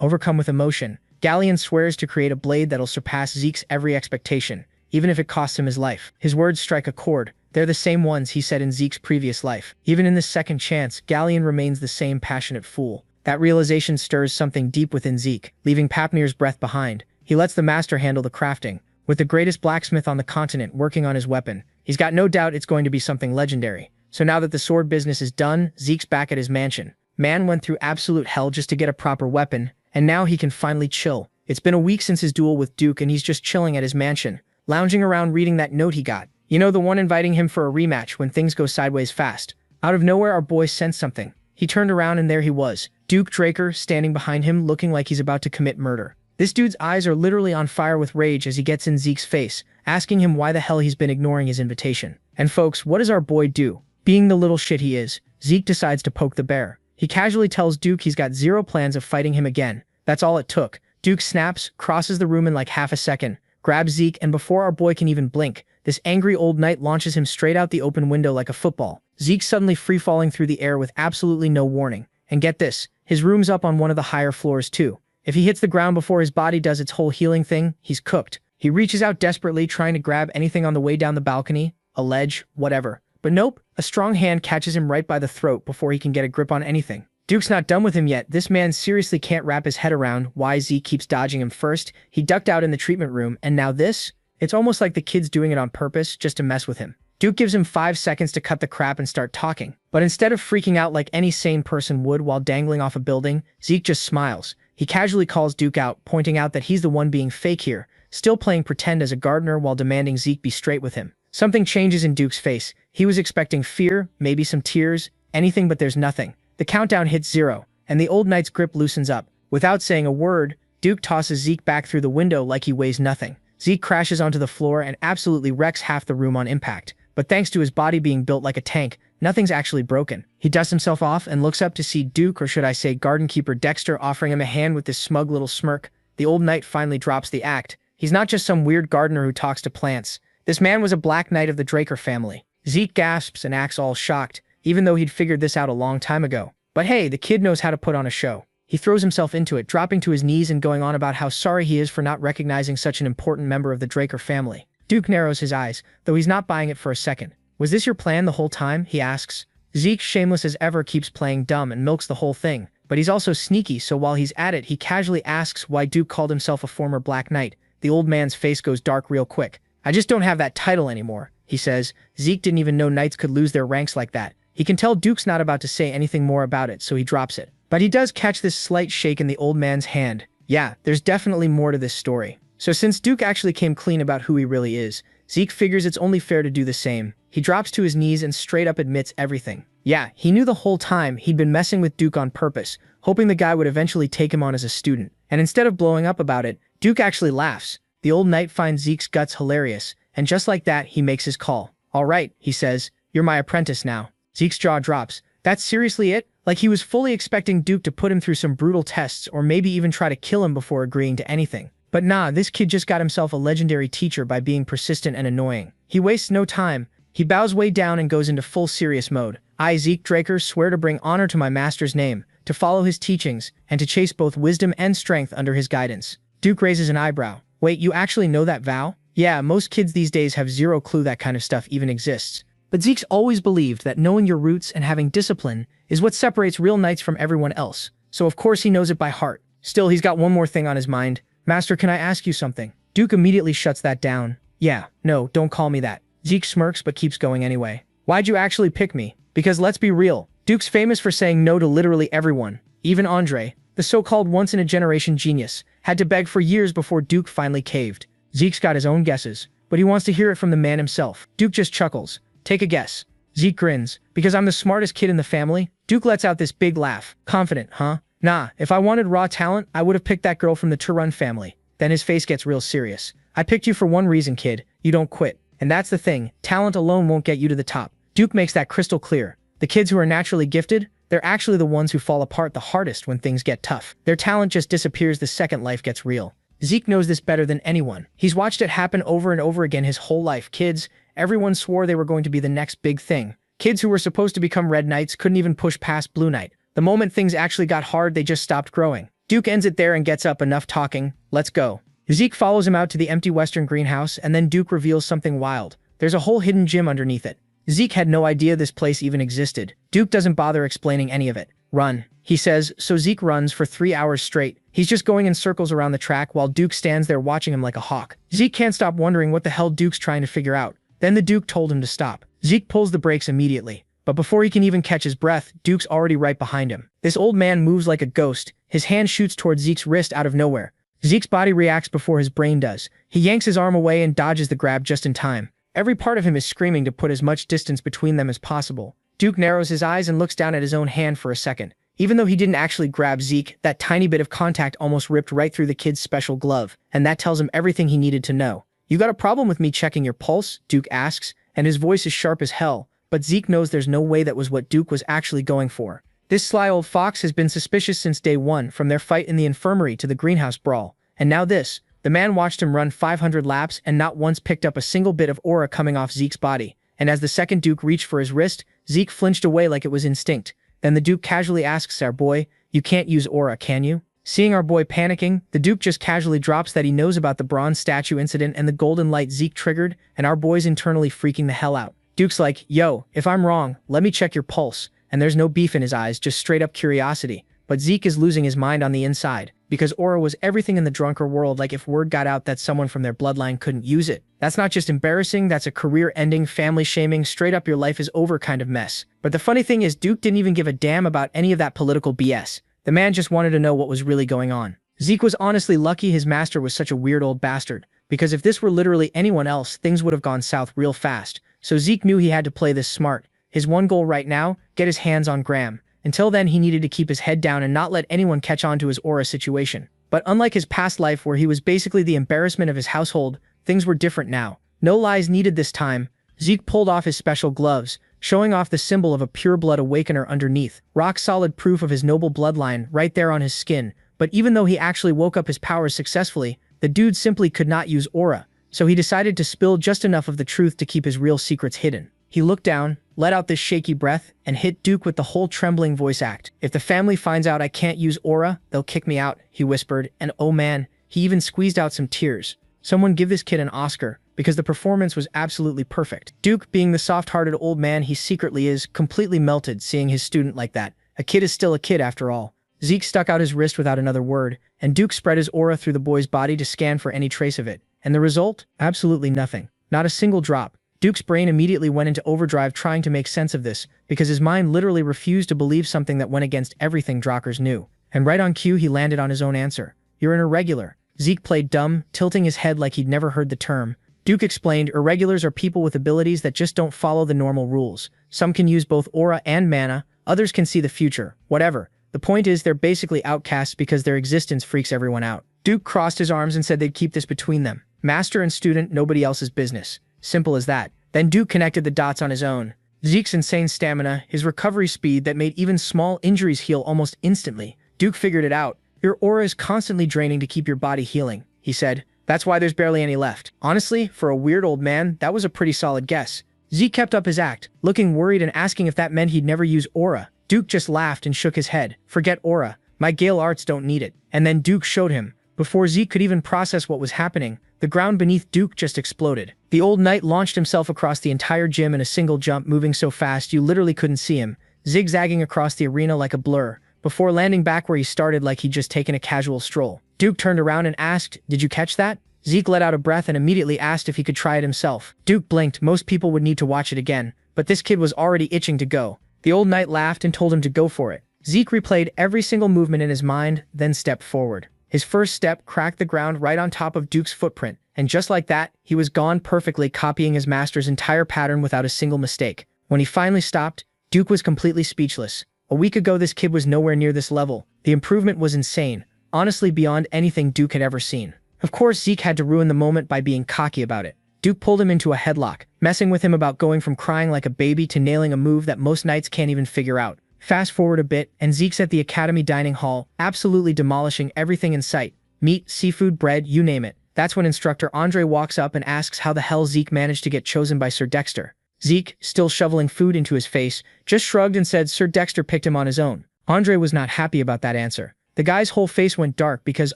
Overcome with emotion, Galleon swears to create a blade that'll surpass Zeke's every expectation, even if it costs him his life. His words strike a chord. They're the same ones he said in Zeke's previous life. Even in this second chance, Galleon remains the same passionate fool. That realization stirs something deep within Zeke, leaving Papnir's Breath behind. He lets the master handle the crafting. With the greatest blacksmith on the continent working on his weapon, he's got no doubt it's going to be something legendary. So now that the sword business is done, Zeke's back at his mansion. Man went through absolute hell just to get a proper weapon, and now he can finally chill. It's been a week since his duel with Duke, and he's just chilling at his mansion, lounging around reading that note he got. You know, the one inviting him for a rematch when things go sideways fast. Out of nowhere, our boy sensed something. He turned around and there he was, Duke Draker, standing behind him looking like he's about to commit murder. This dude's eyes are literally on fire with rage as he gets in Zeke's face, asking him why the hell he's been ignoring his invitation. And folks, what does our boy do? Being the little shit he is, Zeke decides to poke the bear. He casually tells Duke he's got zero plans of fighting him again. That's all it took. Duke snaps, crosses the room in like half a second, grabs Zeke, and before our boy can even blink, this angry old knight launches him straight out the open window like a football. Zeke's suddenly free-falling through the air with absolutely no warning. And get this, his room's up on one of the higher floors too. If he hits the ground before his body does its whole healing thing, he's cooked. He reaches out desperately, trying to grab anything on the way down the balcony, a ledge, whatever. But nope, a strong hand catches him right by the throat before he can get a grip on anything. Duke's not done with him yet. This man seriously can't wrap his head around why Zeke keeps dodging him. First, he ducked out in the treatment room, and now this? It's almost like the kid's doing it on purpose just to mess with him. Duke gives him 5 seconds to cut the crap and start talking. But instead of freaking out like any sane person would while dangling off a building, Zeke just smiles. He casually calls Duke out, pointing out that he's the one being fake here, still playing pretend as a gardener while demanding Zeke be straight with him. Something changes in Duke's face. He was expecting fear, maybe some tears, anything, but there's nothing. The countdown hits 0, and the old knight's grip loosens up. Without saying a word, Duke tosses Zeke back through the window like he weighs nothing. Zeke crashes onto the floor and absolutely wrecks half the room on impact. But thanks to his body being built like a tank, nothing's actually broken. He dusts himself off and looks up to see Duke, or should I say garden keeper Dexter, offering him a hand with this smug little smirk. The old knight finally drops the act. He's not just some weird gardener who talks to plants. This man was a Black Knight of the Regressor family. Zeke gasps and acts all shocked, even though he'd figured this out a long time ago. But hey, the kid knows how to put on a show. He throws himself into it, dropping to his knees and going on about how sorry he is for not recognizing such an important member of the Regressor family. Duke narrows his eyes, though he's not buying it for a second. Was this your plan the whole time? He asks. Zeke, shameless as ever, keeps playing dumb and milks the whole thing, but he's also sneaky, so while he's at it, he casually asks why Duke called himself a former Black Knight. The old man's face goes dark real quick. I just don't have that title anymore, he says. Zeke didn't even know knights could lose their ranks like that. He can tell Duke's not about to say anything more about it, so he drops it. But he does catch this slight shake in the old man's hand. Yeah, there's definitely more to this story. So since Duke actually came clean about who he really is, Zeke figures it's only fair to do the same. He drops to his knees and straight up admits everything. Yeah, he knew the whole time he'd been messing with Duke on purpose, hoping the guy would eventually take him on as a student. And instead of blowing up about it, Duke actually laughs. The old knight finds Zeke's guts hilarious, and just like that, he makes his call. All right, he says, you're my apprentice now. Zeke's jaw drops. That's seriously it? Like he was fully expecting Duke to put him through some brutal tests or maybe even try to kill him before agreeing to anything. But nah, this kid just got himself a legendary teacher by being persistent and annoying. He wastes no time. He bows way down and goes into full serious mode. I, Zeke Regressor, swear to bring honor to my master's name, to follow his teachings, and to chase both wisdom and strength under his guidance. Duke raises an eyebrow. Wait, you actually know that vow? Yeah, most kids these days have zero clue that kind of stuff even exists. But Zeke's always believed that knowing your roots and having discipline is what separates real knights from everyone else. So of course he knows it by heart. Still, he's got one more thing on his mind. Master, can I ask you something? Duke immediately shuts that down. Yeah, no, don't call me that. Zeke smirks but keeps going anyway. Why'd you actually pick me? Because let's be real, Duke's famous for saying no to literally everyone. Even Andre, the so-called once-in-a-generation genius, had to beg for years before Duke finally caved. Zeke's got his own guesses, but he wants to hear it from the man himself. Duke just chuckles. Take a guess. Zeke grins. Because I'm the smartest kid in the family? Duke lets out this big laugh. Confident, huh? Nah, if I wanted raw talent, I would have picked that girl from the Turun family. Then his face gets real serious. I picked you for one reason, kid. You don't quit. And that's the thing. Talent alone won't get you to the top. Duke makes that crystal clear. The kids who are naturally gifted, they're actually the ones who fall apart the hardest when things get tough. Their talent just disappears the second life gets real. Zeke knows this better than anyone. He's watched it happen over and over again his whole life. Kids, everyone swore they were going to be the next big thing. Kids who were supposed to become Red Knights couldn't even push past Blue Knight. The moment things actually got hard, they just stopped growing. Duke ends it there and gets up. Enough talking. Let's go. Zeke follows him out to the empty western greenhouse, and then Duke reveals something wild. There's a whole hidden gym underneath it. Zeke had no idea this place even existed. Duke doesn't bother explaining any of it. Run, he says, so Zeke runs for 3 hours straight. He's just going in circles around the track while Duke stands there watching him like a hawk. Zeke can't stop wondering what the hell Duke's trying to figure out. Then the Duke told him to stop. Zeke pulls the brakes immediately. But before he can even catch his breath, Duke's already right behind him. This old man moves like a ghost. His hand shoots towards Zeke's wrist out of nowhere. Zeke's body reacts before his brain does. He yanks his arm away and dodges the grab just in time. Every part of him is screaming to put as much distance between them as possible. Duke narrows his eyes and looks down at his own hand for a second. Even though he didn't actually grab Zeke, that tiny bit of contact almost ripped right through the kid's special glove, and that tells him everything he needed to know. You got a problem with me checking your pulse? Duke asks, and his voice is sharp as hell, but Zeke knows there's no way that was what Duke was actually going for. This sly old fox has been suspicious since day one, from their fight in the infirmary to the greenhouse brawl. And now this. The man watched him run 500 laps and not once picked up a single bit of aura coming off Zeke's body. And as the second Duke reached for his wrist, Zeke flinched away like it was instinct. Then the Duke casually asks our boy, you can't use aura, can you? Seeing our boy panicking, the Duke just casually drops that he knows about the bronze statue incident and the golden light Zeke triggered, and our boy's internally freaking the hell out. Duke's like, yo, if I'm wrong, let me check your pulse. And there's no beef in his eyes, just straight up curiosity. But Zeke is losing his mind on the inside. because aura was everything in the drunker world. Like if word got out that someone from their bloodline couldn't use it. That's not just embarrassing, that's a career-ending, family-shaming, straight-up your life is over kind of mess. But the funny thing is Duke didn't even give a damn about any of that political BS. The man just wanted to know what was really going on. Zeke was honestly lucky his master was such a weird old bastard, because if this were literally anyone else, things would have gone south real fast. So Zeke knew he had to play this smart. His one goal right now, get his hands on Graham. Until then, he needed to keep his head down and not let anyone catch on to his aura situation. But unlike his past life where he was basically the embarrassment of his household, things were different now. No lies needed this time. Zeke pulled off his special gloves, showing off the symbol of a pure-blood awakener underneath. Rock-solid proof of his noble bloodline right there on his skin. But even though he actually woke up his powers successfully, the dude simply could not use aura. So he decided to spill just enough of the truth to keep his real secrets hidden. He looked down, let out this shaky breath, and hit Duke with the whole trembling voice act. If the family finds out I can't use aura, they'll kick me out, he whispered, and oh man, he even squeezed out some tears. Someone give this kid an Oscar, because the performance was absolutely perfect. Duke, being the soft-hearted old man he secretly is, completely melted seeing his student like that. A kid is still a kid after all. Zeke stuck out his wrist without another word, and Duke spread his aura through the boy's body to scan for any trace of it. And the result? Absolutely nothing. Not a single drop. Duke's brain immediately went into overdrive trying to make sense of this, because his mind literally refused to believe something that went against everything Drakers knew. And right on cue he landed on his own answer. You're an irregular. Zeke played dumb, tilting his head like he'd never heard the term. Duke explained, irregulars are people with abilities that just don't follow the normal rules. Some can use both aura and mana, others can see the future, whatever. The point is they're basically outcasts because their existence freaks everyone out. Duke crossed his arms and said they'd keep this between them. Master and student, nobody else's business. Simple as that. Then Duke connected the dots on his own. Zeke's insane stamina, his recovery speed that made even small injuries heal almost instantly. Duke figured it out. Your aura is constantly draining to keep your body healing, he said. That's why there's barely any left. Honestly, for a weird old man, that was a pretty solid guess. Zeke kept up his act, looking worried and asking if that meant he'd never use aura. Duke just laughed and shook his head. Forget aura. My Gale arts don't need it. And then Duke showed him. Before Zeke could even process what was happening, the ground beneath Duke just exploded. The old knight launched himself across the entire gym in a single jump, moving so fast you literally couldn't see him, zigzagging across the arena like a blur, before landing back where he started like he'd just taken a casual stroll. Duke turned around and asked, "Did you catch that?" Zeke let out a breath and immediately asked if he could try it himself. Duke blinked. Most people would need to watch it again, but this kid was already itching to go. The old knight laughed and told him to go for it. Zeke replayed every single movement in his mind, then stepped forward. His first step cracked the ground right on top of Duke's footprint, and just like that, he was gone, perfectly copying his master's entire pattern without a single mistake. When he finally stopped, Duke was completely speechless. A week ago this kid was nowhere near this level. The improvement was insane, honestly beyond anything Duke had ever seen. Of course, Zeke had to ruin the moment by being cocky about it. Duke pulled him into a headlock, messing with him about going from crying like a baby to nailing a move that most knights can't even figure out. Fast forward a bit, and Zeke's at the Academy dining hall, absolutely demolishing everything in sight. Meat, seafood, bread, you name it. That's when instructor Andre walks up and asks how the hell Zeke managed to get chosen by Sir Dexter. Zeke, still shoveling food into his face, just shrugged and said Sir Dexter picked him on his own. Andre was not happy about that answer. The guy's whole face went dark because,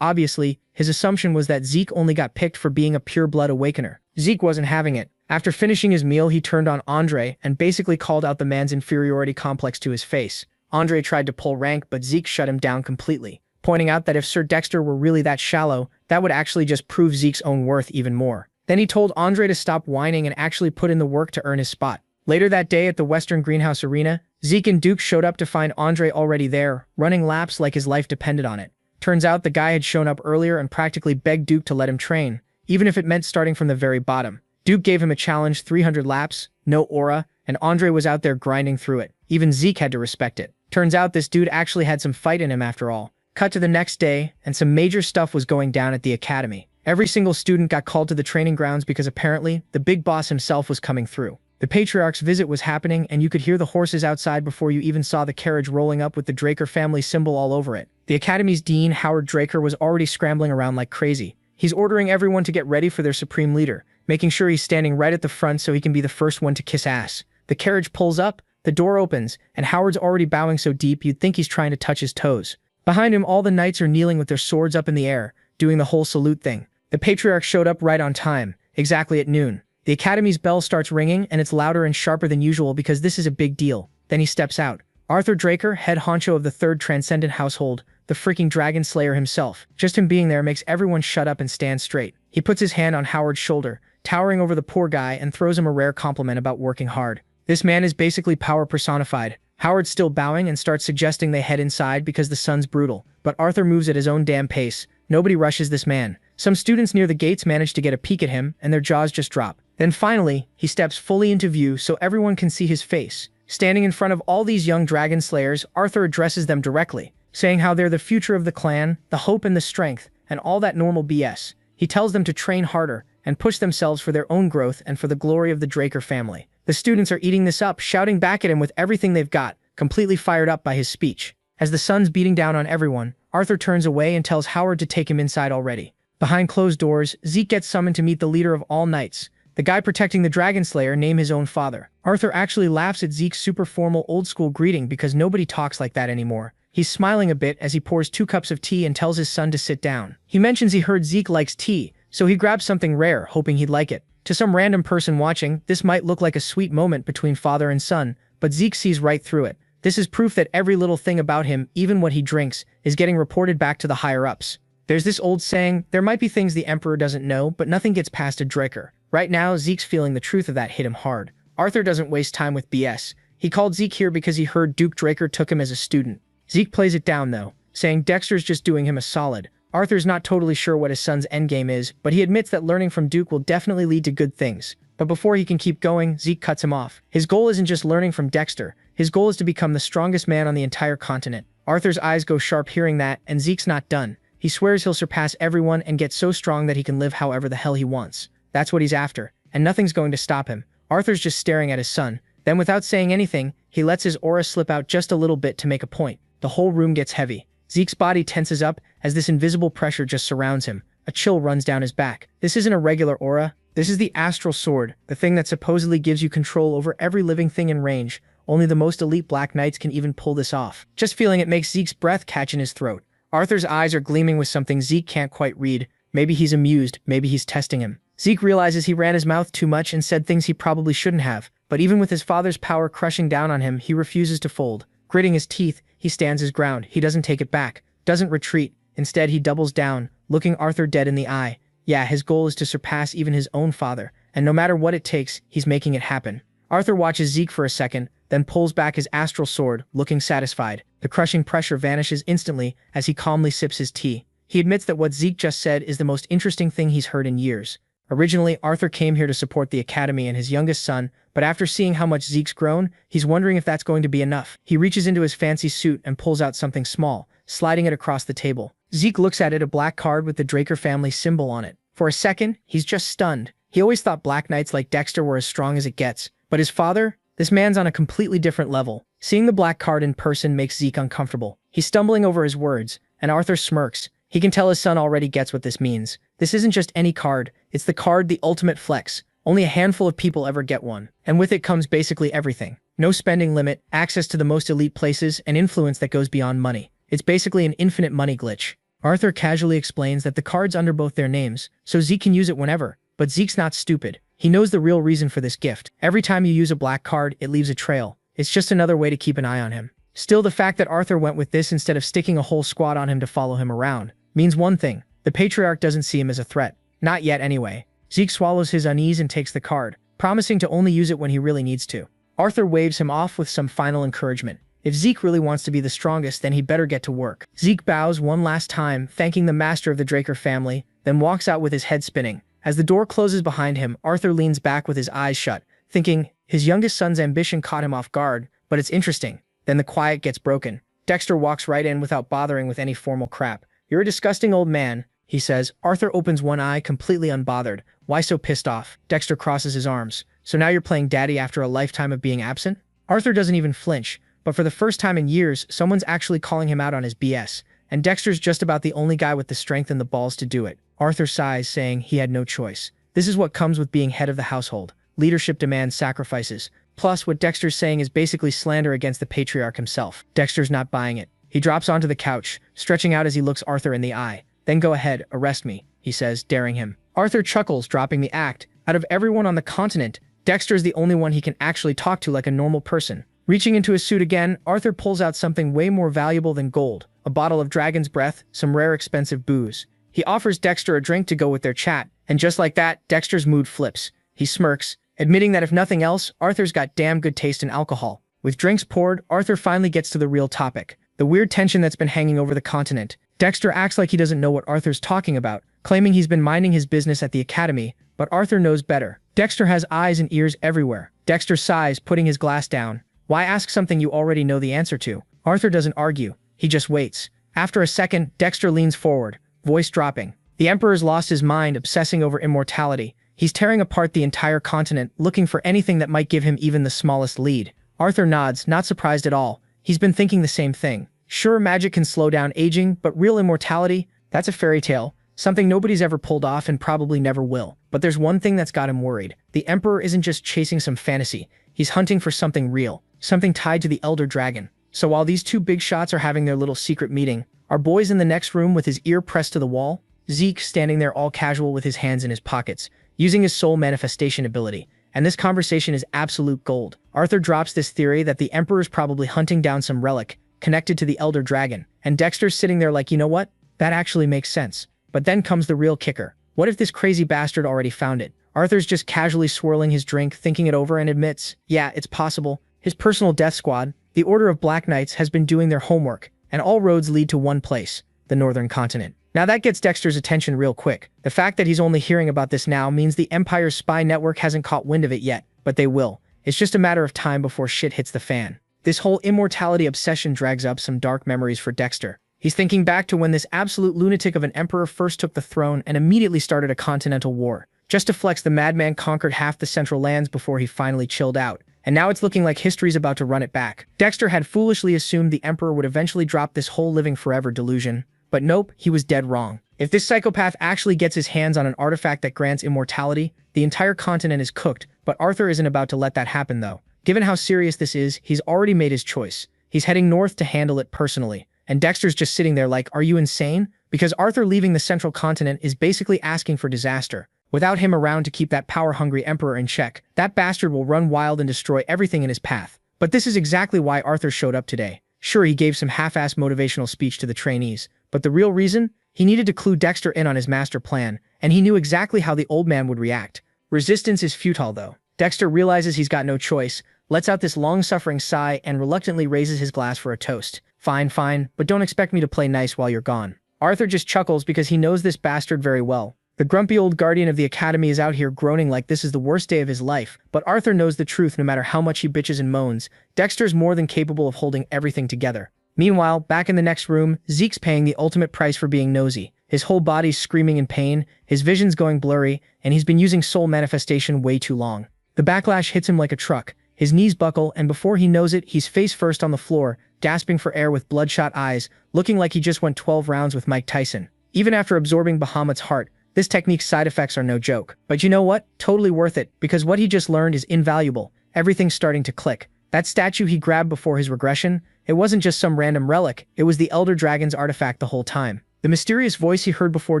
obviously, his assumption was that Zeke only got picked for being a pure-blood awakener. Zeke wasn't having it. After finishing his meal, he turned on Andre and basically called out the man's inferiority complex to his face. Andre tried to pull rank, but Zeke shut him down completely, pointing out that if Sir Dexter were really that shallow, that would actually just prove Zeke's own worth even more. Then he told Andre to stop whining and actually put in the work to earn his spot. Later that day at the Western Greenhouse Arena, Zeke and Duke showed up to find Andre already there, running laps like his life depended on it. Turns out the guy had shown up earlier and practically begged Duke to let him train, even if it meant starting from the very bottom. Duke gave him a challenge, 300 laps, no aura, and Andre was out there grinding through it. Even Zeke had to respect it. Turns out this dude actually had some fight in him after all. Cut to the next day, and some major stuff was going down at the academy. Every single student got called to the training grounds because apparently, the big boss himself was coming through. The Patriarch's visit was happening, and you could hear the horses outside before you even saw the carriage rolling up with the Draker family symbol all over it. The academy's dean, Howard Draker, was already scrambling around like crazy. He's ordering everyone to get ready for their supreme leader, making sure he's standing right at the front so he can be the first one to kiss ass. The carriage pulls up, the door opens, and Howard's already bowing so deep you'd think he's trying to touch his toes. Behind him, all the knights are kneeling with their swords up in the air, doing the whole salute thing. The Patriarch showed up right on time, exactly at noon. The Academy's bell starts ringing, and it's louder and sharper than usual because this is a big deal. Then he steps out. Arthur Draker, head honcho of the third transcendent household, the freaking dragon slayer himself. Just him being there makes everyone shut up and stand straight. He puts his hand on Howard's shoulder, towering over the poor guy, and throws him a rare compliment about working hard. This man is basically power personified. Howard's still bowing and starts suggesting they head inside because the sun's brutal, but Arthur moves at his own damn pace. Nobody rushes this man. Some students near the gates manage to get a peek at him, and their jaws just drop. Then finally, he steps fully into view so everyone can see his face. Standing in front of all these young dragon slayers, Arthur addresses them directly, saying how they're the future of the clan, the hope and the strength, and all that normal BS. He tells them to train harder and push themselves for their own growth and for the glory of the Draker family. The students are eating this up, shouting back at him with everything they've got, completely fired up by his speech. As the sun's beating down on everyone, Arthur turns away and tells Howard to take him inside already. Behind closed doors, Zeke gets summoned to meet the leader of all knights. The guy protecting the Dragon Slayer named his own father. Arthur actually laughs at Zeke's super formal old-school greeting because nobody talks like that anymore. He's smiling a bit as he pours 2 cups of tea and tells his son to sit down. He mentions he heard Zeke likes tea, so he grabs something rare, hoping he'd like it. To some random person watching, this might look like a sweet moment between father and son, but Zeke sees right through it. This is proof that every little thing about him, even what he drinks, is getting reported back to the higher-ups. There's this old saying, there might be things the Emperor doesn't know, but nothing gets past a Draker. Right now, Zeke's feeling the truth of that hit him hard. Arthur doesn't waste time with BS. He called Zeke here because he heard Duke Draker took him as a student. Zeke plays it down though, saying Dexter's just doing him a solid. Arthur's not totally sure what his son's endgame is, but he admits that learning from Duke will definitely lead to good things. But before he can keep going, Zeke cuts him off. His goal isn't just learning from Dexter. His goal is to become the strongest man on the entire continent. Arthur's eyes go sharp hearing that, and Zeke's not done. He swears he'll surpass everyone and get so strong that he can live however the hell he wants. That's what he's after, and nothing's going to stop him. Arthur's just staring at his son. Then without saying anything, he lets his aura slip out just a little bit to make a point. The whole room gets heavy. Zeke's body tenses up as this invisible pressure just surrounds him. A chill runs down his back. This isn't a regular aura. This is the astral sword, the thing that supposedly gives you control over every living thing in range. Only the most elite Black Knights can even pull this off. Just feeling it makes Zeke's breath catch in his throat. Arthur's eyes are gleaming with something Zeke can't quite read. Maybe he's amused, maybe he's testing him. Zeke realizes he ran his mouth too much and said things he probably shouldn't have, but even with his father's power crushing down on him, he refuses to fold. Gritting his teeth, he stands his ground. He doesn't take it back, doesn't retreat. Instead, he doubles down, looking Arthur dead in the eye. Yeah, his goal is to surpass even his own father, and no matter what it takes, he's making it happen. Arthur watches Zeke for a second, then pulls back his astral sword, looking satisfied. The crushing pressure vanishes instantly as he calmly sips his tea. He admits that what Zeke just said is the most interesting thing he's heard in years. Originally, Arthur came here to support the academy and his youngest son, but after seeing how much Zeke's grown, he's wondering if that's going to be enough. He reaches into his fancy suit and pulls out something small, sliding it across the table. Zeke looks at it, a black card with the Draker family symbol on it. For a second, he's just stunned. He always thought Black Knights like Dexter were as strong as it gets, but his father? This man's on a completely different level. Seeing the black card in person makes Zeke uncomfortable. He's stumbling over his words, and Arthur smirks. He can tell his son already gets what this means. This isn't just any card, it's the card, the ultimate flex. Only a handful of people ever get one. And with it comes basically everything. No spending limit, access to the most elite places, and influence that goes beyond money. It's basically an infinite money glitch. Arthur casually explains that the card's under both their names, so Zeke can use it whenever. But Zeke's not stupid. He knows the real reason for this gift. Every time you use a black card, it leaves a trail. It's just another way to keep an eye on him. Still, the fact that Arthur went with this instead of sticking a whole squad on him to follow him around means one thing. The Patriarch doesn't see him as a threat. Not yet anyway. Zeke swallows his unease and takes the card, promising to only use it when he really needs to. Arthur waves him off with some final encouragement. If Zeke really wants to be the strongest, then he'd better get to work. Zeke bows one last time, thanking the master of the Draker family, then walks out with his head spinning. As the door closes behind him, Arthur leans back with his eyes shut, thinking his youngest son's ambition caught him off guard, but it's interesting. Then the quiet gets broken. Dexter walks right in without bothering with any formal crap. "You're a disgusting old man," he says. Arthur opens one eye, completely unbothered. Why so pissed off? Dexter crosses his arms. "So now you're playing daddy after a lifetime of being absent?" Arthur doesn't even flinch, but for the first time in years, someone's actually calling him out on his BS, and Dexter's just about the only guy with the strength and the balls to do it. Arthur sighs, saying he had no choice. This is what comes with being head of the household. Leadership demands sacrifices. Plus, what Dexter's saying is basically slander against the Patriarch himself. Dexter's not buying it. He drops onto the couch, stretching out as he looks Arthur in the eye. "Then go ahead, arrest me," he says, daring him. Arthur chuckles, dropping the act. Out of everyone on the continent, Dexter is the only one he can actually talk to like a normal person. Reaching into his suit again, Arthur pulls out something way more valuable than gold, a bottle of dragon's breath, some rare expensive booze. He offers Dexter a drink to go with their chat, and just like that, Dexter's mood flips. He smirks, admitting that if nothing else, Arthur's got damn good taste in alcohol. With drinks poured, Arthur finally gets to the real topic, the weird tension that's been hanging over the continent. Dexter acts like he doesn't know what Arthur's talking about, claiming he's been minding his business at the academy, but Arthur knows better. Dexter has eyes and ears everywhere. Dexter sighs, putting his glass down. Why ask something you already know the answer to? Arthur doesn't argue. He just waits. After a second, Dexter leans forward, voice dropping. The Emperor's lost his mind, obsessing over immortality. He's tearing apart the entire continent, looking for anything that might give him even the smallest lead. Arthur nods, not surprised at all. He's been thinking the same thing. Sure, magic can slow down aging, but real immortality? That's a fairy tale. Something nobody's ever pulled off and probably never will. But there's one thing that's got him worried. The Emperor isn't just chasing some fantasy. He's hunting for something real, something tied to the Elder Dragon. So while these two big shots are having their little secret meeting, our boy's in the next room with his ear pressed to the wall. Zeke standing there all casual with his hands in his pockets, using his soul manifestation ability. And this conversation is absolute gold. Arthur drops this theory that the Emperor's probably hunting down some relic connected to the Elder Dragon. And Dexter's sitting there like, you know what? That actually makes sense. But then comes the real kicker. What if this crazy bastard already found it? Arthur's just casually swirling his drink, thinking it over, and admits, yeah, it's possible. His personal death squad, the Order of Black Knights, has been doing their homework, and all roads lead to one place, the Northern Continent. Now that gets Dexter's attention real quick. The fact that he's only hearing about this now means the Empire's spy network hasn't caught wind of it yet, but they will. It's just a matter of time before shit hits the fan. This whole immortality obsession drags up some dark memories for Dexter. He's thinking back to when this absolute lunatic of an emperor first took the throne and immediately started a continental war. Just to flex, the madman conquered half the central lands before he finally chilled out. And now it's looking like history's about to run it back. Dexter had foolishly assumed the emperor would eventually drop this whole living forever delusion. But nope, he was dead wrong. If this psychopath actually gets his hands on an artifact that grants immortality, the entire continent is cooked. But Arthur isn't about to let that happen though. Given how serious this is, he's already made his choice. He's heading north to handle it personally. And Dexter's just sitting there like, are you insane? Because Arthur leaving the central continent is basically asking for disaster. Without him around to keep that power-hungry emperor in check, that bastard will run wild and destroy everything in his path. But this is exactly why Arthur showed up today. Sure, he gave some half-assed motivational speech to the trainees, but the real reason? He needed to clue Dexter in on his master plan, and he knew exactly how the old man would react. Resistance is futile though. Dexter realizes he's got no choice, lets out this long-suffering sigh, and reluctantly raises his glass for a toast. Fine, but don't expect me to play nice while you're gone. Arthur just chuckles because he knows this bastard very well. The grumpy old guardian of the academy is out here groaning like this is the worst day of his life, but Arthur knows the truth no matter how much he bitches and moans. Dexter's more than capable of holding everything together. Meanwhile, back in the next room, Zeke's paying the ultimate price for being nosy. His whole body's screaming in pain, his vision's going blurry, and he's been using soul manifestation way too long. The backlash hits him like a truck. His knees buckle, and before he knows it, he's face first on the floor, gasping for air with bloodshot eyes, looking like he just went 12 rounds with Mike Tyson. Even after absorbing Bahamut's heart, this technique's side effects are no joke. But you know what? Totally worth it, because what he just learned is invaluable. Everything's starting to click. That statue he grabbed before his regression, it wasn't just some random relic, it was the Elder Dragon's artifact the whole time. The mysterious voice he heard before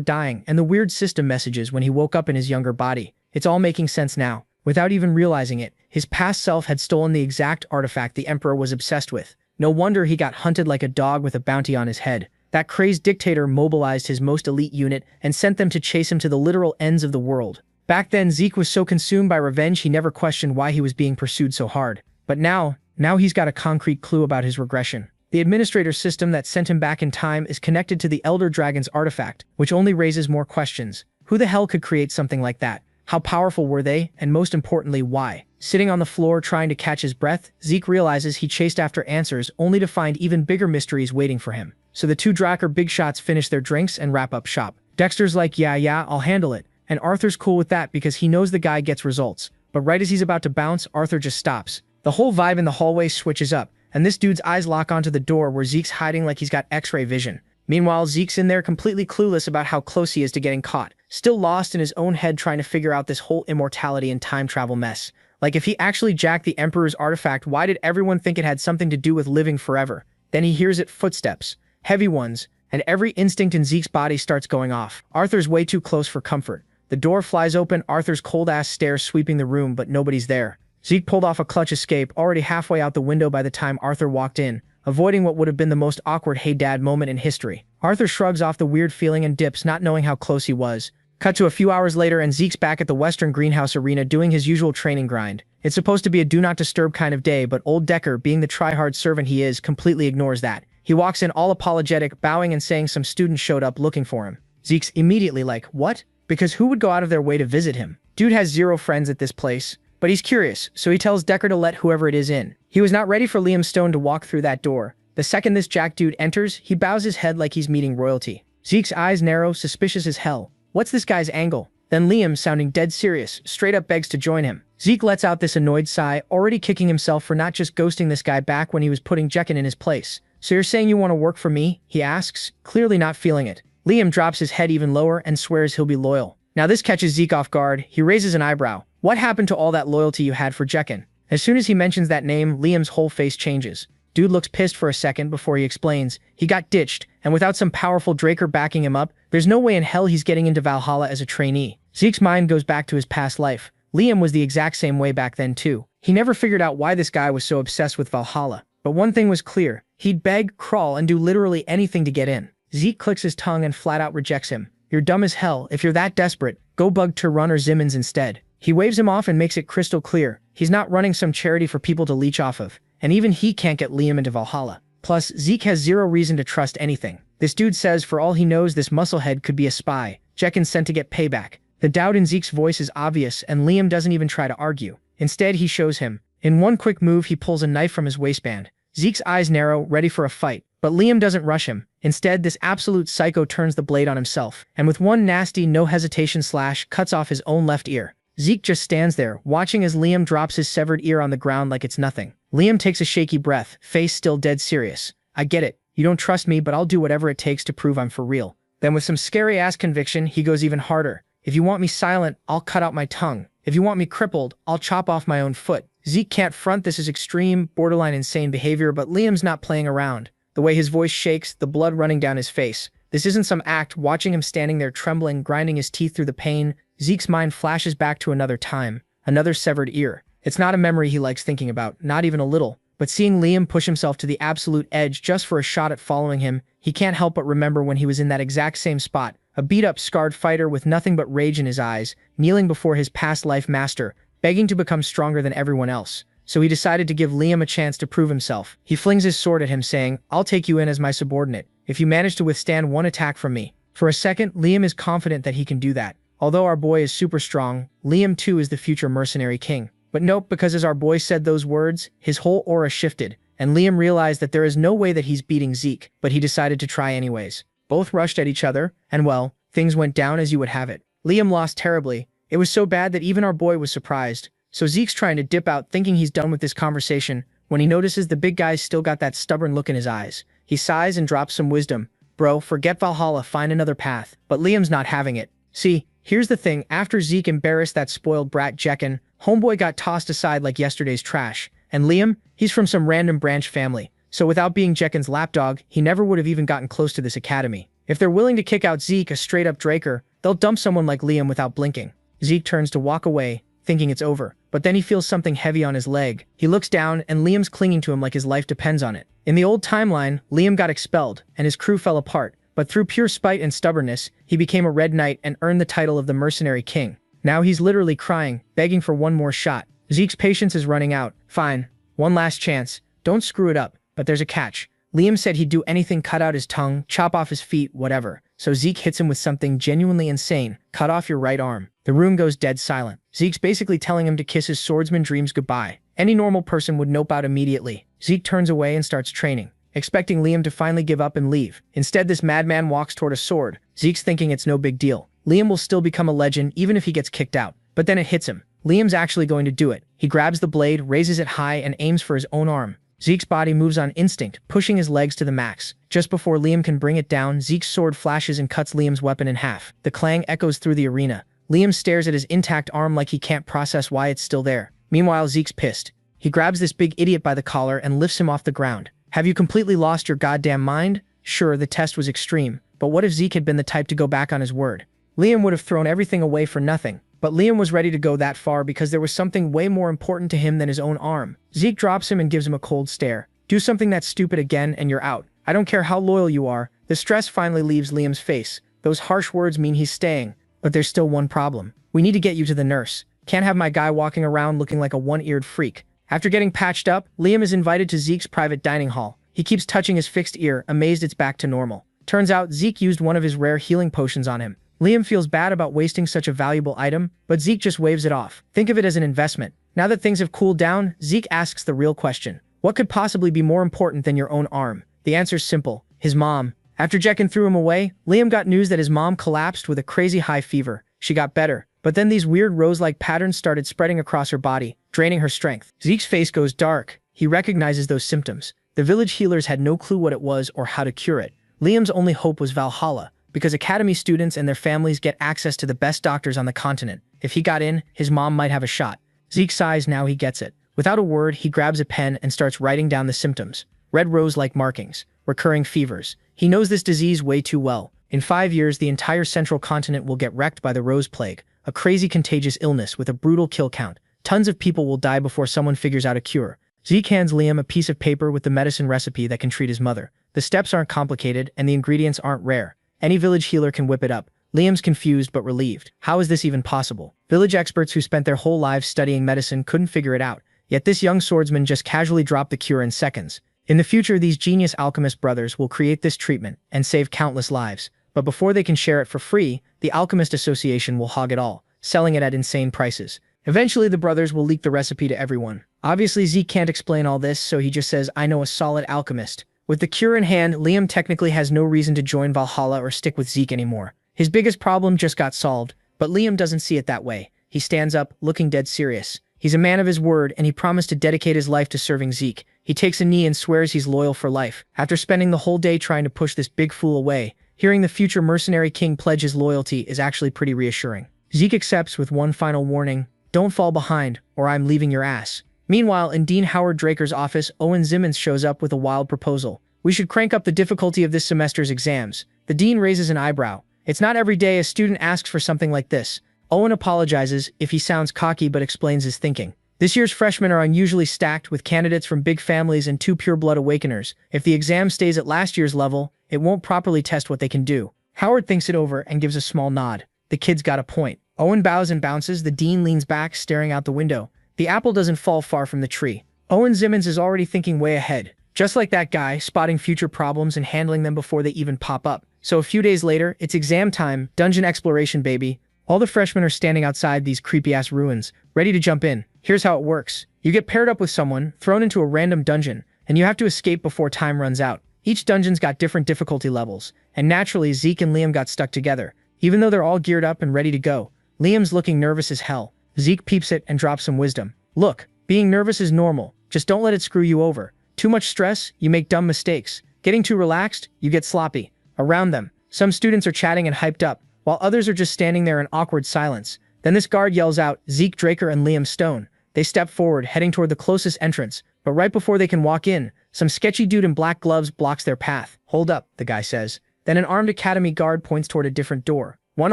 dying, and the weird system messages when he woke up in his younger body. It's all making sense now. Without even realizing it, his past self had stolen the exact artifact the Emperor was obsessed with. No wonder he got hunted like a dog with a bounty on his head. That crazed dictator mobilized his most elite unit and sent them to chase him to the literal ends of the world. Back then, Zeke was so consumed by revenge he never questioned why he was being pursued so hard. But now he's got a concrete clue about his regression. The administrator system that sent him back in time is connected to the Elder Dragon's artifact, which only raises more questions. Who the hell could create something like that? How powerful were they, and most importantly, why? Sitting on the floor trying to catch his breath, Zeke realizes he chased after answers only to find even bigger mysteries waiting for him. So the two Drakkar big shots finish their drinks and wrap up shop. Dexter's like, yeah, I'll handle it. And Arthur's cool with that because he knows the guy gets results. But right as he's about to bounce, Arthur just stops. The whole vibe in the hallway switches up, and this dude's eyes lock onto the door where Zeke's hiding like he's got X-ray vision. Meanwhile, Zeke's in there completely clueless about how close he is to getting caught, still lost in his own head trying to figure out this whole immortality and time travel mess. Like if he actually jacked the Emperor's artifact, why did everyone think it had something to do with living forever? Then he hears it, footsteps, heavy ones, and every instinct in Zeke's body starts going off. Arthur's way too close for comfort. The door flies open, Arthur's cold-ass stare sweeping the room, but nobody's there. Zeke pulled off a clutch escape, already halfway out the window by the time Arthur walked in, avoiding what would have been the most awkward "hey dad" moment in history. Arthur shrugs off the weird feeling and dips, not knowing how close he was. Cut to a few hours later and Zeke's back at the Western Greenhouse Arena doing his usual training grind. It's supposed to be a do-not-disturb kind of day, but old Decker, being the try-hard servant he is, completely ignores that. He walks in all apologetic, bowing and saying some students showed up looking for him. Zeke's immediately like, what? Because who would go out of their way to visit him? Dude has zero friends at this place. But he's curious, so he tells Decker to let whoever it is in. He was not ready for Liam Stone to walk through that door. The second this Jack dude enters, he bows his head like he's meeting royalty. Zeke's eyes narrow, suspicious as hell. What's this guy's angle? Then Liam, sounding dead serious, straight up begs to join him. Zeke lets out this annoyed sigh, already kicking himself for not just ghosting this guy back when he was putting Jekken in his place. So you're saying you want to work for me? He asks, clearly not feeling it. Liam drops his head even lower and swears he'll be loyal. Now this catches Zeke off guard. He raises an eyebrow. What happened to all that loyalty you had for Jekken? As soon as he mentions that name, Liam's whole face changes. Dude looks pissed for a second before he explains. He got ditched, and without some powerful Draker backing him up, there's no way in hell he's getting into Valhalla as a trainee. Zeke's mind goes back to his past life. Liam was the exact same way back then too. He never figured out why this guy was so obsessed with Valhalla. But one thing was clear. He'd beg, crawl, and do literally anything to get in. Zeke clicks his tongue and flat out rejects him. You're dumb as hell. If you're that desperate, go bug Turun or Zimmons instead. He waves him off and makes it crystal clear. He's not running some charity for people to leech off of. And even he can't get Liam into Valhalla. Plus, Zeke has zero reason to trust anything. This dude says for all he knows this musclehead could be a spy. Jekken sent to get payback. The doubt in Zeke's voice is obvious and Liam doesn't even try to argue. Instead, he shows him. In one quick move, he pulls a knife from his waistband. Zeke's eyes narrow, ready for a fight. But Liam doesn't rush him. Instead, this absolute psycho turns the blade on himself. And with one nasty, no hesitation slash, cuts off his own left ear. Zeke just stands there, watching as Liam drops his severed ear on the ground like it's nothing. Liam takes a shaky breath, face still dead serious. I get it. You don't trust me, but I'll do whatever it takes to prove I'm for real. Then with some scary-ass conviction, he goes even harder. If you want me silent, I'll cut out my tongue. If you want me crippled, I'll chop off my own foot. Zeke can't front this as extreme, borderline insane behavior, but Liam's not playing around. The way his voice shakes, the blood running down his face. This isn't some act. Watching him standing there trembling, grinding his teeth through the pain, Zeke's mind flashes back to another time, another severed ear. It's not a memory he likes thinking about, not even a little. But seeing Liam push himself to the absolute edge just for a shot at following him, he can't help but remember when he was in that exact same spot, a beat-up, scarred fighter with nothing but rage in his eyes, kneeling before his past life master, begging to become stronger than everyone else. So he decided to give Liam a chance to prove himself. He flings his sword at him saying, I'll take you in as my subordinate, if you manage to withstand one attack from me. For a second, Liam is confident that he can do that. Although our boy is super strong, Liam too is the future mercenary king. But nope, because as our boy said those words, his whole aura shifted, and Liam realized that there is no way that he's beating Zeke, but he decided to try anyways. Both rushed at each other, and well, things went down as you would have it. Liam lost terribly. It was so bad that even our boy was surprised. So Zeke's trying to dip out, thinking he's done with this conversation, when he notices the big guy's still got that stubborn look in his eyes. He sighs and drops some wisdom. Bro, forget Valhalla, find another path. But Liam's not having it. See, here's the thing, after Zeke embarrassed that spoiled brat Jekken, homeboy got tossed aside like yesterday's trash. And Liam, he's from some random branch family. So without being Jekken's lapdog, he never would have even gotten close to this academy. If they're willing to kick out Zeke, a straight-up Draker, they'll dump someone like Liam without blinking. Zeke turns to walk away, thinking it's over. But then he feels something heavy on his leg. He looks down, and Liam's clinging to him like his life depends on it. In the old timeline, Liam got expelled, and his crew fell apart. But through pure spite and stubbornness, he became a Red Knight and earned the title of the Mercenary King. Now he's literally crying, begging for one more shot. Zeke's patience is running out. Fine. One last chance. Don't screw it up. But there's a catch. Liam said he'd do anything, cut out his tongue, chop off his feet, whatever. So Zeke hits him with something genuinely insane. Cut off your right arm. The room goes dead silent. Zeke's basically telling him to kiss his swordsman dreams goodbye. Any normal person would nope out immediately. Zeke turns away and starts training, expecting Liam to finally give up and leave. Instead, this madman walks toward a sword. Zeke's thinking it's no big deal. Liam will still become a legend even if he gets kicked out. But then it hits him. Liam's actually going to do it. He grabs the blade, raises it high, and aims for his own arm. Zeke's body moves on instinct, pushing his legs to the max. Just before Liam can bring it down, Zeke's sword flashes and cuts Liam's weapon in half. The clang echoes through the arena. Liam stares at his intact arm like he can't process why it's still there. Meanwhile, Zeke's pissed. He grabs this big idiot by the collar and lifts him off the ground. Have you completely lost your goddamn mind? Sure, the test was extreme, but what if Zeke had been the type to go back on his word? Liam would have thrown everything away for nothing. But Liam was ready to go that far because there was something way more important to him than his own arm. Zeke drops him and gives him a cold stare. Do something that's stupid again and you're out. I don't care how loyal you are. The stress finally leaves Liam's face. Those harsh words mean he's staying. But there's still one problem. We need to get you to the nurse. Can't have my guy walking around looking like a one-eared freak. After getting patched up, Liam is invited to Zeke's private dining hall. He keeps touching his fixed ear, amazed it's back to normal. Turns out Zeke used one of his rare healing potions on him. Liam feels bad about wasting such a valuable item, but Zeke just waves it off. Think of it as an investment. Now that things have cooled down, Zeke asks the real question. What could possibly be more important than your own arm? The answer's simple. His mom. After Jekken threw him away, Liam got news that his mom collapsed with a crazy high fever. She got better, but then these weird rose-like patterns started spreading across her body, draining her strength. Zeke's face goes dark. He recognizes those symptoms. The village healers had no clue what it was or how to cure it. Liam's only hope was Valhalla, because academy students and their families get access to the best doctors on the continent. If he got in, his mom might have a shot. Zeke sighs now he gets it. Without a word, he grabs a pen and starts writing down the symptoms. Red rose-like markings, recurring fevers. He knows this disease way too well. In 5 years, the entire central continent will get wrecked by the rose plague, a crazy contagious illness with a brutal kill count. Tons of people will die before someone figures out a cure. Zeke hands Liam a piece of paper with the medicine recipe that can treat his mother. The steps aren't complicated and the ingredients aren't rare. Any village healer can whip it up. Liam's confused but relieved. How is this even possible? Village experts who spent their whole lives studying medicine couldn't figure it out. Yet this young swordsman just casually dropped the cure in seconds. In the future, these genius alchemist brothers will create this treatment and save countless lives. But before they can share it for free, the Alchemist Association will hog it all, selling it at insane prices. Eventually, the brothers will leak the recipe to everyone. Obviously, Zeke can't explain all this, so he just says, I know a solid alchemist. With the cure in hand, Liam technically has no reason to join Valhalla or stick with Zeke anymore. His biggest problem just got solved, but Liam doesn't see it that way. He stands up, looking dead serious. He's a man of his word, and he promised to dedicate his life to serving Zeke. He takes a knee and swears he's loyal for life. After spending the whole day trying to push this big fool away, hearing the future mercenary king pledge his loyalty is actually pretty reassuring. Zeke accepts with one final warning, don't fall behind, or I'm leaving your ass. Meanwhile, in Dean Howard Draker's office, Owen Zimmons shows up with a wild proposal. We should crank up the difficulty of this semester's exams. The dean raises an eyebrow. It's not every day a student asks for something like this. Owen apologizes if he sounds cocky but explains his thinking. This year's freshmen are unusually stacked with candidates from big families and 2 pure-blood awakeners. If the exam stays at last year's level, it won't properly test what they can do. Howard thinks it over and gives a small nod. The kid's got a point. Owen bows and bounces. The dean leans back, staring out the window. The apple doesn't fall far from the tree. Owen Zimmons is already thinking way ahead. Just like that guy, spotting future problems and handling them before they even pop up. So a few days later, it's exam time, dungeon exploration baby. All the freshmen are standing outside these creepy-ass ruins, ready to jump in. Here's how it works. You get paired up with someone, thrown into a random dungeon, and you have to escape before time runs out. Each dungeon's got different difficulty levels, and naturally Zeke and Liam got stuck together. Even though they're all geared up and ready to go, Liam's looking nervous as hell. Zeke peeps it and drops some wisdom. Look, being nervous is normal. Just don't let it screw you over. Too much stress, you make dumb mistakes. Getting too relaxed, you get sloppy. Around them, some students are chatting and hyped up, while others are just standing there in awkward silence. Then this guard yells out, Zeke Draker and Liam Stone. They step forward, heading toward the closest entrance, but right before they can walk in, some sketchy dude in black gloves blocks their path. Hold up, the guy says. Then an armed academy guard points toward a different door, one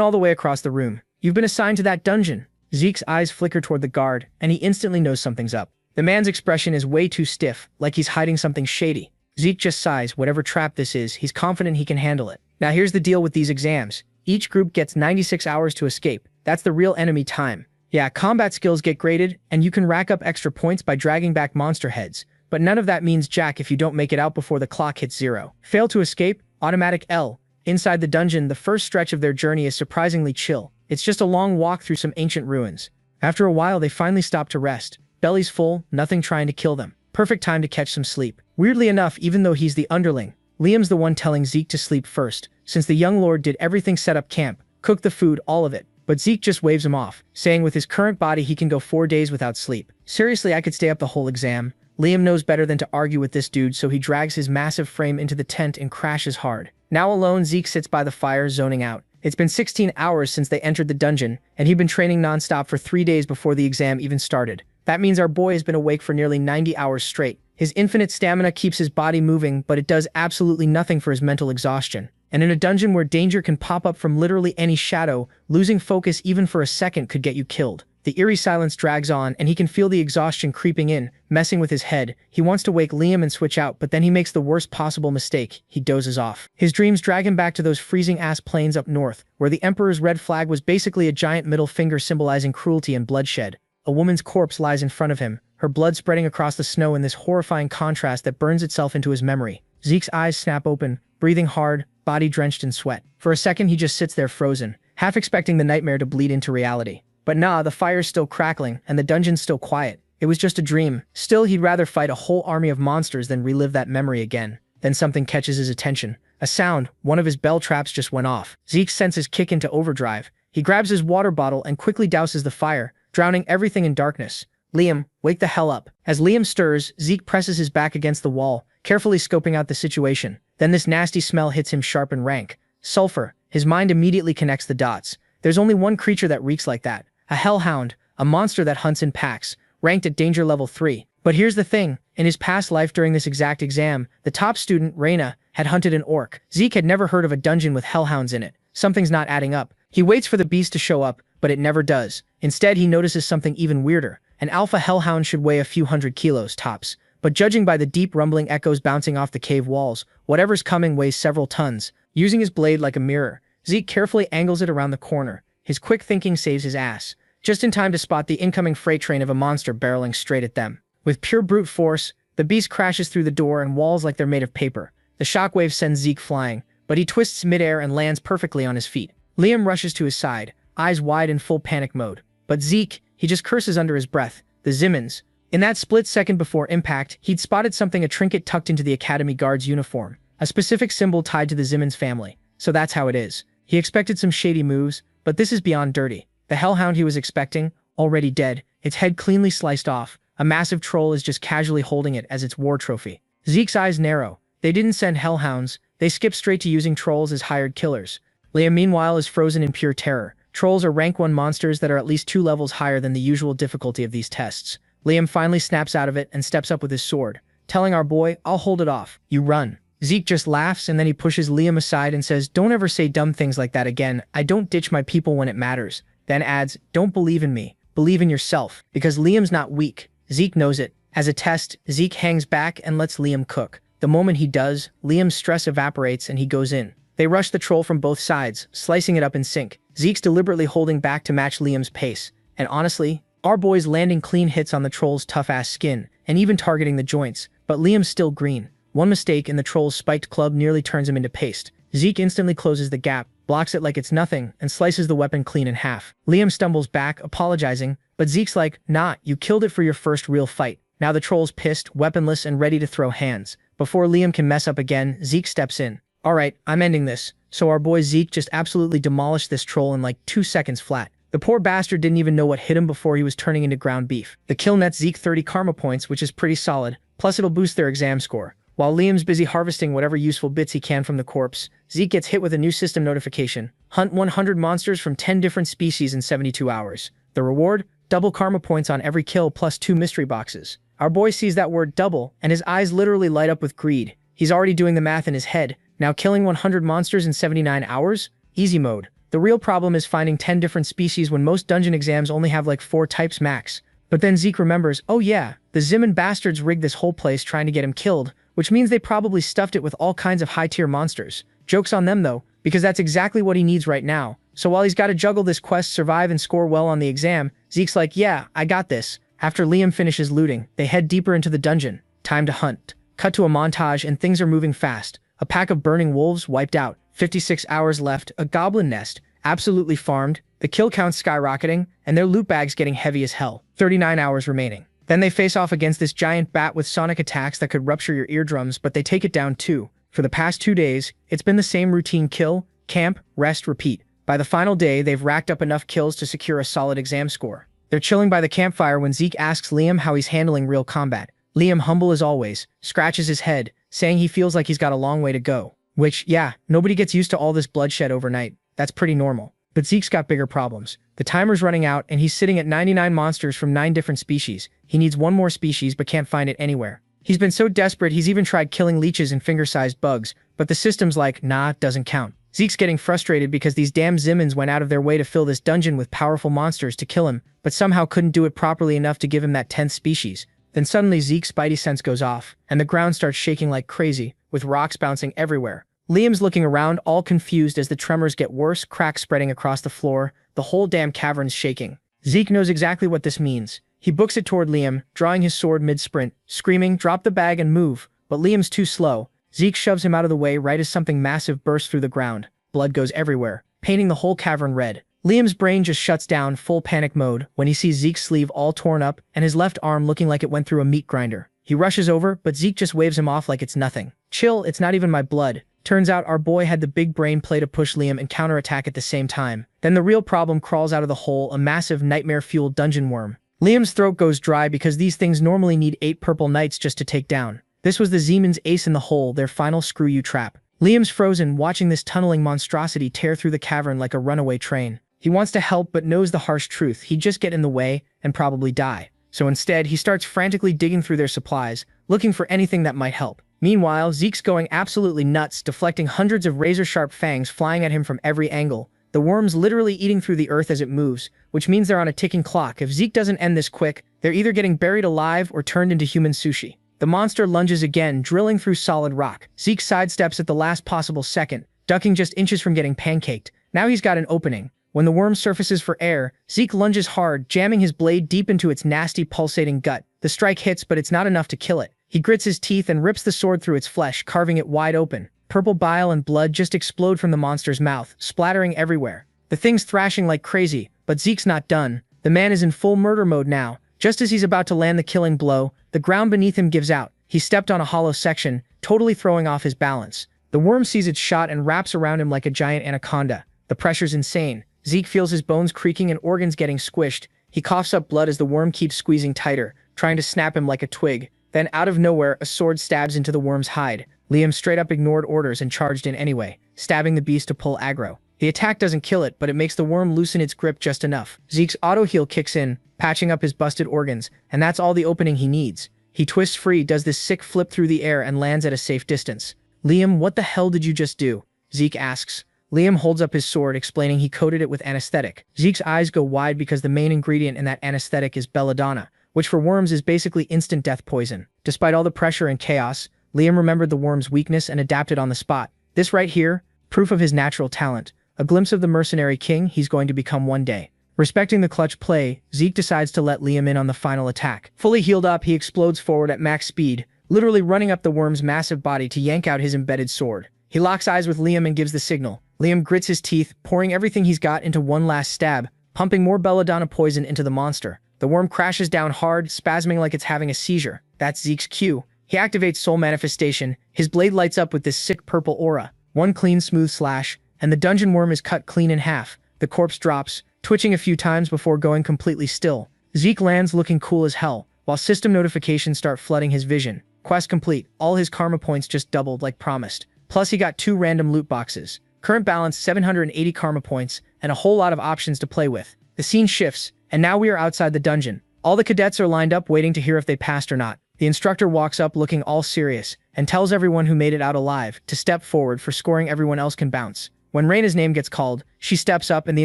all the way across the room. You've been assigned to that dungeon. Zeke's eyes flicker toward the guard, and he instantly knows something's up. The man's expression is way too stiff, like he's hiding something shady. Zeke just sighs. Whatever trap this is, he's confident he can handle it. Now here's the deal with these exams. Each group gets 96 hours to escape. That's the real enemy time. Yeah, combat skills get graded, and you can rack up extra points by dragging back monster heads. But none of that means jack if you don't make it out before the clock hits 0. Fail to escape? Automatic L. Inside the dungeon, the first stretch of their journey is surprisingly chill. It's just a long walk through some ancient ruins. After a while, they finally stop to rest. Bellies full, nothing trying to kill them. Perfect time to catch some sleep. Weirdly enough, even though he's the underling, Liam's the one telling Zeke to sleep first, since the young lord did everything, set up camp, cook the food, all of it. But Zeke just waves him off, saying with his current body he can go 4 days without sleep. Seriously, I could stay up the whole exam. Liam knows better than to argue with this dude, so he drags his massive frame into the tent and crashes hard. Now alone, Zeke sits by the fire, zoning out. It's been 16 hours since they entered the dungeon, and he'd been training non-stop for 3 days before the exam even started. That means our boy has been awake for nearly 90 hours straight. His infinite stamina keeps his body moving, but it does absolutely nothing for his mental exhaustion. And in a dungeon where danger can pop up from literally any shadow, losing focus even for a second could get you killed. The eerie silence drags on, and he can feel the exhaustion creeping in, messing with his head. He wants to wake Liam and switch out, but then he makes the worst possible mistake. He dozes off. His dreams drag him back to those freezing-ass plains up north, where the Emperor's red flag was basically a giant middle finger symbolizing cruelty and bloodshed. A woman's corpse lies in front of him, her blood spreading across the snow in this horrifying contrast that burns itself into his memory. Zeke's eyes snap open, breathing hard, body drenched in sweat. For a second, he just sits there frozen, half expecting the nightmare to bleed into reality. But nah, the fire's still crackling, and the dungeon's still quiet. It was just a dream. Still, he'd rather fight a whole army of monsters than relive that memory again. Then something catches his attention. A sound. One of his bell traps just went off. Zeke's senses kick into overdrive. He grabs his water bottle and quickly douses the fire, drowning everything in darkness. Liam, wake the hell up. As Liam stirs, Zeke presses his back against the wall, carefully scoping out the situation. Then this nasty smell hits him sharp and rank. Sulfur. His mind immediately connects the dots. There's only one creature that reeks like that. A hellhound, a monster that hunts in packs, ranked at danger level 3. But here's the thing, in his past life during this exact exam, the top student, Reina, had hunted an orc. Zeke had never heard of a dungeon with hellhounds in it. Something's not adding up. He waits for the beast to show up, but it never does. Instead, he notices something even weirder. An alpha hellhound should weigh a few hundred kilos tops. But judging by the deep rumbling echoes bouncing off the cave walls, whatever's coming weighs several tons. Using his blade like a mirror, Zeke carefully angles it around the corner. His quick thinking saves his ass, just in time to spot the incoming freight train of a monster barreling straight at them. With pure brute force, the beast crashes through the door and walls like they're made of paper. The shockwave sends Zeke flying, but he twists midair and lands perfectly on his feet. Liam rushes to his side, eyes wide in full panic mode. But Zeke, he just curses under his breath. The Zimmons. In that split second before impact, he'd spotted something, a trinket tucked into the Academy Guard's uniform. A specific symbol tied to the Zimmons family. So that's how it is. He expected some shady moves, but this is beyond dirty. The hellhound he was expecting, already dead, its head cleanly sliced off. A massive troll is just casually holding it as its war trophy. Zeke's eyes narrow. They didn't send hellhounds, they skipped straight to using trolls as hired killers. Liam meanwhile is frozen in pure terror. Trolls are rank 1 monsters that are at least 2 levels higher than the usual difficulty of these tests. Liam finally snaps out of it and steps up with his sword, telling our boy, "I'll hold it off. You run." Zeke just laughs and then he pushes Liam aside and says, "Don't ever say dumb things like that again. I don't ditch my people when it matters." Then adds, "Don't believe in me. Believe in yourself." Because Liam's not weak. Zeke knows it. As a test, Zeke hangs back and lets Liam cook. The moment he does, Liam's stress evaporates and he goes in. They rush the troll from both sides, slicing it up in sync. Zeke's deliberately holding back to match Liam's pace. And honestly, our boy's landing clean hits on the troll's tough-ass skin, and even targeting the joints. But Liam's still green. One mistake and the troll's spiked club nearly turns him into paste. Zeke instantly closes the gap, blocks it like it's nothing, and slices the weapon clean in half. Liam stumbles back, apologizing, but Zeke's like, "Nah, you killed it for your first real fight." Now the troll's pissed, weaponless, and ready to throw hands. Before Liam can mess up again, Zeke steps in. "Alright, I'm ending this." So our boy Zeke just absolutely demolished this troll in like 2 seconds flat. The poor bastard didn't even know what hit him before he was turning into ground beef. The kill nets Zeke 30 karma points, which is pretty solid, plus it'll boost their exam score. While Liam's busy harvesting whatever useful bits he can from the corpse, Zeke gets hit with a new system notification. Hunt 100 monsters from 10 different species in 72 hours. The reward? Double karma points on every kill plus 2 mystery boxes. Our boy sees that word double, and his eyes literally light up with greed. He's already doing the math in his head. Now killing 100 monsters in 79 hours? Easy mode. The real problem is finding 10 different species when most dungeon exams only have like 4 types max. But then Zeke remembers, oh yeah, the Zimmon bastards rigged this whole place trying to get him killed, which means they probably stuffed it with all kinds of high-tier monsters. Joke's on them though, because that's exactly what he needs right now. So while he's got to juggle this quest, survive, and score well on the exam, Zeke's like, yeah, I got this. After Liam finishes looting, they head deeper into the dungeon. Time to hunt. Cut to a montage and things are moving fast. A pack of burning wolves wiped out. 56 hours left. A goblin nest. Absolutely farmed. The kill count's skyrocketing, and their loot bags getting heavy as hell. 39 hours remaining. Then they face off against this giant bat with sonic attacks that could rupture your eardrums, but they take it down too. For the past 2 days, it's been the same routine: kill, camp, rest, repeat. By the final day, they've racked up enough kills to secure a solid exam score. They're chilling by the campfire when Zeke asks Liam how he's handling real combat. Liam, humble as always, scratches his head, saying he feels like he's got a long way to go. Which, yeah, nobody gets used to all this bloodshed overnight. That's pretty normal. But Zeke's got bigger problems. The timer's running out, and he's sitting at 99 monsters from 9 different species. He needs one more species, but can't find it anywhere. He's been so desperate he's even tried killing leeches and finger-sized bugs, but the system's like, nah, doesn't count. Zeke's getting frustrated because these damn Zimmons went out of their way to fill this dungeon with powerful monsters to kill him, but somehow couldn't do it properly enough to give him that 10th species. Then suddenly Zeke's spidey sense goes off, and the ground starts shaking like crazy, with rocks bouncing everywhere. Liam's looking around, all confused as the tremors get worse, cracks spreading across the floor, the whole damn cavern's shaking. Zeke knows exactly what this means. He books it toward Liam, drawing his sword mid-sprint, screaming, "Drop the bag and move," but Liam's too slow. Zeke shoves him out of the way right as something massive bursts through the ground. Blood goes everywhere, painting the whole cavern red. Liam's brain just shuts down, full panic mode, when he sees Zeke's sleeve all torn up and his left arm looking like it went through a meat grinder. He rushes over, but Zeke just waves him off like it's nothing. "Chill, it's not even my blood." Turns out our boy had the big brain play to push Liam and counterattack at the same time. Then the real problem crawls out of the hole, a massive nightmare-fueled dungeon worm. Liam's throat goes dry because these things normally need 8 purple knights just to take down. This was the Zeman's ace in the hole, their final screw-you trap. Liam's frozen, watching this tunneling monstrosity tear through the cavern like a runaway train. He wants to help but knows the harsh truth. He'd just get in the way and probably die. So instead, he starts frantically digging through their supplies, looking for anything that might help. Meanwhile, Zeke's going absolutely nuts, deflecting hundreds of razor-sharp fangs flying at him from every angle. The worm's literally eating through the earth as it moves, which means they're on a ticking clock. If Zeke doesn't end this quick, they're either getting buried alive or turned into human sushi. The monster lunges again, drilling through solid rock. Zeke sidesteps at the last possible second, ducking just inches from getting pancaked. Now he's got an opening. When the worm surfaces for air, Zeke lunges hard, jamming his blade deep into its nasty, pulsating gut. The strike hits, but it's not enough to kill it. He grits his teeth and rips the sword through its flesh, carving it wide open. Purple bile and blood just explode from the monster's mouth, splattering everywhere. The thing's thrashing like crazy, but Zeke's not done. The man is in full murder mode now. Just as he's about to land the killing blow, the ground beneath him gives out. He stepped on a hollow section, totally throwing off his balance. The worm sees its shot and wraps around him like a giant anaconda. The pressure's insane. Zeke feels his bones creaking and organs getting squished. He coughs up blood as the worm keeps squeezing tighter, trying to snap him like a twig. Then, out of nowhere, a sword stabs into the worm's hide. Liam straight up ignored orders and charged in anyway, stabbing the beast to pull aggro. The attack doesn't kill it, but it makes the worm loosen its grip just enough. Zeke's auto-heal kicks in, patching up his busted organs, and that's all the opening he needs. He twists free, does this sick flip through the air, and lands at a safe distance. "Liam, what the hell did you just do?" Zeke asks. Liam holds up his sword, explaining he coated it with anesthetic. Zeke's eyes go wide because the main ingredient in that anesthetic is belladonna, which for worms is basically instant death poison. Despite all the pressure and chaos, Liam remembered the worm's weakness and adapted on the spot. This right here, proof of his natural talent. A glimpse of the mercenary king he's going to become one day. Respecting the clutch play, Zeke decides to let Liam in on the final attack. Fully healed up, he explodes forward at max speed, literally running up the worm's massive body to yank out his embedded sword. He locks eyes with Liam and gives the signal. Liam grits his teeth, pouring everything he's got into one last stab, pumping more belladonna poison into the monster. The worm crashes down hard, spasming like it's having a seizure. That's Zeke's cue. He activates Soul Manifestation. His blade lights up with this sick purple aura. One clean, smooth slash, and the dungeon worm is cut clean in half. The corpse drops, twitching a few times before going completely still. Zeke lands looking cool as hell, while system notifications start flooding his vision. Quest complete. All his karma points just doubled like promised. Plus he got 2 random loot boxes. Current balance 780 karma points, and a whole lot of options to play with. The scene shifts, and now we are outside the dungeon. All the cadets are lined up waiting to hear if they passed or not. The instructor walks up looking all serious, and tells everyone who made it out alive to step forward for scoring everyone else can bounce. When Reina's name gets called, she steps up and the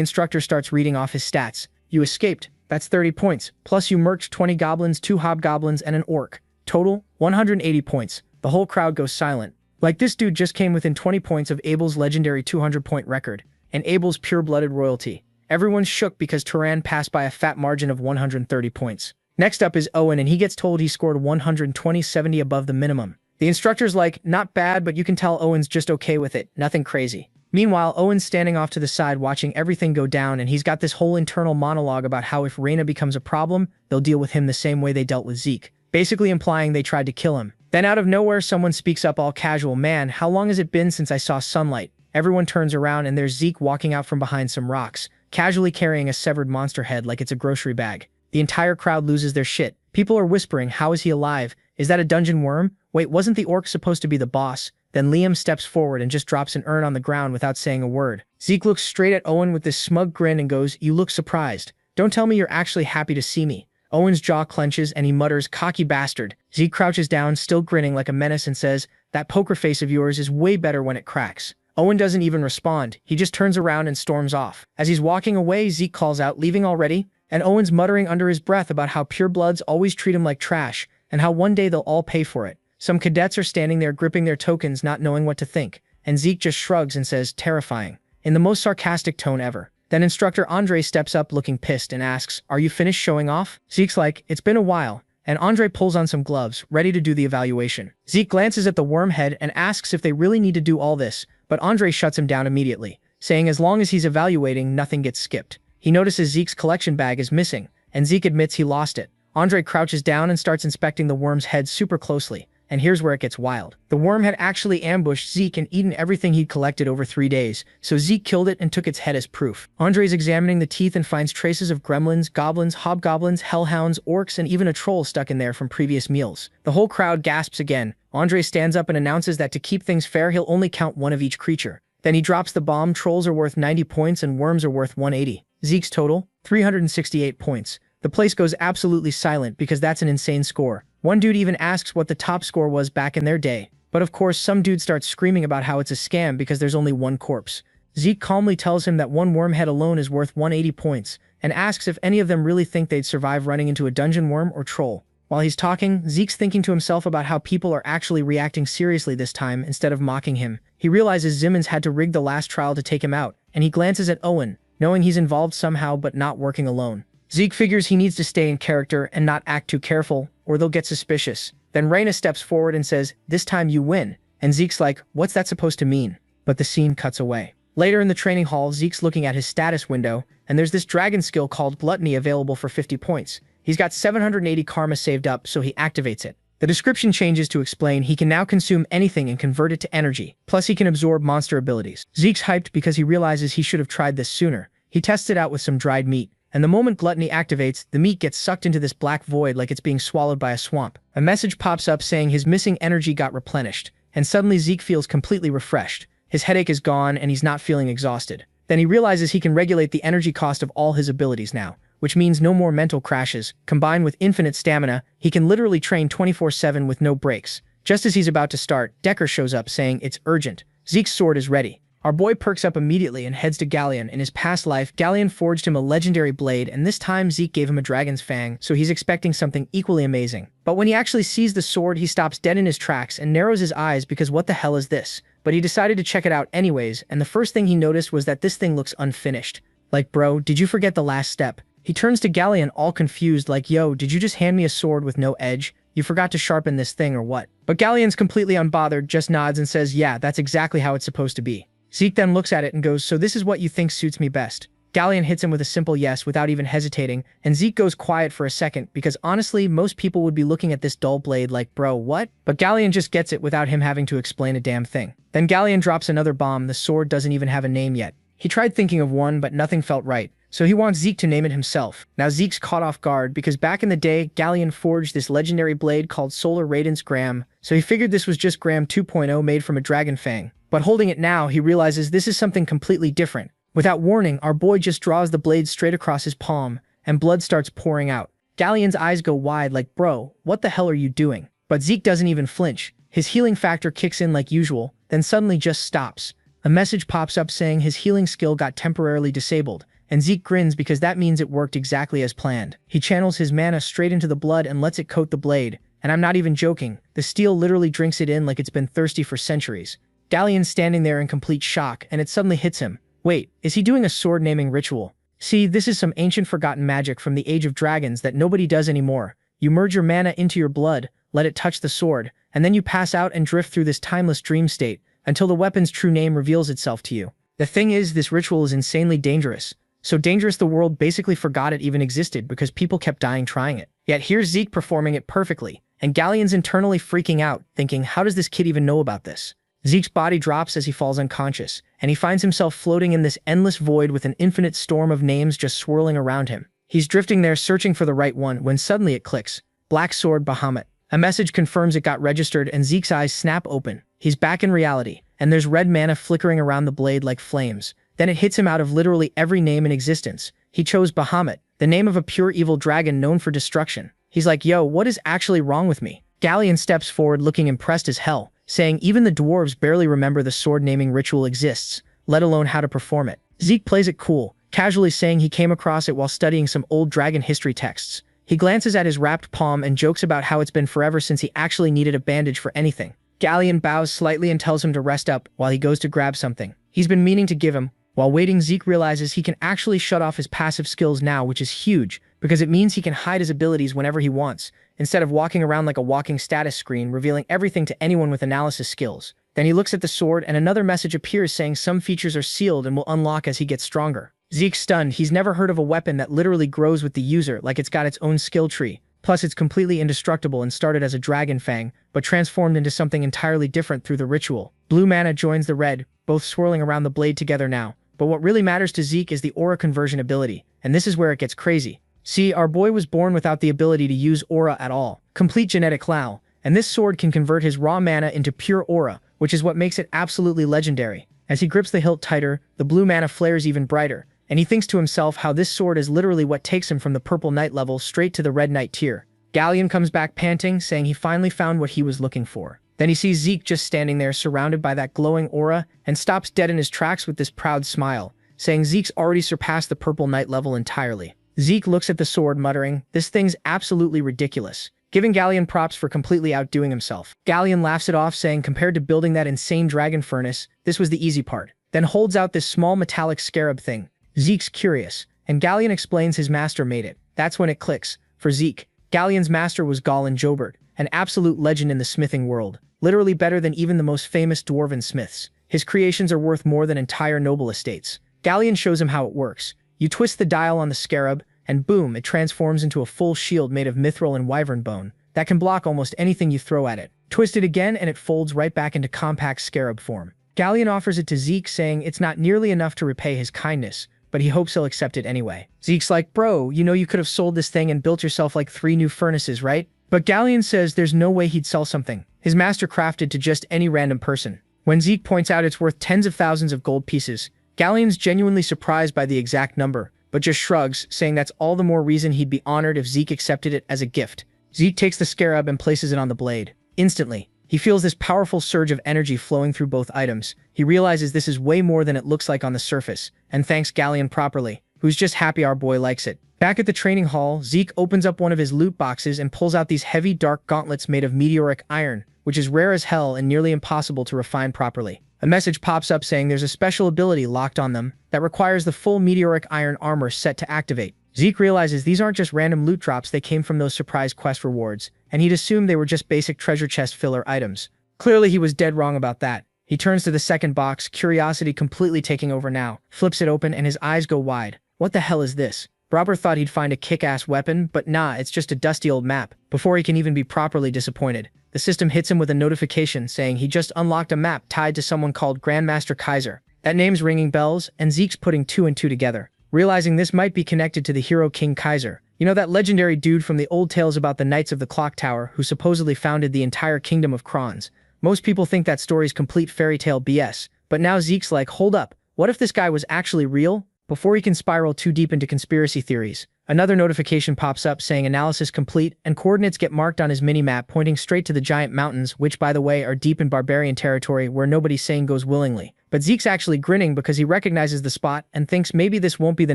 instructor starts reading off his stats. "You escaped. That's 30 points. Plus you murked 20 goblins, 2 hobgoblins, and an orc. Total, 180 points. The whole crowd goes silent. Like this dude just came within 20 points of Abel's legendary 200-point record, and Abel's pure-blooded royalty. Everyone's shook because Turan passed by a fat margin of 130 points. Next up is Owen, and he gets told he scored 120-70 above the minimum. The instructor's like, "Not bad, but you can tell Owen's just okay with it. Nothing crazy." Meanwhile, Owen's standing off to the side watching everything go down, and he's got this whole internal monologue about how if Reina becomes a problem, they'll deal with him the same way they dealt with Zeke, basically implying they tried to kill him. Then out of nowhere, someone speaks up all casual, "Man, how long has it been since I saw sunlight?" Everyone turns around and there's Zeke walking out from behind some rocks, casually carrying a severed monster head like it's a grocery bag. The entire crowd loses their shit. People are whispering, "How is he alive? Is that a dungeon worm? Wait, wasn't the orc supposed to be the boss?" Then Liam steps forward and just drops an urn on the ground without saying a word. Zeke looks straight at Owen with this smug grin and goes, "You look surprised. Don't tell me you're actually happy to see me." Owen's jaw clenches and he mutters, "Cocky bastard." Zeke crouches down, still grinning like a menace, and says, "That poker face of yours is way better when it cracks." Owen doesn't even respond. He just turns around and storms off. As he's walking away, Zeke calls out, "Leaving already?" And Owen's muttering under his breath about how purebloods always treat him like trash, and how one day they'll all pay for it. Some cadets are standing there gripping their tokens, not knowing what to think, and Zeke just shrugs and says, "Terrifying," in the most sarcastic tone ever. Then Instructor Andre steps up looking pissed and asks, "Are you finished showing off?" Zeke's like, "It's been a while," and Andre pulls on some gloves, ready to do the evaluation. Zeke glances at the wormhead and asks if they really need to do all this, but Andre shuts him down immediately, saying as long as he's evaluating, nothing gets skipped. He notices Zeke's collection bag is missing, and Zeke admits he lost it. Andre crouches down and starts inspecting the worm's head super closely, and here's where it gets wild. The worm had actually ambushed Zeke and eaten everything he'd collected over 3 days, so Zeke killed it and took its head as proof. Andre's examining the teeth and finds traces of gremlins, goblins, hobgoblins, hellhounds, orcs, and even a troll stuck in there from previous meals. The whole crowd gasps again. Andre stands up and announces that to keep things fair, he'll only count one of each creature. Then he drops the bomb. Trolls are worth 90 points and worms are worth 180. Zeke's total? 368 points. The place goes absolutely silent because that's an insane score. One dude even asks what the top score was back in their day. But of course, some dude starts screaming about how it's a scam because there's only one corpse. Zeke calmly tells him that one worm head alone is worth 180 points, and asks if any of them really think they'd survive running into a dungeon worm or troll. While he's talking, Zeke's thinking to himself about how people are actually reacting seriously this time instead of mocking him. He realizes Zimmons had to rig the last trial to take him out, and he glances at Owen, knowing he's involved somehow but not working alone. Zeke figures he needs to stay in character and not act too careful, or they'll get suspicious. Then Raina steps forward and says, "This time you win." And Zeke's like, "What's that supposed to mean?" But the scene cuts away. Later in the training hall, Zeke's looking at his status window, and there's this dragon skill called Gluttony available for 50 points. He's got 780 karma saved up, so he activates it. The description changes to explain he can now consume anything and convert it to energy. Plus he can absorb monster abilities. Zeke's hyped because he realizes he should have tried this sooner. He tests it out with some dried meat. And the moment Gluttony activates, the meat gets sucked into this black void like it's being swallowed by a swamp. A message pops up saying his missing energy got replenished, and suddenly Zeke feels completely refreshed. His headache is gone and he's not feeling exhausted. Then he realizes he can regulate the energy cost of all his abilities now, which means no more mental crashes. Combined with infinite stamina, he can literally train 24/7 with no breaks. Just as he's about to start, Decker shows up saying it's urgent. Zeke's sword is ready. Our boy perks up immediately and heads to Galleon. In his past life, Galleon forged him a legendary blade, and this time Zeke gave him a dragon's fang, so he's expecting something equally amazing. But when he actually sees the sword, he stops dead in his tracks and narrows his eyes because what the hell is this? But he decided to check it out anyways, and the first thing he noticed was that this thing looks unfinished. Like, bro, did you forget the last step? He turns to Galleon all confused like, yo, did you just hand me a sword with no edge? You forgot to sharpen this thing or what? But Galleon's completely unbothered, just nods and says, yeah, that's exactly how it's supposed to be. Zeke then looks at it and goes, so this is what you think suits me best? Galleon hits him with a simple yes without even hesitating, and Zeke goes quiet for a second because honestly, most people would be looking at this dull blade like, bro, what? But Galleon just gets it without him having to explain a damn thing. Then Galleon drops another bomb. The sword doesn't even have a name yet. He tried thinking of one, but nothing felt right, so he wants Zeke to name it himself. Now Zeke's caught off guard because back in the day, Galleon forged this legendary blade called Solar Radiance Graham, so he figured this was just Graham 2.0 made from a dragon fang. But holding it now, he realizes this is something completely different. Without warning, our boy just draws the blade straight across his palm, and blood starts pouring out. Galleon's eyes go wide like, bro, what the hell are you doing? But Zeke doesn't even flinch. His healing factor kicks in like usual, then suddenly just stops. A message pops up saying his healing skill got temporarily disabled, and Zeke grins because that means it worked exactly as planned. He channels his mana straight into the blood and lets it coat the blade, and I'm not even joking, the steel literally drinks it in like it's been thirsty for centuries. Galleon's standing there in complete shock, and it suddenly hits him. Wait, is he doing a sword naming ritual? See, this is some ancient forgotten magic from the Age of Dragons that nobody does anymore. You merge your mana into your blood, let it touch the sword, and then you pass out and drift through this timeless dream state until the weapon's true name reveals itself to you. The thing is, this ritual is insanely dangerous. So dangerous the world basically forgot it even existed because people kept dying trying it. Yet here's Zeke performing it perfectly, and Galleon's internally freaking out, thinking, how does this kid even know about this? Zeke's body drops as he falls unconscious, and he finds himself floating in this endless void with an infinite storm of names just swirling around him. He's drifting there searching for the right one when suddenly it clicks. Black Sword Bahamut. A message confirms it got registered and Zeke's eyes snap open. He's back in reality, and there's red mana flickering around the blade like flames. Then it hits him out of literally every name in existence. He chose Bahamut, the name of a pure evil dragon known for destruction. He's like, yo, what is actually wrong with me? Galleon steps forward looking impressed as hell, saying even the dwarves barely remember the sword naming ritual exists, let alone how to perform it. Zeke plays it cool, casually saying he came across it while studying some old dragon history texts. He glances at his wrapped palm and jokes about how it's been forever since he actually needed a bandage for anything. Galleon bows slightly and tells him to rest up while he goes to grab something he's been meaning to give him. While waiting, Zeke realizes he can actually shut off his passive skills now, which is huge, because it means he can hide his abilities whenever he wants, instead of walking around like a walking status screen, revealing everything to anyone with analysis skills. Then he looks at the sword and another message appears saying some features are sealed and will unlock as he gets stronger. Zeke's stunned. He's never heard of a weapon that literally grows with the user, like it's got its own skill tree. Plus, it's completely indestructible and started as a dragon fang, but transformed into something entirely different through the ritual. Blue mana joins the red, both swirling around the blade together now. But what really matters to Zeke is the aura conversion ability, and this is where it gets crazy. See, our boy was born without the ability to use aura at all. Complete genetic Lao, and this sword can convert his raw mana into pure aura, which is what makes it absolutely legendary. As he grips the hilt tighter, the blue mana flares even brighter, and he thinks to himself how this sword is literally what takes him from the purple knight level straight to the red knight tier. Galleon comes back panting, saying he finally found what he was looking for. Then he sees Zeke just standing there surrounded by that glowing aura and stops dead in his tracks with this proud smile, saying Zeke's already surpassed the purple knight level entirely. Zeke looks at the sword muttering, this thing's absolutely ridiculous, giving Galleon props for completely outdoing himself. Galleon laughs it off, saying compared to building that insane dragon furnace, this was the easy part. Then holds out this small metallic scarab thing. Zeke's curious, and Galleon explains his master made it. That's when it clicks. For Zeke, Galleon's master was Galen Jobert, an absolute legend in the smithing world. Literally better than even the most famous dwarven smiths. His creations are worth more than entire noble estates. Galleon shows him how it works. You twist the dial on the scarab, and boom, it transforms into a full shield made of mithril and wyvern bone that can block almost anything you throw at it. Twist it again and it folds right back into compact scarab form. Galleon offers it to Zeke, saying it's not nearly enough to repay his kindness, but he hopes he'll accept it anyway. Zeke's like, bro, you know you could have sold this thing and built yourself like 3 new furnaces, right? But Galleon says there's no way he'd sell something his master crafted to just any random person. When Zeke points out it's worth tens of thousands of gold pieces, Galleon's genuinely surprised by the exact number, but just shrugs, saying that's all the more reason he'd be honored if Zeke accepted it as a gift. Zeke takes the scarab and places it on the blade. Instantly, he feels this powerful surge of energy flowing through both items. He realizes this is way more than it looks like on the surface, and thanks Galleon properly, who's just happy our boy likes it. Back at the training hall, Zeke opens up one of his loot boxes and pulls out these heavy dark gauntlets made of meteoric iron, which is rare as hell and nearly impossible to refine properly. A message pops up saying there's a special ability locked on them that requires the full meteoric iron armor set to activate. Zeke realizes these aren't just random loot drops, they came from those surprise quest rewards, and he'd assumed they were just basic treasure chest filler items. Clearly he was dead wrong about that. He turns to the second box, curiosity completely taking over now, flips it open and his eyes go wide. What the hell is this? Robert thought he'd find a kick-ass weapon, but nah, it's just a dusty old map. Before he can even be properly disappointed, the system hits him with a notification saying he just unlocked a map tied to someone called Grandmaster Kaiser. That name's ringing bells, and Zeke's putting 2 and 2 together, realizing this might be connected to the hero King Kaiser. You know, that legendary dude from the old tales about the Knights of the Clock Tower who supposedly founded the entire kingdom of Krons. Most people think that story's complete fairy tale BS, but now Zeke's like, hold up, what if this guy was actually real? Before he can spiral too deep into conspiracy theories, another notification pops up saying analysis complete, and coordinates get marked on his mini-map pointing straight to the giant mountains, which by the way are deep in barbarian territory where nobody sane goes willingly. But Zeke's actually grinning because he recognizes the spot and thinks maybe this won't be the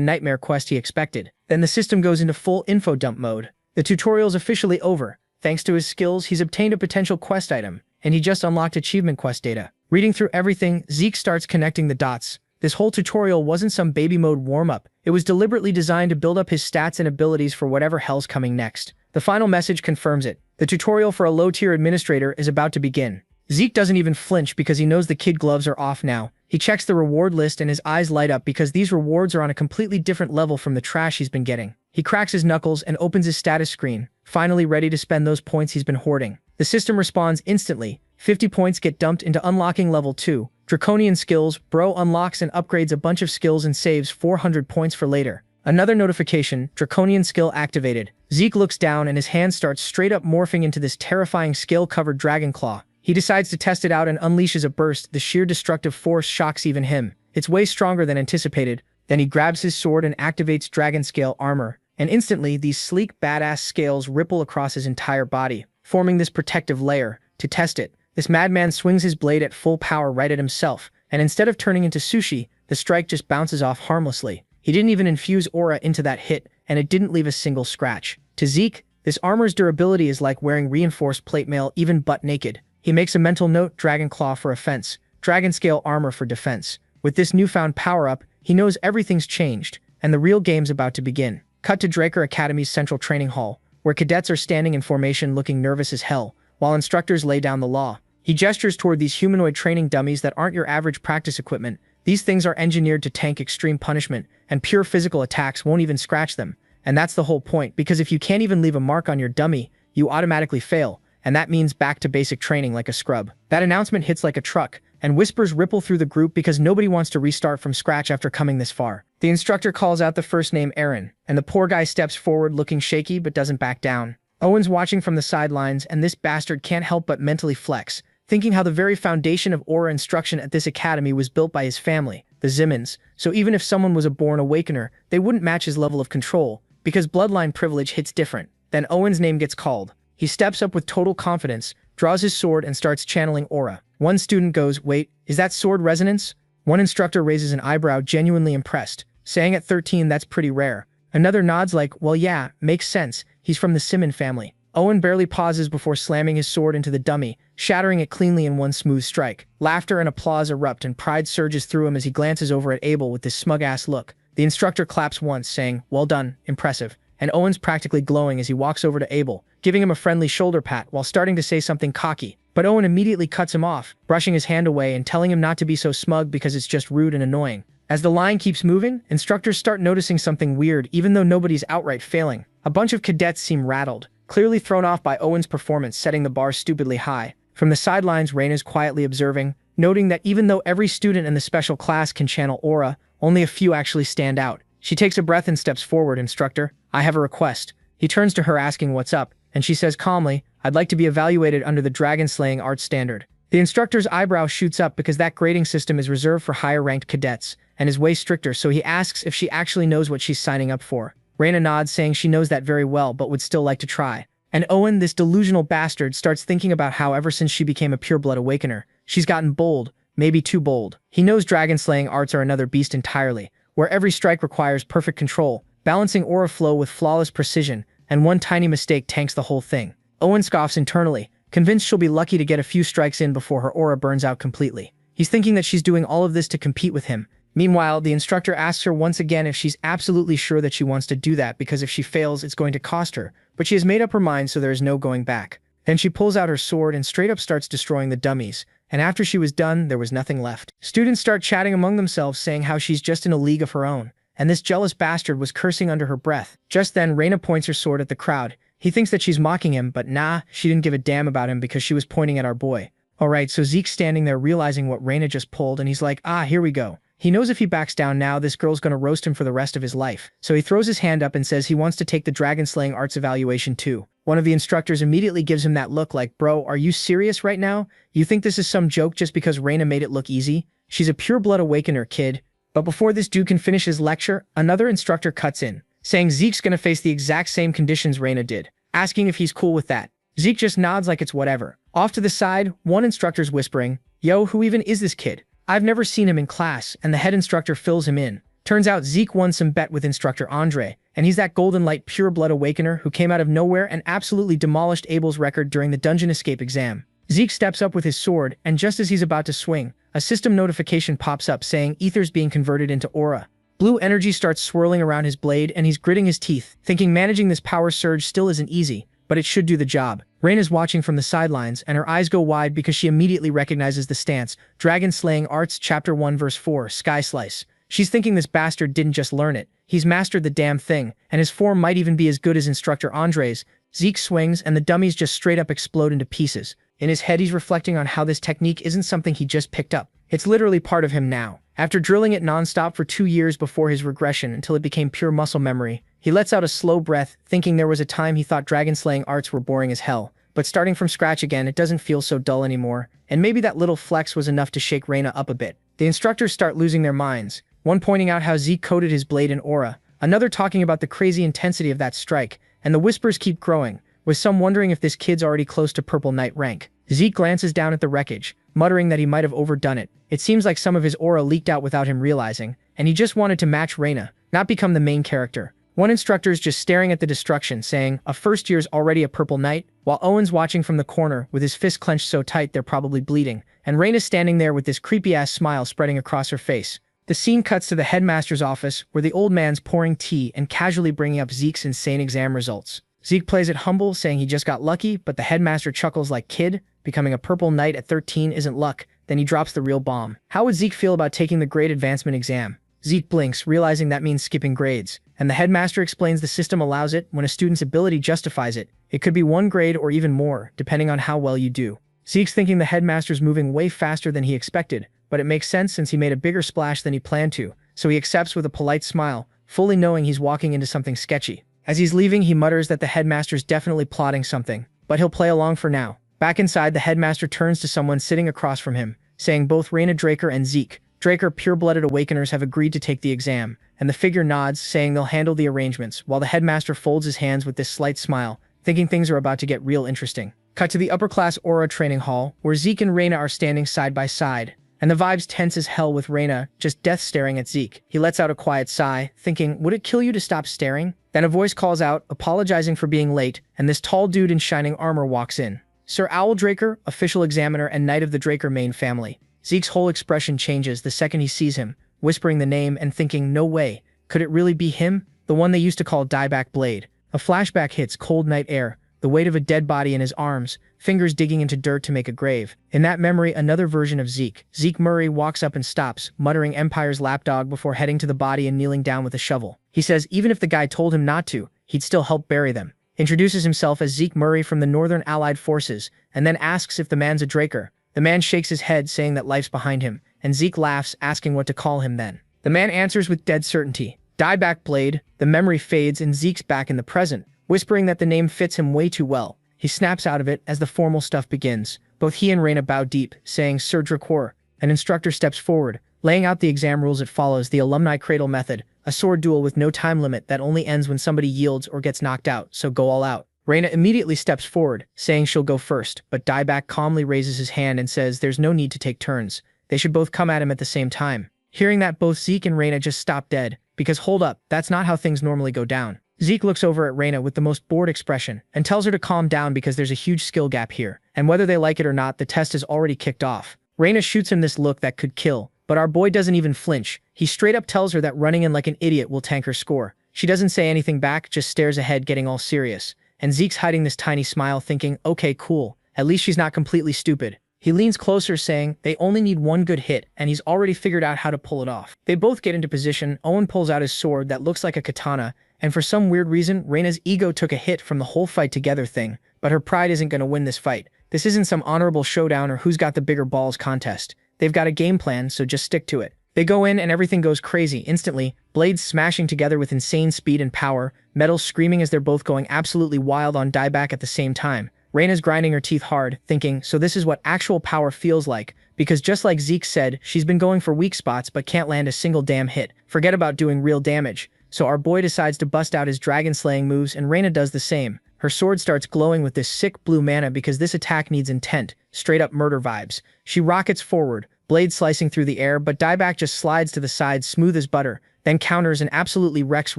nightmare quest he expected. Then the system goes into full info dump mode. The tutorial's officially over. Thanks to his skills, he's obtained a potential quest item, and he just unlocked achievement quest data. Reading through everything, Zeke starts connecting the dots. This whole tutorial wasn't some baby mode warm-up. It was deliberately designed to build up his stats and abilities for whatever hell's coming next. The final message confirms it. The tutorial for a low-tier administrator is about to begin. Zeke doesn't even flinch because he knows the kid gloves are off now. He checks the reward list and his eyes light up because these rewards are on a completely different level from the trash he's been getting. He cracks his knuckles and opens his status screen, finally ready to spend those points he's been hoarding. The system responds instantly. 50 points get dumped into unlocking level 2. Draconian skills, bro unlocks and upgrades a bunch of skills and saves 400 points for later. Another notification, Draconian skill activated. Zeke looks down and his hand starts straight up morphing into this terrifying scale-covered dragon claw. He decides to test it out and unleashes a burst. The sheer destructive force shocks even him. It's way stronger than anticipated. Then he grabs his sword and activates dragon scale armor. and instantly these sleek, badass scales ripple across his entire body, forming this protective layer. To test it, this madman swings his blade at full power right at himself, and instead of turning into sushi, the strike just bounces off harmlessly. He didn't even infuse aura into that hit, and it didn't leave a single scratch. To Zeke, this armor's durability is like wearing reinforced plate mail even butt naked. He makes a mental note: Dragon Claw for offense, Dragon Scale Armor for defense. With this newfound power-up, he knows everything's changed, and the real game's about to begin. Cut to Draker Academy's central training hall, where cadets are standing in formation looking nervous as hell, while instructors lay down the law. He gestures toward these humanoid training dummies that aren't your average practice equipment. These things are engineered to tank extreme punishment, and pure physical attacks won't even scratch them. And that's the whole point, because if you can't even leave a mark on your dummy, you automatically fail, and that means back to basic training like a scrub. That announcement hits like a truck, and whispers ripple through the group because nobody wants to restart from scratch after coming this far. The instructor calls out the first name Aaron, and the poor guy steps forward looking shaky but doesn't back down. Owen's watching from the sidelines, and this bastard can't help but mentally flex, thinking how the very foundation of aura instruction at this academy was built by his family, the Zimmons, so even if someone was a born awakener, they wouldn't match his level of control, because bloodline privilege hits different. Then Owen's name gets called. He steps up with total confidence, draws his sword, and starts channeling aura. One student goes, "Wait, is that sword resonance?" One instructor raises an eyebrow, genuinely impressed, saying at 13 that's pretty rare. Another nods like, "Well yeah, makes sense, he's from the Simmon family." Owen barely pauses before slamming his sword into the dummy, shattering it cleanly in one smooth strike. Laughter and applause erupt, and pride surges through him as he glances over at Abel with this smug-ass look. The instructor claps once, saying, "Well done, impressive," and Owen's practically glowing as he walks over to Abel, giving him a friendly shoulder pat while starting to say something cocky. But Owen immediately cuts him off, brushing his hand away and telling him not to be so smug because it's just rude and annoying. As the line keeps moving, instructors start noticing something weird even though nobody's outright failing. A bunch of cadets seem rattled, clearly thrown off by Owen's performance setting the bar stupidly high. From the sidelines, Raina's quietly observing, noting that even though every student in the special class can channel aura, only a few actually stand out. She takes a breath and steps forward. "Instructor, I have a request." He turns to her asking what's up, and she says calmly, "I'd like to be evaluated under the dragon-slaying arts standard." The instructor's eyebrow shoots up because that grading system is reserved for higher-ranked cadets, and is way stricter, so he asks if she actually knows what she's signing up for. Raina nods, saying she knows that very well but would still like to try. And Owen, this delusional bastard, starts thinking about how ever since she became a pure-blood awakener, she's gotten bold, maybe too bold. He knows dragon-slaying arts are another beast entirely, where every strike requires perfect control, balancing aura flow with flawless precision, and one tiny mistake tanks the whole thing. Owen scoffs internally, convinced she'll be lucky to get a few strikes in before her aura burns out completely. He's thinking that she's doing all of this to compete with him. Meanwhile, the instructor asks her once again if she's absolutely sure that she wants to do that, because if she fails, it's going to cost her. But she has made up her mind, so there is no going back. Then she pulls out her sword and straight up starts destroying the dummies. And after she was done, there was nothing left. Students start chatting among themselves, saying how she's just in a league of her own. And this jealous bastard was cursing under her breath. Just then, Raina points her sword at the crowd. He thinks that she's mocking him, but nah, she didn't give a damn about him because she was pointing at our boy. Alright, so Zeke's standing there realizing what Raina just pulled, and he's like, here we go. He knows if he backs down now, this girl's gonna roast him for the rest of his life. So he throws his hand up and says he wants to take the dragon-slaying arts evaluation too. One of the instructors immediately gives him that look like, "Bro, are you serious right now? You think this is some joke just because Raina made it look easy? She's a pure-blood awakener, kid." But before this dude can finish his lecture, another instructor cuts in, saying Zeke's gonna face the exact same conditions Raina did, asking if he's cool with that. Zeke just nods like it's whatever. Off to the side, one instructor's whispering, "Yo, who even is this kid? I've never seen him in class," and the head instructor fills him in. Turns out Zeke won some bet with instructor Andre, and he's that golden light pure-blood awakener who came out of nowhere and absolutely demolished Abel's record during the dungeon escape exam. Zeke steps up with his sword, and just as he's about to swing, a system notification pops up saying ether's being converted into aura. Blue energy starts swirling around his blade, and he's gritting his teeth, thinking managing this power surge still isn't easy, but it should do the job. Raina's watching from the sidelines, and her eyes go wide because she immediately recognizes the stance. Dragon Slaying Arts, Chapter 1, Verse 4, Sky Slice. She's thinking this bastard didn't just learn it. He's mastered the damn thing, and his form might even be as good as instructor Andre's. Zeke swings, and the dummies just straight up explode into pieces. In his head, he's reflecting on how this technique isn't something he just picked up. It's literally part of him now. After drilling it non-stop for 2 years before his regression until it became pure muscle memory, he lets out a slow breath, thinking there was a time he thought dragon-slaying arts were boring as hell. But starting from scratch again, it doesn't feel so dull anymore, and maybe that little flex was enough to shake Raina up a bit. The instructors start losing their minds, one pointing out how Zeke coated his blade in aura, another talking about the crazy intensity of that strike, and the whispers keep growing, with some wondering if this kid's already close to Purple Knight rank. Zeke glances down at the wreckage, muttering that he might have overdone it. It seems like some of his aura leaked out without him realizing, and he just wanted to match Reina, not become the main character. One instructor's just staring at the destruction, saying, "A first year's already a Purple Knight," while Owen's watching from the corner with his fist clenched so tight they're probably bleeding, and Reina's standing there with this creepy-ass smile spreading across her face. The scene cuts to the headmaster's office, where the old man's pouring tea and casually bringing up Zeke's insane exam results. Zeke plays it humble, saying he just got lucky, but the headmaster chuckles like, "Kid, becoming a Purple Knight at 13 isn't luck." Then he drops the real bomb. How would Zeke feel about taking the grade advancement exam? Zeke blinks, realizing that means skipping grades, and the headmaster explains the system allows it when a student's ability justifies it. It could be 1 grade or even more, depending on how well you do. Zeke's thinking the headmaster's moving way faster than he expected, but it makes sense since he made a bigger splash than he planned to, so he accepts with a polite smile, fully knowing he's walking into something sketchy. As he's leaving, he mutters that the headmaster's definitely plotting something, but he'll play along for now. Back inside, the headmaster turns to someone sitting across from him, saying both Reina Draker and Zeke, Draker pure-blooded awakeners, have agreed to take the exam, and the figure nods, saying they'll handle the arrangements, while the headmaster folds his hands with this slight smile, thinking things are about to get real interesting. Cut to the upper-class Aura training hall, where Zeke and Reina are standing side by side, and the vibes tense as hell with Reina just death staring at Zeke. He lets out a quiet sigh, thinking, would it kill you to stop staring? Then a voice calls out, apologizing for being late, and this tall dude in shining armor walks in. Sir Owl Draker, official examiner and knight of the Draker main family. Zeke's whole expression changes the second he sees him, whispering the name and thinking, no way, could it really be him? The one they used to call Dieback Blade. A flashback hits cold night air, the weight of a dead body in his arms, fingers digging into dirt to make a grave. In that memory, another version of Zeke. Zeke Murray walks up and stops, muttering Empire's lapdog before heading to the body and kneeling down with a shovel. He says even if the guy told him not to, he'd still help bury them. Introduces himself as Zeke Murray from the Northern Allied Forces, and then asks if the man's a Draker. The man shakes his head, saying that life's behind him, and Zeke laughs, asking what to call him then. The man answers with dead certainty, Dieback Blade. The memory fades and Zeke's back in the present, whispering that the name fits him way too well. He snaps out of it as the formal stuff begins. Both he and Reina bow deep, saying, Sir Dracour. An instructor steps forward, laying out the exam rules. It follows the alumni cradle method, a sword duel with no time limit that only ends when somebody yields or gets knocked out, so go all out. Reina immediately steps forward, saying she'll go first, but Dieback calmly raises his hand and says there's no need to take turns. They should both come at him at the same time. Hearing that, both Zeke and Reina just stop dead, because hold up, that's not how things normally go down. Zeke looks over at Reina with the most bored expression and tells her to calm down because there's a huge skill gap here, and whether they like it or not, the test has already kicked off. Reina shoots him this look that could kill, but our boy doesn't even flinch. He straight up tells her that running in like an idiot will tank her score. She doesn't say anything back, just stares ahead, getting all serious. And Zeke's hiding this tiny smile, thinking, okay, cool, at least she's not completely stupid. He leans closer, saying they only need 1 good hit, and he's already figured out how to pull it off. They both get into position. Owen pulls out his sword that looks like a katana, and for some weird reason, Reina's ego took a hit from the whole fight together thing, but her pride isn't going to win this fight. This isn't some honorable showdown or who's got the bigger balls contest. They've got a game plan, so just stick to it. They go in and everything goes crazy instantly, blades smashing together with insane speed and power, metals screaming as they're both going absolutely wild on Dieback at the same time. Reina's grinding her teeth hard, thinking, so this is what actual power feels like, because just like Zeke said, she's been going for weak spots but can't land a single damn hit. Forget about doing real damage. So our boy decides to bust out his dragon-slaying moves and Reina does the same. Her sword starts glowing with this sick blue mana because this attack needs intent, straight-up murder vibes. She rockets forward, blade slicing through the air, but Dieback just slides to the side smooth as butter, then counters and absolutely wrecks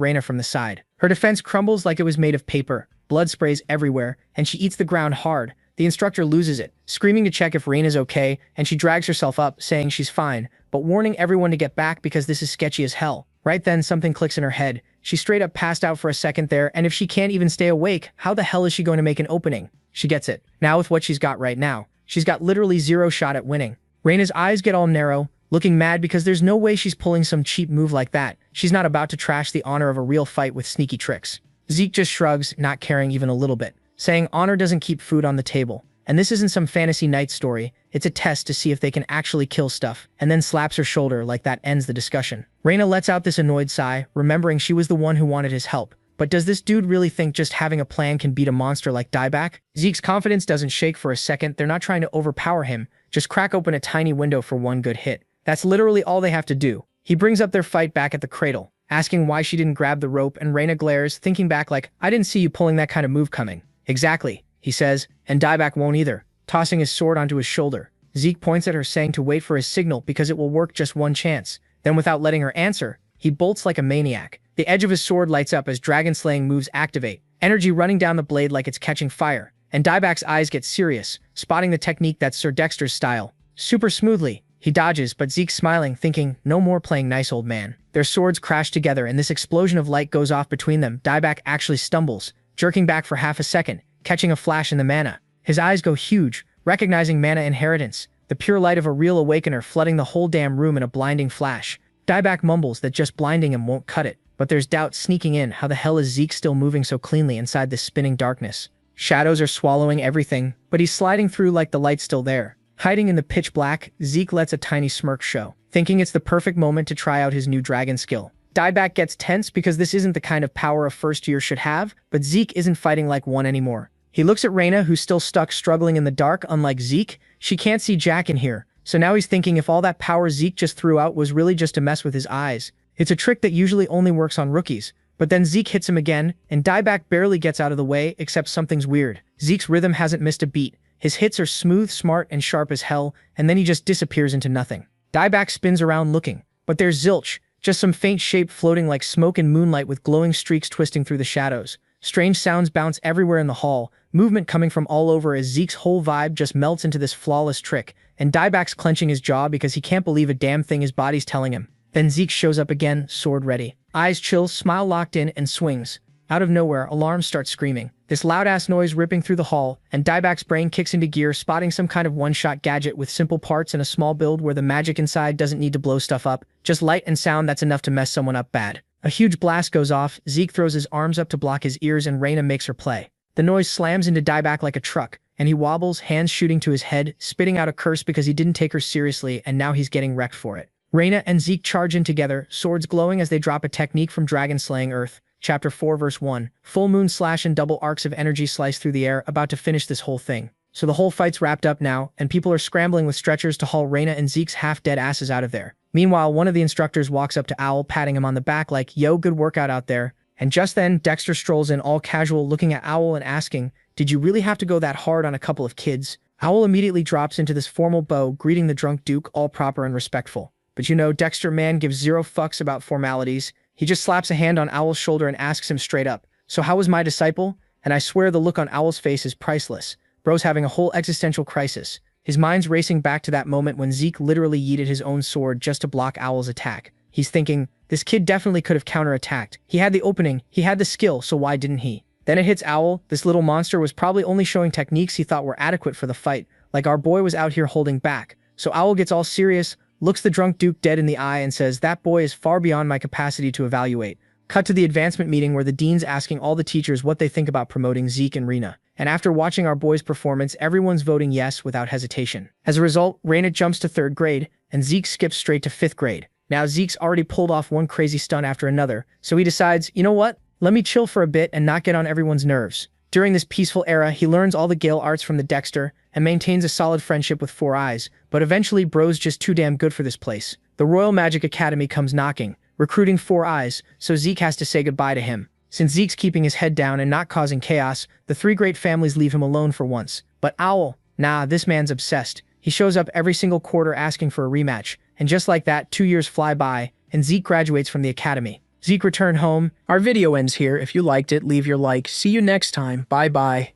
Reina from the side. Her defense crumbles like it was made of paper, blood sprays everywhere, and she eats the ground hard. The instructor loses it, screaming to check if Reina's okay, and she drags herself up, saying she's fine, but warning everyone to get back because this is sketchy as hell. Right then, something clicks in her head. She straight up passed out for a second there, and if she can't even stay awake, how the hell is she going to make an opening? She gets it. Now with what she's got right now, she's got literally 0 shot at winning. Reina's eyes get all narrow, looking mad because there's no way she's pulling some cheap move like that. She's not about to trash the honor of a real fight with sneaky tricks. Zeke just shrugs, not caring even a little bit, saying honor doesn't keep food on the table. And this isn't some fantasy knight story, it's a test to see if they can actually kill stuff, and then slaps her shoulder like that ends the discussion. Reina lets out this annoyed sigh, remembering she was the one who wanted his help. But does this dude really think just having a plan can beat a monster like Dieback? Zeke's confidence doesn't shake for a second. They're not trying to overpower him, just crack open a tiny window for 1 good hit. That's literally all they have to do. He brings up their fight back at the cradle, asking why she didn't grab the rope, and Reina glares, thinking back like, I didn't see you pulling that kind of move coming. Exactly, he says, and Dieback won't either, tossing his sword onto his shoulder. Zeke points at her, saying to wait for his signal because it will work just one chance. Then without letting her answer, he bolts like a maniac. The edge of his sword lights up as dragon-slaying moves activate, energy running down the blade like it's catching fire. And Dieback's eyes get serious, spotting the technique that's Sir Dexter's style. Super smoothly, he dodges, but Zeke's smiling, thinking, no more playing nice old man. Their swords crash together and this explosion of light goes off between them. Dieback actually stumbles, jerking back for half a second, catching a flash in the mana. His eyes go huge, recognizing mana inheritance, the pure light of a real awakener flooding the whole damn room in a blinding flash. Dieback mumbles that just blinding him won't cut it, but there's doubt sneaking in. How the hell is Zeke still moving so cleanly inside this spinning darkness? Shadows are swallowing everything, but he's sliding through like the light's still there. Hiding in the pitch black, Zeke lets a tiny smirk show, thinking it's the perfect moment to try out his new dragon skill. Dieback gets tense because this isn't the kind of power a first year should have, but Zeke isn't fighting like one anymore. He looks at Reina, who's still stuck struggling in the dark. Unlike Zeke, she can't see Jack in here, so now he's thinking if all that power Zeke just threw out was really just to mess with his eyes. It's a trick that usually only works on rookies. But then Zeke hits him again, and Dieback barely gets out of the way, except something's weird. Zeke's rhythm hasn't missed a beat. His hits are smooth, smart, and sharp as hell, and then he just disappears into nothing. Dieback spins around looking, but there's zilch, just some faint shape floating like smoke in moonlight with glowing streaks twisting through the shadows. Strange sounds bounce everywhere in the hall, movement coming from all over as Zeke's whole vibe just melts into this flawless trick, and Dieback's clenching his jaw because he can't believe a damn thing his body's telling him. Then Zeke shows up again, sword ready. Eyes chill, smile locked in, and swings. Out of nowhere, alarms start screaming. This loud-ass noise ripping through the hall, and Dieback's brain kicks into gear, spotting some kind of one-shot gadget with simple parts and a small build where the magic inside doesn't need to blow stuff up. Just light and sound that's enough to mess someone up bad. A huge blast goes off, Zeke throws his arms up to block his ears, and Reina makes her play. The noise slams into Dieback like a truck, and he wobbles, hands shooting to his head, spitting out a curse because he didn't take her seriously, and now he's getting wrecked for it. Reina and Zeke charge in together, swords glowing as they drop a technique from Dragon Slaying Earth. Chapter 4 verse 1. Full moon slash and double arcs of energy slice through the air, about to finish this whole thing. So the whole fight's wrapped up now, and people are scrambling with stretchers to haul Reina and Zeke's half-dead asses out of there. Meanwhile, one of the instructors walks up to Owl, patting him on the back like, yo, good workout out there. And just then, Dexter strolls in all casual, looking at Owl and asking, did you really have to go that hard on a couple of kids? Owl immediately drops into this formal bow, greeting the drunk Duke, all proper and respectful. But you know, Dexter man gives zero fucks about formalities. He just slaps a hand on Owl's shoulder and asks him straight up, so how was my disciple? And I swear the look on Owl's face is priceless. Bro's having a whole existential crisis. His mind's racing back to that moment when Zeke literally yeeted his own sword just to block Owl's attack. He's thinking, this kid definitely could have counterattacked. He had the opening, he had the skill, so why didn't he? Then it hits Owl. This little monster was probably only showing techniques he thought were adequate for the fight, like our boy was out here holding back. So Owl gets all serious, looks the drunk Duke dead in the eye and says, that boy is far beyond my capacity to evaluate. Cut to the advancement meeting where the dean's asking all the teachers what they think about promoting Zeke and Reina. And after watching our boy's performance, everyone's voting yes without hesitation. As a result, Reina jumps to 3rd grade, and Zeke skips straight to 5th grade. Now Zeke's already pulled off one crazy stunt after another, so he decides, you know what? Let me chill for a bit and not get on everyone's nerves. During this peaceful era, he learns all the Gale arts from the Dexter, and maintains a solid friendship with Four Eyes, but eventually Bro's just too damn good for this place. The Royal Magic Academy comes knocking, recruiting Four Eyes, so Zeke has to say goodbye to him. Since Zeke's keeping his head down and not causing chaos, the 3 great families leave him alone for once. But Owl, nah, this man's obsessed. He shows up every single quarter asking for a rematch, and just like that, 2 years fly by, and Zeke graduates from the academy. Zeke returned home. Our video ends here. If you liked it, leave your like. See you next time. Bye bye.